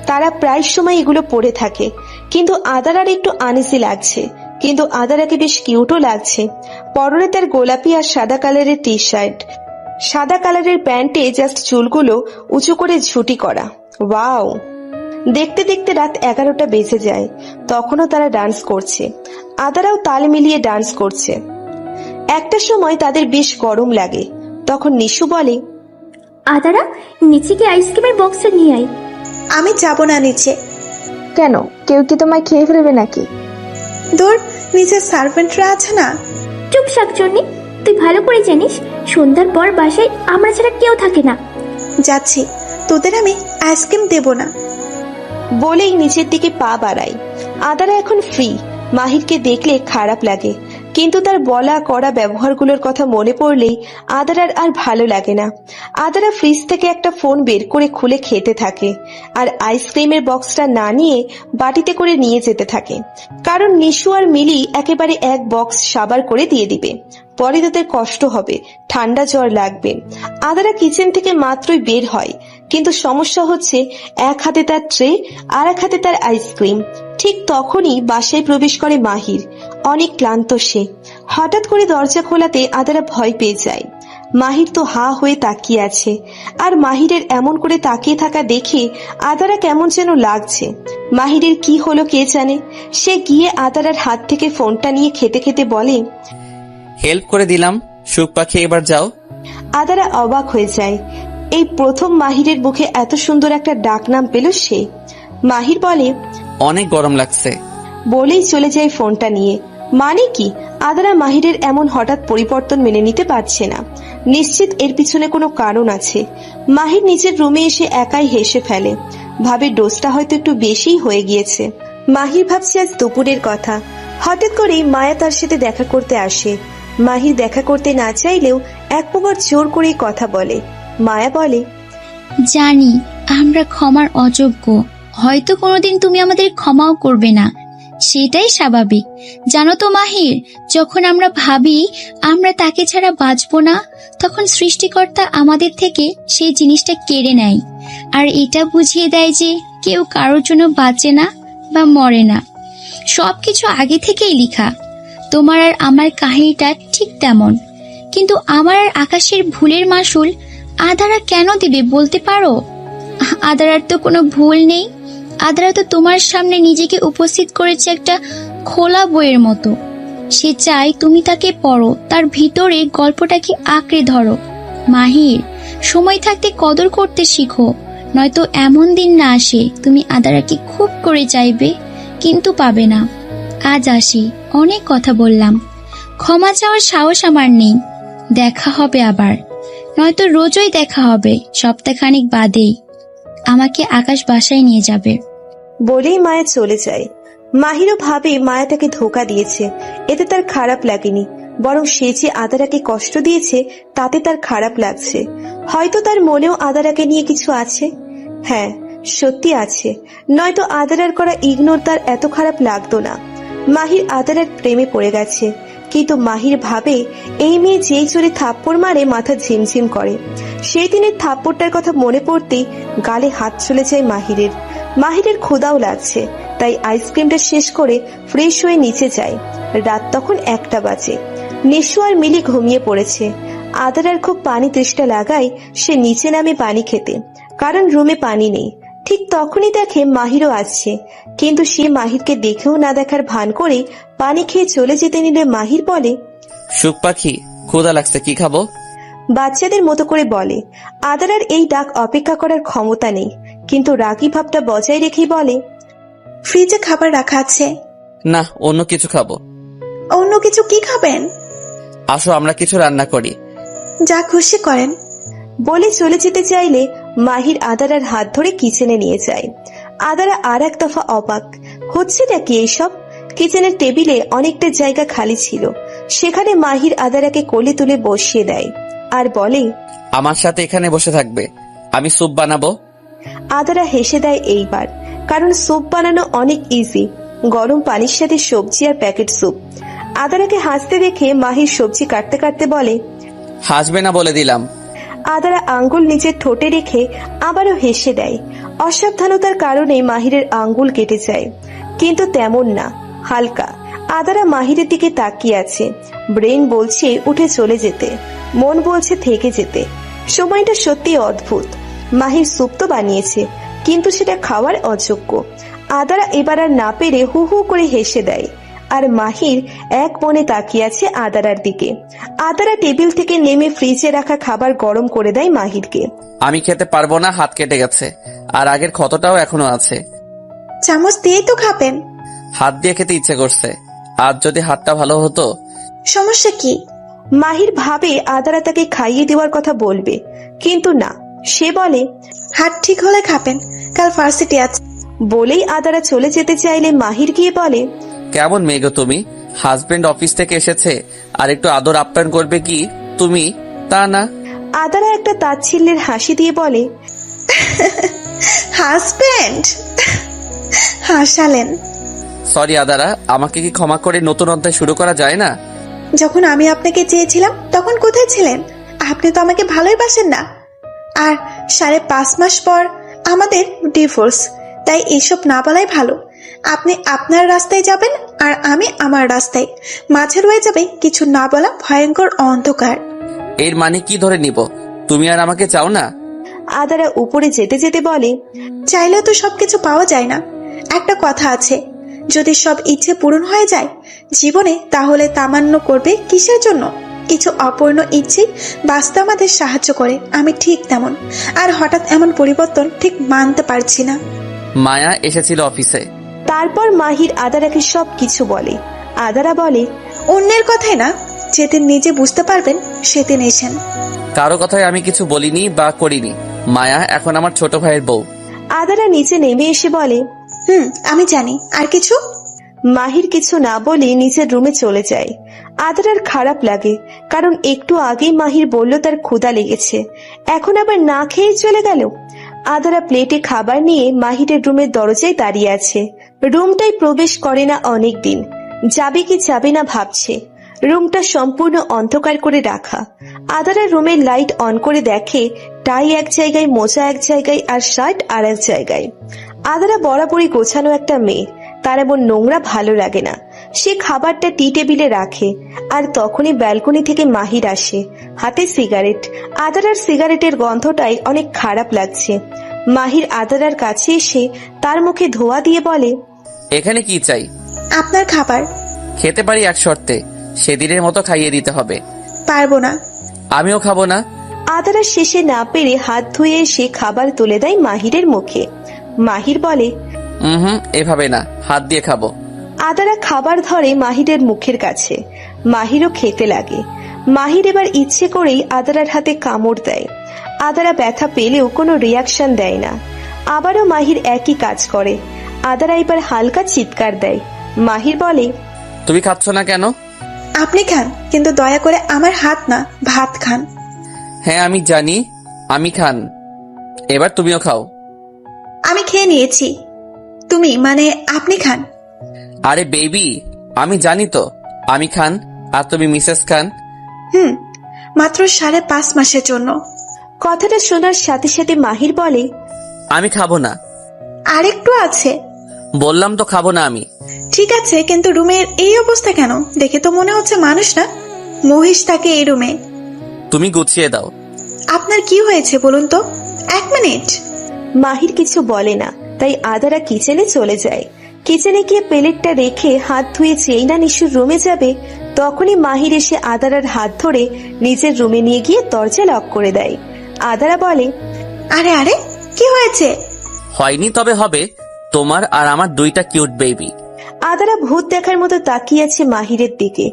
তারা প্রায় সময় এগুলো পরে থাকে। কিন্তু আদারার একটু আনইজি লাগছে, কিন্তু আদারাকে বেশ কিউটও লাগছে। পরনে তার গোলাপি আর সাদা কালারের টি শার্ট, সাদা কালারের প্যান্টে জাস্ট চুলগুলো উঁচু করে ঝুটি করা। ওয়াও! দেখতে দেখতে রাত 11টা বেজে যায়, তখনও তারা ডান্স করছে। আদারাও তাল মিলিয়ে ডান্স করছে। একটা সময় তাদের বেশ গরম লাগে, তখন নিশু বলে, আদারা, নিচে গিয়ে আইসক্রিমের বক্সটা নিয়ে আয়। আমি যাব না নিচে। কেন, কেউ কি তোমায় খেয়ে ফেলবে নাকি? দূর, নিচের সার্ভেন্টরা আছে না। চুপ শাকচুন্নি, তুই ভালো করে জানিস সন্ধ্যার পর বাসায় আমরা ছাড়া কেউ থাকে না। যাচ্ছি, তোদের আমি আইসক্রিম দেব না। বলেই নিচের দিকে পা বাড়ায়। আদারা এখন ফ্রি। মাহিরকে দেখলে খারাপ লাগে, কিন্তু তার বলা করা ব্যবহারগুলোর কথা মনে পড়লেই আদারার আর ভালো লাগে না। আদারা ফ্রিজ থেকে একটা ফোন বের করে খুলে খেতে থাকে, আর আইসক্রিমের বক্সটা না নিয়ে বাটিতে করে নিয়ে যেতে থাকে, কারণ নিশু আর মিলি একেবারে 1 বক্স সাবার করে দিয়ে দিবে। পরে তাদের কষ্ট হবে, ঠান্ডা জ্বর লাগবে। আদারা কিচেন থেকে মাত্রই বের হয়, কিন্তু সমস্যা হচ্ছে 1 হাতে তার ট্রে আর 1 হাতে তার আইসক্রিম। ঠিক তখনই বাসায় প্রবেশ করে মাহির। অনেক ক্লান্ত সে। হঠাৎ করে দরজা খোলাতে আদারা ভয় পেয়ে যায়। মাহির তো হা হয়ে তাকিয়ে আছে, আর মাহিরের এমন করে তাকিয়ে থাকা দেখে আদারা কেমন যেন লাগছে। মাহিরের কি হলো কে জানে। সে গিয়ে আদারার হাত থেকে ফোনটা নিয়ে খেতে খেতে বলে, হেল্প করে দিলাম, সুখ পাখি, এবার যাও। আদারা অবাক হয়ে যায়। এই প্রথম মাহিরের মুখে এত সুন্দর একটা ডাক নাম পেল সে। মাহির বলে, অনেক গরম লাগছে, বলেই চলে যায় ফোনটা নিয়ে। মানে কি, আদারা মাহিরের এমন হঠাৎ পরিবর্তন মেনে নিতে পারছে না। নিশ্চিত এর পিছনে কোনো কারণ আছে। মাহির নিজের রুমে এসে একাই হেসে ফেলে, ভাবে ডোজটা হয়তো একটু বেশিই হয়ে গিয়েছে। মাহির ভাবছে আজ দুপুরের কথা। হঠাৎ করেই মায়া তার সাথে দেখা করতে আসে। মাহির দেখা করতে না চাইলেও এক প্রকার জোর করেই কথা বলে। মায়া বলে, জানি আমরা ক্ষমার অযোগ্য, হয়তো কোনোদিন তুমি আমাদের ক্ষমাও করবে না, সেটাই স্বাভাবিক। জানো তো মাহির, যখন আমরা ভাবি আমরা তাকে ছাড়া বাঁচবো না, তখন সৃষ্টিকর্তা আমাদের থেকে সেই জিনিসটা কেড়ে নেয়, আর এটা বুঝিয়ে দেয় যে কেউ কারোর জন্য বাঁচে না বা মরে না, সবকিছু আগে থেকেই লেখা। তোমার আর আমার কাহিনীটা ঠিক তেমন, কিন্তু আমার আর আকাশের ভুলের মাসুল আদারা কেন দিবে বলতে পারো? আদারার তো কোনো ভুল নেই। আদারা তো তোমার সামনে নিজেকে উপস্থিত করেছে একটা খোলা বইয়ের মতো। সে চায় তুমি তাকে পড়ো, তার ভিতরে গল্পটাকে আঁকড়ে ধরো। মাহির, সময় থাকতে কদর করতে শিখো, নয়তো এমন দিন না আসে তুমি আদারাকে খুব করে চাইবে কিন্তু পাবে না। আজ আসি, অনেক কথা বললাম, ক্ষমা চাওয়ার সাহস আমার নেই। দেখা হবে আবার, নয়তো রোজই দেখা হবে, সপ্তাহখানিক বাদেই। আমাকে আকাশ বাসায় নিয়ে যাবে। বলেই মায়া চলে যায়। মাহিরও ভাবে মায়া তাকে ধোকা দিয়েছে, এতে তার খারাপ লাগেনি, বরং সে যে আদারাকে কষ্ট দিয়েছে তাতে তার খারাপ লাগছে। হয়তো তার মনেও আদারাকে নিয়ে কিছু আছে। হ্যাঁ, সত্যি আছে, নয়তো আদারার করা ইগনোর তার এত খারাপ লাগতো না। মাহির আদারার প্রেমে পড়ে গেছে, কিন্তু মাহির ভাবে এই মেয়ে যেই জোরে থাপ্পড় মারে মাথা ঝিমঝিম করে। সেই দিনের থাপ্পড়টার কথা মনে পড়তেই গালে হাত চলে যায় মাহিরের। মাহিরের ক্ষুধাও লাগছে, তাই আইসক্রিমটা শেষ করে ফ্রেশ হয়ে নিচে যায়। রাত তখন 1টা বাজে। নিশু আর মিলি ঘুমিয়ে পড়েছে। আদারার খুব পানি তৃষ্ণা লাগায় সে নিচে নামে পানি খেতে, কারণ রুমে পানি নেই। ঠিক তখনই দেখে মাহিরও আসছে, কিন্তু সে মাহিরকে দেখেও না দেখার ভান করে পানি খেয়ে চলে যেতে নিলে মাহির বলে, সুখ পাখি, ক্ষুধা লাগছে, কি খাবো? বাচ্চাদের মতো করে বলে। আদারার এই ডাক অপেক্ষা করার ক্ষমতা নেই, কিন্তু রাগী ভাবটা বজায় রেখেই বলে, ফ্রিজে খাবার রাখা আছে। না, অন্য কিছু খাবো। অন্য কিছু কি খাবেন? আসো আমরা কিছু রান্না করি। যা খুশি করেন। বলে চলে যেতে চাইলে মাহির আদারার হাত ধরে কিচেনে নিয়ে যায়। আদারা আর এক দফা অবাক, হচ্ছেটা কি এইসব? কিচেনের টেবিলে অনেকটা জায়গা খালি ছিল, সেখানে মাহির আদারাকে কোলে তুলে বসিয়ে দেয় আর বলে, আমার সাথে এখানে বসে থাকবে, আমি স্যুপ বানাবো। আদারা হেসে দেয় এইবার, কারণ স্যুপ বানানো অনেক ইজি, গরম পানির সাথে সবজি আর প্যাকেট স্যুপ। আদারাকে হাসতে দেখে মাহির সবজি কাটতে কাটতে বলে, হাসবে না বলে দিলাম। আদারা আঙ্গুল নিচে ঠোঁটে রেখে আবারও হেসে দেয়। অসাবধানতার কারণে মাহিরের আঙ্গুল কেটে যায়, কিন্তু তেমন না, হালকা। আদারা মাহিরের দিকে তাকিয়ে আছে। ব্রেন বলছে উঠে চলে যেতে, মন বলছে থেকে যেতে। সময়টা সত্যি অদ্ভুত। মাহির স্যুপ তো বানিয়েছে, কিন্তু সেটা খাওয়ার অযোগ্য। আদারা এবার আর না পেরে হু হু করে হেসে দেয়, আর মাহির এক মনে তাকিয়ে আছে আদারার দিকে। আদারা টেবিল থেকে নেমে ফ্রিজে রাখা খাবার গরম করে দেয় মাহিরকে। আমি খেতে পারবো না, হাত কেটে গেছে, আর আগের ক্ষতটাও এখনো আছে। চামচ দিয়েই তো খাবেন। হাত দিয়ে খেতে ইচ্ছে করছে, আজ যদি হাতটা ভালো হতো। সমস্যা কি? মাহির ভাবে আদারা তাকে খাইয়ে দেওয়ার কথা বলবে, কিন্তু না, সে বলে, হাত ঠিক হলে খাবেন, কাল ভার্সিটি আছে। বলেই আদারা চলে যেতে চাইলে মাহির গিয়ে বলে, কেমন মেয়ে গো তুমি? হাজবেন্ড অফিস থেকে এসেছে আর একটু আদর আপ্যায়ন করবে কি তুমি, তা না। আদারা একটা তাচ্ছিল্যের হাসি দিয়ে বলে, হাজবেন্ড? হাসালেন। সরি আদারা, আমাকে কি ক্ষমা করে নতুন অধ্যায় শুরু করা যায় না? যখন আমি আপনাকে চেয়েছিলাম তখন কোথায় ছিলেন? আপনি তো আমাকে ভালোই বাসেন না। আর 5.5 মাস পর আমাদের ডিভোর্স, তাই এসব না বলাই ভালো। আপনি আপনার রাস্তায় যাবেন আর আমি আমার রাস্তায়, মাঝে রয়ে যাবে কিছু না বলা ভয়ঙ্কর অন্ধকার। এর মানে কি ধরে নিব? তুমি আর আমাকে চাও না? আদারা উপরে যেতে যেতে বলে, চাইলেও তো সবকিছু পাওয়া যায় না। একটা কথা আছে, যদি সব ইচ্ছে পূরণ হয়ে যায় জীবনে, তাহলে তামান্য করবে কিসের জন্য? কিছু অপূর্ণ ইচ্ছে বাস্তবে আমাদের সাহায্য করে, আমি ঠিক তেমন। আর হঠাৎ এমন পরিবর্তন ঠিক মানতে পারছি না। মায়া এসেছিল অফিসে। তারপর মাহির আদারাকে সবকিছু বলে। আদারা বলে, অন্যের কথাই না, যেদিন নিজে বুঝতে পারবেন সেদিন এসেন। কারো কথায় আমি কিছু বলিনি বা করিনি। মায়া এখন আমার ছোট ভাইয়ের বউ। আদারা নিচে নেমে এসে বলে, আমি জানি। আর কিছু? মাহির কিছু না বলে নিচের রুমে চলে যায়। আদারার খারাপ লাগে, কারণ একটু আগেই মাহির বলল তার ক্ষুধা লেগেছে, এখন আবার না খেয়ে চলে গেল। আদারা প্লেটে খাবার নিয়ে মাহিরের রুমের দরজায় দাঁড়িয়ে আছে। রুমটায় প্রবেশ করে না অনেক দিন, যাবে কি যাবে না ভাবছে। রুমটা সম্পূর্ণ অন্ধকার করে রাখা। আদারা রুমের লাইট অন করে দেখে টাই এক জায়গায়, মোজা এক জায়গায়, আর শার্ট আর এক জায়গায়। আদারা বরাবরই গোছানো একটা মেয়ে, তার এমন নোংরা ভালো লাগে না। সে খাবারটা টি টেবিলে রাখে, আর তখনই ব্যালকনি থেকে মাহির আসে, হাতে সিগারেট। আদারার সিগারেটের গন্ধটাই অনেক খারাপ লাগছে। মাহির আদারার কাছে এসে তার মুখে ধোয়া দিয়ে বলে, এখানে কি চাই? আপনার খাবার। খেতে পারি এক শর্তে, সেদিনের মতো খাইয়ে দিতে হবে। পারবো না। আমিও খাবো না। আদারা শেষে না পেরে হাত ধুয়ে এসে খাবার তুলে দেয় মাহিরের মুখে। মাহির বলে, এভাবে না, হাত দিয়ে খাবো। আদারা খাবার ধরে মাহিরের মুখের কাছে। মাহিরও খেতে লাগে। মাহির এবার ইচ্ছে করেই আদারার হাতে কামড় দেয়। আদারা ব্যথা পেলেও কোনো রিয়াকশন দেয় না। আবারও মাহির একই কাজ করে। আদারা এবার হালকা চিৎকার দেয়। মাহির বলে, তুমি খাচ্ছ না কেন? আপনি খান, কিন্তু দয়া করে আমার হাত না, ভাত খান। হ্যাঁ আমি জানি, আমি খান, এবার তুমিও খাও। আমি খেয়ে নিয়েছি। তুমি মানে আপনি খান। আরে বেবি, আমি জানি তো আমি খান, আর তুমি মিসেস খান। মাত্র 5.5 মাসের জন্য। কথাটা শোনার সাথে সাথে মাহির বলে, আমি খাবো না। আরেকটু আছে। বললাম তো খাবো না আমি। ঠিক আছে, কিন্তু রুমের এই অবস্থা কেন? দেখে তো মনে হচ্ছে মানুষ না, মহিষ থাকে এই রুমে। তুমি গুছিয়ে দাও। আপনার কি হয়েছে বলুন তো? 1 মিনিট। মাহির কিছু বলে না, তাই আদারা কিচেনে চলে যায়। কিচেনে গিয়ে প্লেটটা রেখে হাত ধুয়ে যেই না নিশুর রুমে যাবে, তখনই মাহির এসে আদারার হাত ধরে নিজের রুমে নিয়ে গিয়ে দরজা লক করে দেয়। আদারা বলে, আরে আরে, কি হয়েছে? হয়নি তবে হবে, তোমার আর আমার দুইটা কিউট বেবি। আদারা ভূত দেখার মতো তাকিয়ে আছে মাহিরের দিকে।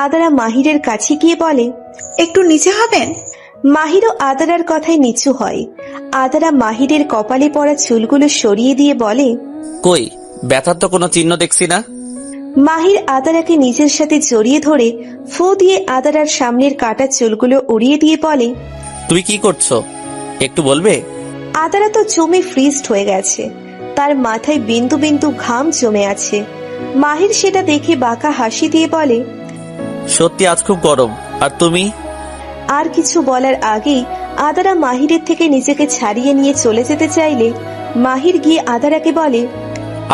আদারা মাহিরের কাছে গিয়ে বলে, একটু নিচে হবেন? মাহিরও আদারার কথায় নিচু হয়। আদারা মাহিরের কপালে পড়া চুলগুলো সরিয়ে দিয়ে বলে, কই, ব্যথার তো কোনো চিহ্ন দেখছি না। মাহির আদারাকে নিজের সাথে জড়িয়ে ধরে ফু দিয়ে আদারার সামনের কাটা চুলগুলো উড়িয়ে দিয়ে বলে, তুমি কি করছো একটু বলবে? আদারা তো জমে ফ্রিজড হয়ে গেছে, তার মাথায় বিন্দু বিন্দু ঘাম জমে আছে। মাহির সেটা দেখে বাঁকা হাসি দিয়ে বলে, সত্যি আজ খুব গরম। আর তুমি? আর কিছু বলার আগেই আদারা মাহিরের থেকে নিজেকে ছাড়িয়ে নিয়ে চলে যেতে চাইলে মাহির গিয়ে আদারাকে বলে,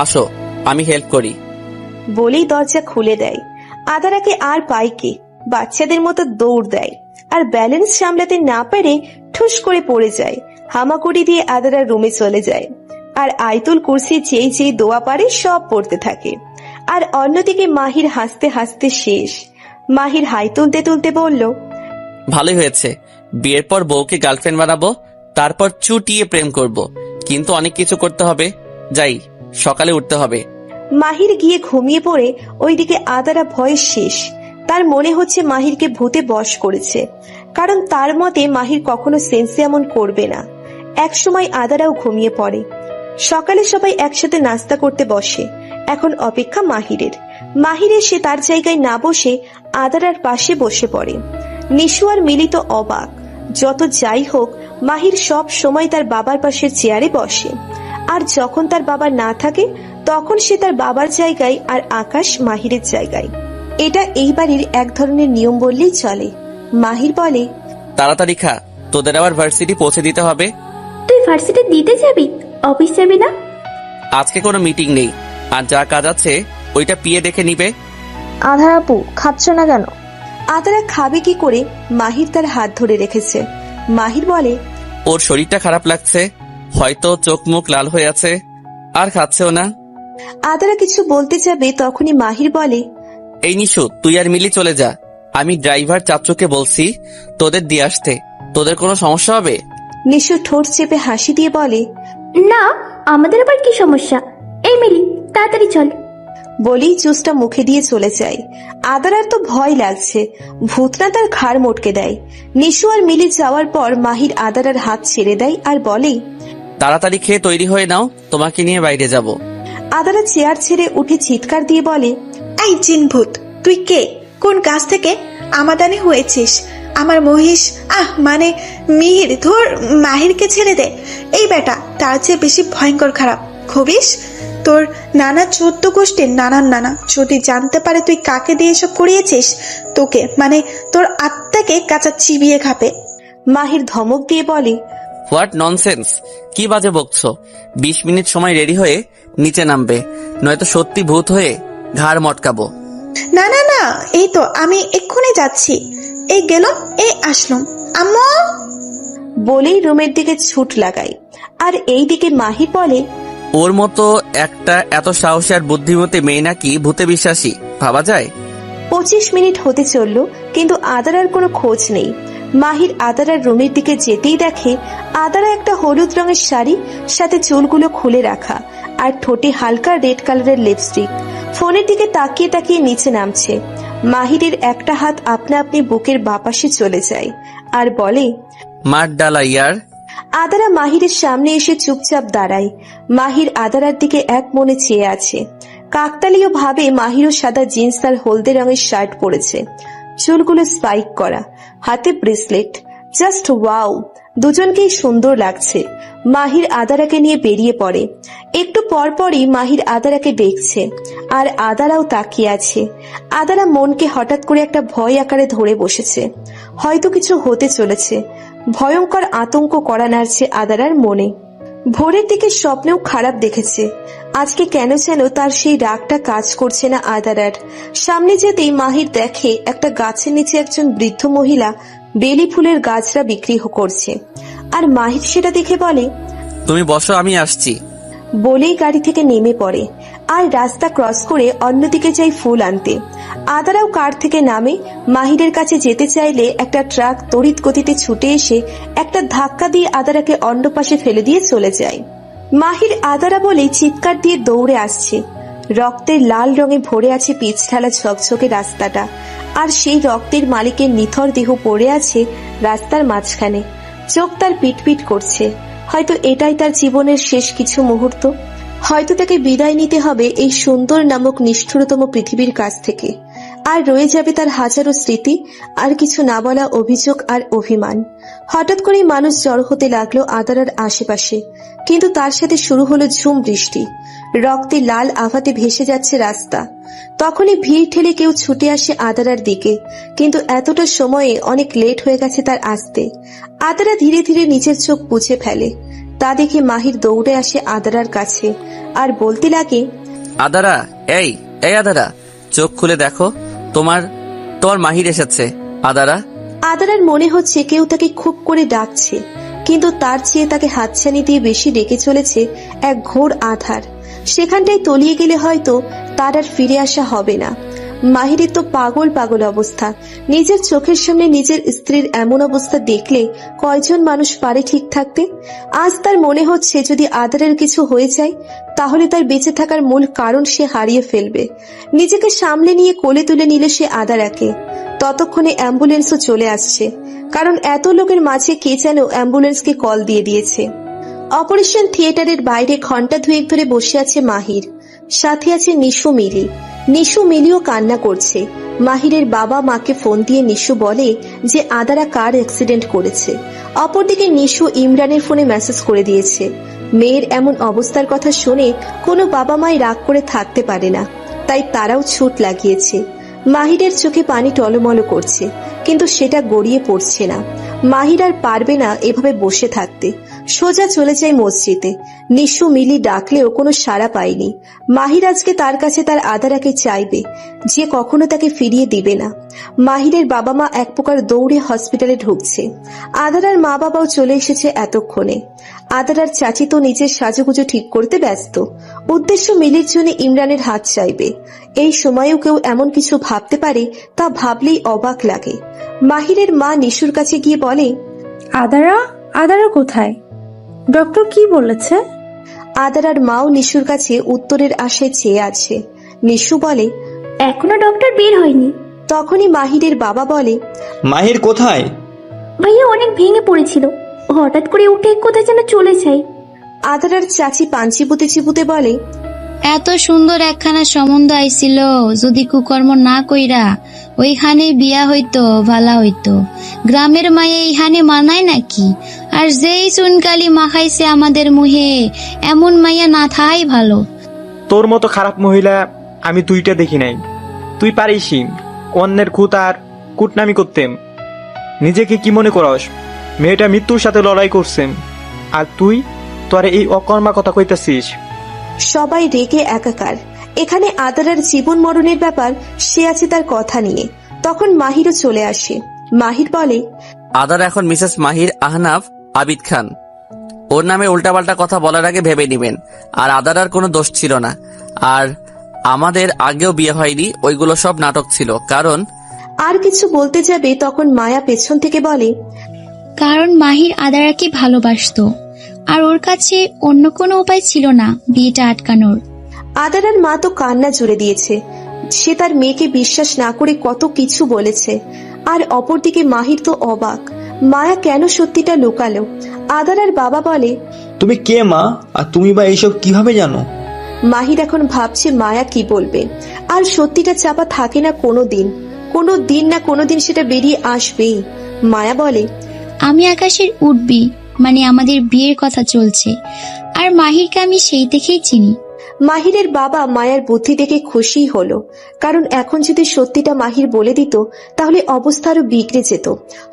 আসো, আমি হেল্প করি। বলেই দরজা খুলে দেয়। আদারাকে আর পায় কে, বাচ্চাদের মতো দৌড় দেয়, আর ব্যালেন্স সামলাতে না পেরে ঠুস করে পড়ে যায়। হামাগুড়ি দিয়ে আদারা রুমে চলে যায়, আর আয়তুল কুরসি যেই দোয়া পারে সব পড়তে থাকে। আর অন্যদিকে মাহির হাসতে হাসতে শেষ। মাহির হাই তুলতে তুলতে বলল, ভালোই হয়েছে, বিয়ের পর বউকে গার্লফ্রেন্ড বানাবো, তারপর চুটিয়ে প্রেম করব। কিন্তু অনেক কিছু করতে হবে, যাই, সকালে উঠতে হবে। মাহির গিয়ে ঘুমিয়ে পড়ে। ওইদিকে আদারা ভয়ে শেষ। তার মনে হচ্ছে মাহিরকে ভূতে বশ করেছে, কারণ তার মতে মাহির কখনো সেন্সে এমন করবে না। একসময় আদারাও ঘুমিয়ে পড়ে। সকালে সবাই একসাথে নাস্তা করতে বসে। এখন অপেক্ষা মাহিরের। মাহির এসে তার জায়গায় না বসে আদারার পাশে বসে পড়ে। নিশু আর মিলিত অবাক। যত যাই হোক, মাহির সব সময় তার বাবার পাশের চেয়ারে বসে, আর যখন তার বাবা না থাকে তখন সে তার বাবার জায়গায়, আর আকাশ মাহিরের জায়গায়। এটা এই বাড়ির এক ধরনের নিয়ম বললেই চলে। মাহির বলে, তাড়াতাড়ি খা, তোদের আবার ভার্সিটি পৌঁছে দিতে হবে। তুই ভার্সিটি দিতে যাবি? অফিস যাবি না? আজকে কোনো মিটিং নেই, আর যা কাজ আছে ওইটা পিয়ে দেখে নিবে। আধার আপু, খাচ্ছ না কেন? আদারা খাবে কি করে? মাহির তার হাত ধরে রেখেছে। মাহির বলে, ওর শরীরটা খারাপ লাগছে, হয়তো চোখ মুখ লাল হয়ে আছে, আর খাচ্ছেও না। আদারা কিছু বলতে যাবে, তখনই মাহির বলে, এই নিশু, তুই আর মিলি চলে যা, আমি ড্রাইভার চাচুকে বলছি তোদের দিয়ে আসতে। তোদের কোনো সমস্যা হবে? নিশু ঠোঁট চেপে হাসি দিয়ে বলে, না, আমাদের আবার কি সমস্যা? এই মিলি, তাড়াতাড়ি চল। বলেই জুসটা মুখে দিয়ে চলে যায়। আদারার তো ভয় লাগছে, ভূতনা তার ঘাড় মটকে দেয়। নিশু আর মিলি যাওয়ার পর মাহির আদারার হাত ছেড়ে দেয় আর বলে, তাড়াতাড়ি খেয়ে তৈরি হয়ে নাও, তোমাকে নিয়ে বাইরে যাব। আদারা চেয়ার ছেড়ে উঠে চিৎকার দিয়ে বলে, এই জিনভূত, তুই কে? কোন গাছ থেকে আমাদানি হয়েছিস? আমার মহিষ, মানে মিহির, ধর মাহিরকে ছেড়ে দে। এই বেটা তার চেয়ে বেশি ভয়ঙ্কর খারাপ। খবিস, তোর নানা 14 গোষ্ঠীর নানার নানা যদি জানতে পারে তুই কাকে দিয়ে এসব করিয়েছিস, তোকে মানে তোর আত্মাকে কাঁচা চিবিয়ে খাবে। মাহির ধমক দিয়ে বলে, হোয়াট ননসেন্স, কি বাজে বকছো? 20 মিনিট সময় রেডি হয়ে নিচে নামবে, নয়তো সত্যি ভূত হয়ে ঘাড় মটকাবো। না না না, এই তো আমি এক্ষুনি যাচ্ছি। এই গেলাম, এই আসলাম। আম্মু! বলেই রুমের দিকে ছুট লাগায়। আর এই দিকে মাহির বলে, ওর মতো একটা এত সাহসী আর বুদ্ধিমতী মেয়ে নাকি ভূতে বিশ্বাসী, ভাবা যায়? 25 মিনিট হতে চলল, কিন্তু আদারার কোনো খোঁজ নেই। মাহির আদারার রুমের দিকে যেতেই দেখে আদারা একটা হলুদ রঙের শাড়ি, সাথে চুলগুলো খুলে রাখা, আর ঠোঁটে হালকা রেড কালারের লিপস্টিক। ফোনের দিকে তাকিয়ে তাকিয়ে নিচে নামছে। মাহিরের একটা হাত আপনা আপনি বুকের বাপাশে চলে যায় আর বলে, মার ডালা ইয়ার। আদারা মাহিরের সামনে এসে চুপচাপ দাঁড়ায়। মাহির আদারার দিকে এক মনে চেয়ে আছে। কাকতালীয় ভাবে মাহিরও সাদা জিন্স আর হলদে রঙের শার্ট পরেছে, চুলগুলো স্পাইক করা, হাতে ব্রেসলেট। জাস্ট ওয়াও, দুজনকেই সুন্দর লাগছে। মাহির আদারাকে নিয়ে বেরিয়ে পড়ে। একটু পরপরই মাহির আদারাকে দেখছে, আর আদারাও তাকিয়ে আছে। আদারা মনকে হঠাৎ করে একটা ভয় আকারে ধরে বসেছে, হয়তো কিছু হতে চলেছে। ভয়ঙ্কর আতঙ্ক করা নাড়ছে আদারার মনে। ভোরের দিকে স্বপ্নেও খারাপ দেখেছে। আজকে কেন যেন তার সেই রাগটা কাজ করছে না আদারার। সামনে যেতেই মাহির দেখে একটা গাছের নিচে একজন বৃদ্ধ মহিলা বেলি ফুলের গাছরা বিক্রি করছে, আর মাহির সেটা দেখে বলে, তুমি বসো, আমি আসছি। বলেই গাড়ি থেকে নেমে পড়ে আর রাস্তা ক্রস করে অন্যদিকে যাই ফুল আনতে। আদারাও কার থেকে নামে মাহিরের কাছে যেতে চাইলে একটা ট্রাক তড়িৎ গতিতে ছুটে এসে একটা ধাক্কা দিয়ে আদারাকে অন্য পাশে ফেলে দিয়ে চলে যায়। মাহির আদারা বলেই চিৎকার দিয়ে দৌড়ে আসছে। রক্তের লাল রঙে ভরে আছে পিছঢালা ঝকঝকে রাস্তাটা, আর সেই রক্তের মালিকের নিথর দেহ পড়ে আছে রাস্তার মাঝখানে। চোখ তার পিটপিট করছে, হয়তো এটাই তার জীবনের শেষ কিছু মুহূর্ত। হয়তো তাকে বিদায় নিতে হবে এই সুন্দর নামক নিষ্ঠুরতম পৃথিবীর কাছ থেকে, আর রয়ে যাবে তার হাজারো স্মৃতি আর কিছু না বলা অভিযোগ আর অভিমান। হঠাৎ করেই মানুষ জড়ো হতে লাগলো আদারার আশেপাশে, কিন্তু তার সাথে শুরু হলো ঝুম বৃষ্টি। রক্তে লাল আভাতে ভেসে যাচ্ছে রাস্তা। তখনই ভিড় ঠেলে কেউ ছুটে আসে আদারার দিকে, কিন্তু এতটা সময়ে অনেক লেট হয়ে গেছে তার আসতে। আদারা ধীরে ধীরে নিজের চোখ মুছে ফেলে। তা দেখে মাহির দৌড়ে আসে আদারার কাছে আর বলতে লাগে, আদারা, এই আদারা, চোখ খুলে দেখো, তোমার মাহির এসেছে। আদারা। আদারার মনে হচ্ছে কেউ তাকে খুব করে ডাকছে, কিন্তু তার চেয়ে তাকে হাতছানি দিয়ে বেশি ডেকে চলেছে এক ঘোর আধার। সেখানটায় তলিয়ে গেলে হয়তো তার আর ফিরে আসা হবে না। মাহিরের তো পাগল পাগল অবস্থা। নিজের চোখের সামনে নিজের স্ত্রীর এমন অবস্থা দেখলে কয়জন মানুষ পারে ঠিক থাকতে? আজ তার মনে হচ্ছে যদি আদারের কিছু হয়ে যায় তাহলে তার বেঁচে থাকার মূল কারণ সে হারিয়ে ফেলবে। নিজেকে সামলে নিয়ে কোলে তুলে নিল সে আদারাকে। ততক্ষণে অ্যাম্বুলেন্সও চলে আসছে, কারণ এত লোকের মাঝে কে যেন অ্যাম্বুলেন্সকে কল দিয়ে দিয়েছে। অপারেশন থিয়েটারের বাইরে ঘন্টা দুয়েক ধরে বসে আছে মাহির, সাথে আছে নিশু মিলি। নিশু মিলিও কান্না করছে। মাহিরের বাবা মাকে ফোন দিয়ে নিশু বলে যে আদারা কার অ্যাক্সিডেন্ট করেছে। অপরদিকে নিশু ইমরানের ফোনে মেসেজ করে দিয়েছে। মেয়ের এমন অবস্থার কথা শুনে কোনো বাবা মাই রাগ করে থাকতে পারে না, তাই তারাও ছুট লাগিয়েছে। মাহিরের চোখে পানি টলমল করছে, কিন্তু সেটা গড়িয়ে পড়ছে না। মাহির আর পারবে না এভাবে বসে থাকতে। সোজা চলে যায় মসজিদে। নিশু মিলি ডাকলেও কোনো সাড়া পায়নি। মাহির আজকে তার কাছে তার আদারাকে চাইবে, যে কখনো তাকে ফিরিয়ে দিবে না। মাহিরের বাবা মা এক প্রকার দৌড়ে হসপিটালে ঢুকছে। আদারার মা বাবাও চলে এসেছে এতক্ষণে। আদারার চাচি তো নিজের সাজুগুজু ঠিক করতে ব্যস্ত। উদ্দেশ্য মিলির জন্য ইমরানের হাত চাইবে। এই সময়েও কেউ এমন কিছু ভাবতে পারে তা ভাবলেই অবাক লাগে। মাহিরের মা নিশুর কাছে গিয়ে বলে, আদারা কোথায়? ডক্টর কি বলেছে? আদারার মাও নিশুর কাছে উত্তরের আশায় চেয়ে আছে। নিশু বলে, এখনো ডক্টর বের হয়নি। তখনই মাহিরের বাবা বলে, মাহির কোথায়? ভাইয়া অনেক ভেঙে পড়েছিল, হঠাৎ করে উঠে কোথায় যেন চলে যায়। আদারার চাচি পান চিবুতে চিবুতে বলে, এত সুন্দর একখানা সম্বন্ধ আইছিল, যদি কুকর্ম না কইরা ওইখানে বিয়া হইতো ভালা হইতো। গ্রামের মায়ে এইখানে মানায় নাকি? আর যেই চুনকালি মাখাইছে আমাদের মুহে, এমন মাইয়া না থাকাই ভালো। তোর মতো খারাপ মহিলা আমি দুইটা দেখি নাই। তুই পারিসই অন্যের খুঁত আর কুটনামি করতেম। নিজেকে কি মনে করস? মেয়েটা মৃত্যুর সাথে লড়াই করছেন, আর তুই তোর এই অকর্মা কথা কইতাছিস। সবাই রেগে একাকার। এখানে আদারার জীবন মরণের ব্যাপার, সে আছে তার কথা নিয়ে। তখন মাহিরও চলে আসে। মাহির বলে, আদার এখন মিসেস মাহির আহনাফ আবিদ খান। ওর নামে উল্টাপাল্টা কথা বলার আগে ভেবে নিবেন। আর আদারার কোনো দোষ ছিল না, আর আমাদের আগেও বিয়ে হয়নি, ওইগুলো সব নাটক ছিল। কারণ আর কিছু বলতে যাবে তখন মায়া পেছন থেকে বলে, কারণ মাহির আদারাকে ভালোবাসতো, আর ওর কাছে অন্য কোনো উপায় ছিল না বিয়েটা আটকানোর। আদারার মা তো কান্না জুড়ে দিয়েছে। সে তার মেয়েকে বিশ্বাস না করে কত কিছু বলেছে। আর অপরদিকে মাহির তো অবাক, মায়া কেন সত্যিটা লুকালো। আদারার বাবা বলে, তুমি কে মা, আর তুমি বা এইসব কিভাবে জানো? মাহির এখন ভাবছে মায়া কি বলবে। আর সত্যিটা চাপা থাকে না কোনো দিন না কোনো দিন সেটা বেরিয়ে আসবেই। মায়া বলে, আমি আকাশের উঠবি মানে আমাদের বিয়ের কথা চলছে, আর মাহিরকে আমি সেই দেখেই চিনি। মাহিরের বাবা মায়ার বুদ্ধি দেখে খুশি হলো, কারণ এখন যদি সত্যিটা মাহির বলে দিত তাহলে অবস্থা আরো বিগড়ে যেত।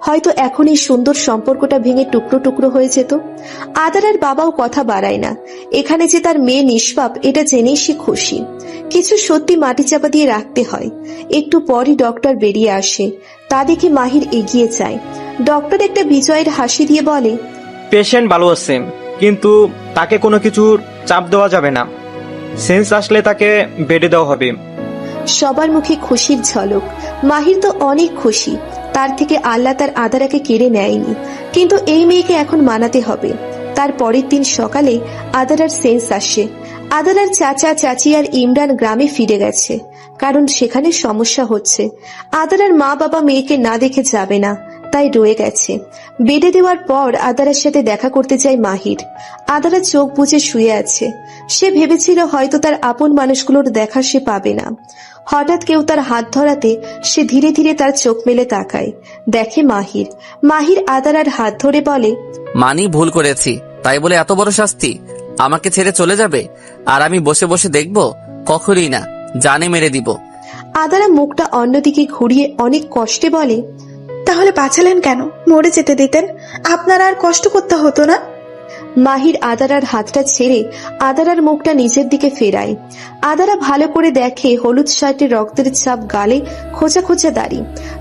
হয়তো এখন এই সুন্দর সম্পর্কটা ভেঙে টুকরো টুকরো হয়ে যেত। আদারার বাবাও কথা বাড়ায় না। এখানে যে তার মেয়ে নিষ্পাপ এটা জেনেই সে খুশি। কিছু সত্যি মাটি চাপা দিয়ে রাখতে হয়। একটু পরই ডক্টর বেরিয়ে আসে। তা দেখে মাহির এগিয়ে যায়। ডক্টর একটা বিজয়ের হাসি দিয়ে বলে, পেশেন্ট ভালো আছে, কিন্তু তাকে কোনো কিছুর চাপ দেওয়া যাবে না। সেন্স আসলে তাকে বেডে দেওয়া হবে। সবার মুখে খুশির ঝলক। মাহির তো অনেক খুশি, তার থেকে আল্লাহ তার আদারাকে কেড়ে নেয়নি। কিন্তু এই মেয়েকে এখন মানাতে হবে। তার পরের দিন সকালে আদারার সেন্স আসে। আদারার চাচা চাচি আর ইমরান গ্রামে ফিরে গেছে, কারণ সেখানে সমস্যা হচ্ছে। আদারার মা বাবা মেয়েকে না দেখে যাবে না, তাই রয়ে গেছে। বেডে দেওয়ার পর আদারার সাথে দেখা করতে যায় মাহির। আদারা চোখ বুজে শুয়ে আছে। সে ভেবেছিল হয়তো তার আপন মানুষগুলোর দেখা সে পাবে না। হঠাৎ কেউ তার হাত ধরাতে সে ধীরে ধীরে তার চোখ মেলে তাকায়, দেখে মাহির। মাহির আদারার হাত ধরে বলে, মানি ভুল করেছি, তাই বলে এত বড় শাস্তি? আমাকে ছেড়ে চলে যাবে আর আমি বসে বসে দেখবো? কখনই না, জানে মেরে দিব। আদারা মুখটা অন্যদিকে ঘুরিয়ে অনেক কষ্টে বলে, তাহলে বাঁচালেন কেন? মরে যেতে দিতেন, আপনার আর কষ্ট করতে হতো না। মাহির আদারার হাতটা ছেড়ে আদারার মুখটা নিচের দিকে ফেরায়। আদারা ভালো করে দেখে হলুদ শার্টে রক্তের ছাপ, গালে খোঁচা খোঁচা দাড়ি,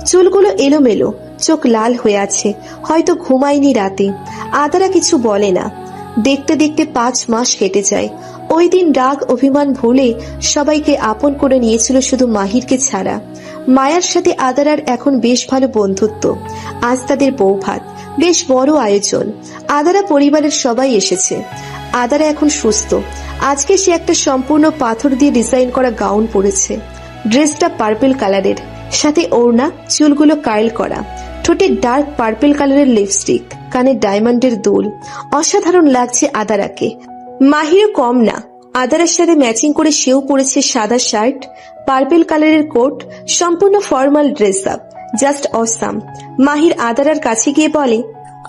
চুলগুলো এলোমেলো, চোখ লাল হয়ে আছে, হয়তো ঘুমায়নি রাতে। আদারা কিছু বলে না। দেখতে দেখতে 5 মাস কেটে যায়। ওই দিন রাগ অভিমান ভুলে সবাইকে আপন করে নিয়েছিল, শুধু মাহিরকে ছাড়া। মায়ার সাথে আদারার এখন বেশ ভালো বন্ধুত্ব। আজ তাদের বউ ভাত, বেশ বড় আয়োজন। আদারা পরিবারের সবাই এসেছে। আদারা এখন সুস্থ। আজকে সে একটা সম্পূর্ণ পাথর দিয়ে ডিজাইন করা গাউন পরেছে। ড্রেসটা পার্পল কালারের, সাথে ওড়না, চুলগুলো কার্ল করা, ঠোঁটে ডার্ক পার্পল কালারের লিপস্টিক, কানে ডায়মন্ডের দুল। অসাধারণ লাগছে আদারাকে। মাহিরও কম না। আদারার সাথে ম্যাচিং করে সেও পরেছে সাদা শার্ট, পার্পল কালারের কোট, সম্পূর্ণ formal dress up. Just awesome. Mahir আদারার কাছে গিয়ে বলে,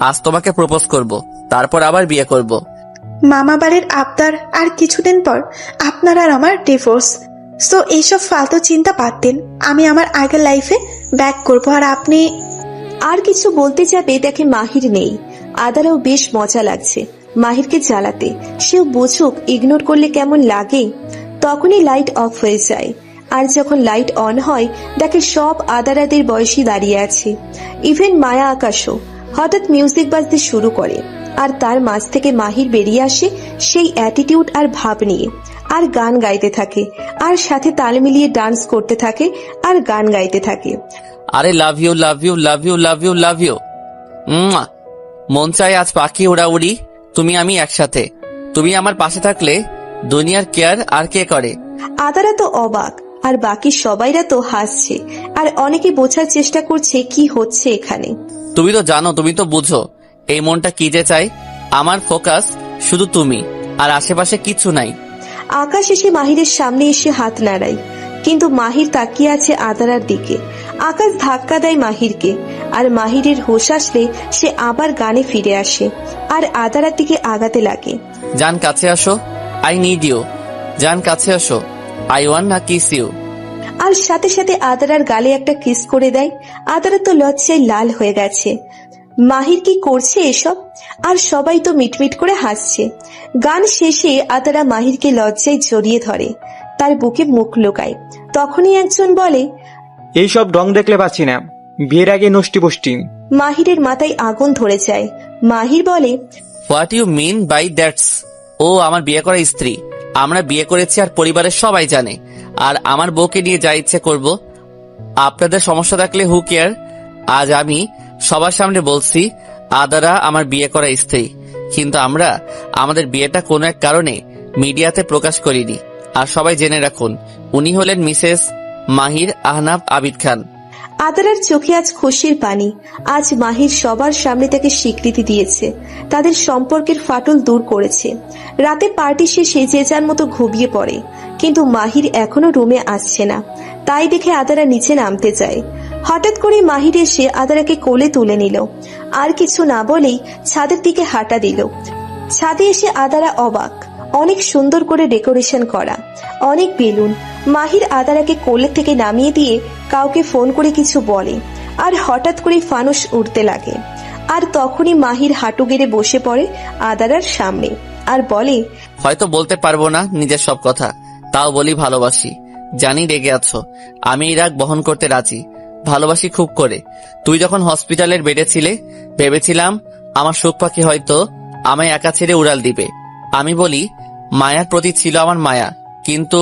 আজ তোমাকে প্রপোজ করব, তারপর আবার বিয়ে করব। মামা বাড়ির আবদার, আর কিছুদিন পর আপনার আর আমার ডিভোর্স। সো এইসব ফালতু চিন্তা বাদ দিন। আমি আমার আগের লাইফে ব্যাক করবো, আর আপনি। আর কিছু বলতে যাবে, দেখে মাহির নেই। আদারাও বেশ মজা লাগছে মাহিরকে জ্বালাতে। সেও বুঝুক ইগনোর করলে কেমন লাগে। তখনই লাইট অফ হয়ে যায়। আর যখন লাইট অন হয়, দেখে সব আদারাদের বয়সী দাঁড়িয়ে আছে, ইভেন মায়া আকাশও। হঠাৎ মিউজিক বাজতে শুরু করে, আর তার মাঝ থেকে মাহির বেরিয়ে আসে সেই অ্যাটিটিউড আর ভাব নিয়ে, আর গান গাইতে থাকে, আর সাথে তাল মিলিয়ে ডান্স করতে থাকে, আর গান গাইতে থাকে। আরে love you love you love you love you love you. মন চায় আজ পাখি উড়াউড়ি, তুমি আমি একসাথে। তুমি আমার পাশে থাকলে দুনিয়ার কেয়ার আর কে করে? আদারা তো অবাক, আর বাকি সবাইরা তো হাসছে, আর অনেকে বোঝার চেষ্টা করছে কি হচ্ছে এখানে। তুমি তো জানো, তুমি তো বুঝো এই মনটা কি যে চাই। আমার ফোকাস শুধু তুমি, আর আশেপাশে কিছু নাই। আকাশ এসে মাহিরের সামনে এসে হাত নাড়ায়, কিন্তু মাহির তাকিয়ে আছে আদারার দিকে। আকাশ ধাক্কা দেয় মাহিরকে, আর মাহিরের হোশ আসলে সে আবার গানে ফিরে আসে, আর আদারার দিকে আগাতে লাগে। জান কাছে আসো, আই নিড ইউ। জান কাছে আসো, আই ওয়ান্ট না কিস ইউ। আর সাথে সাথে আদারার গালে একটা কিস করে দেয়। আদারা তো লজ্জায় লাল হয়ে গেছে। মাহির কি করছে এসব? আর সবাই তো মিটমিট করে হাসছে। গান শেষে আদারা মাহিরকে লজ্জায় জড়িয়ে ধরে, তার বুকে মুখ লুকায়। তখনই একজন বলে, এইসব ঢং দেখলে পাচ্ছি না, বিয়ের আগে নষ্টি বষ্টি। মাহিরের মাথায় আগুন ধরে যায়। মাহির বলে, what you mean by that's? ও আমার বিয়ে করা স্ত্রী। আমরা বিয়ে করেছি আর পরিবারের সবাই জানে, আর আমার বউকে নিয়ে যা ইচ্ছে করব। আপনাদের সমস্যা থাকলে হু কেয়ার। আজ আমি সবার সামনে বলছি, আদারা আমার বিয়ে করা স্ত্রী, কিন্তু আমরা আমাদের বিয়েটা কোনো এক কারণে মিডিয়াতে প্রকাশ করিনি। আর সবাই জেনে রাখুন, উনি হলেন মিসেস মাহির আহনাফ আবিদ খান। আদারার চোখে আজ খুশির পানি। আজ মাহির সবার সামনে তাকে স্বীকৃতি দিয়েছে, তাদের সম্পর্কের ফাটল দূর করেছে। রাতে পার্টি শেষে যে যার মতো ঘুমিয়ে পড়ে, কিন্তু মাহির এখনো রুমে আসছে না। তাই দেখে আদারা নিচে নামতে যায়। হঠাৎ করে মাহির এসে আদারাকে কোলে তুলে নিল, আর কিছু না বলেই ছাদের দিকে হাঁটা দিল। ছাদে এসে আদারা অবাক, অনেক সুন্দর করে ডেকোরেশন করা, অনেক বেলুন। মাহির আদারাকে কোলে থেকে নামিয়ে দিয়ে কাউকে ফোন করে কিছু বলে, আর হঠাৎ করে ফানুস উঠতে লাগে। আর তখনই মাহির হাঁটু গেড়ে বসে পড়ে আদারার সামনে, আর বলে, হয়তো বলতে পারবো না নিজের সব কথা, তাও বলি ভালোবাসি। জানি রেগে আছো, আমি এই রাগ বহন করতে রাজি। ভালোবাসি খুব করে। তুই যখন হসপিটালের বেডে ছিলে, ভেবেছিলাম আমার সুখ পাখি হয়তো আমায় একা ছেড়ে উড়াল দিবে। আমি বলি মায়ার প্রতি ছিল আমার মায়া, কিন্তু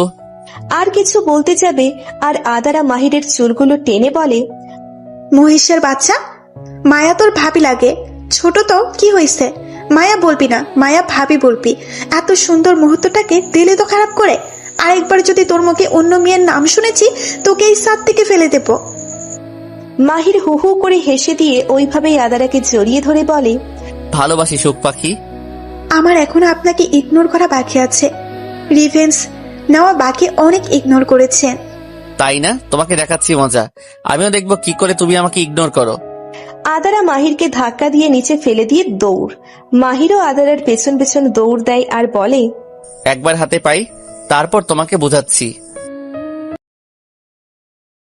আর কিছু বলতে যাবে আর আদারা মাহিরের চুলগুলো টেনে বলে, মহিষের বাচ্চা, মায়া তোর ভাবি লাগে। ছোট তো কি হয়েছে, মায়া বলবি না, মায়া ভাবি বলবি। এত সুন্দর মুহূর্তটাকে দিলে তো খারাপ করে। আরেকবার যদি তোর মুখে অন্য মেয়ের নাম শুনেছি, তোকে এই সাত থেকে ফেলে দেব। মাহির হু হু করে হেসে দিয়ে ওইভাবেই আদারাকে জড়িয়ে ধরে বলে, ভালোবাসি সুখ পাখি। আমার এখনো আপনাকে ইগনোর করা বাকি আছে। রিভেঞ্জ নেওয়া বাকি, অনেক ইগনোর করেছেন। তাই না? তোমাকে দেখাচ্ছি মজা। আমিও দেখবো কি করে তুমি আমাকে ইগনোর করো। আদারা মাহিরকে ধাক্কা দিয়ে নিচে ফেলে দিয়ে দৌড়। মাহিরও আদারার পেছন পেছন দৌড় দেয় আর বলে, একবার হাতে পাই, তারপর তোমাকে বোঝাচ্ছি।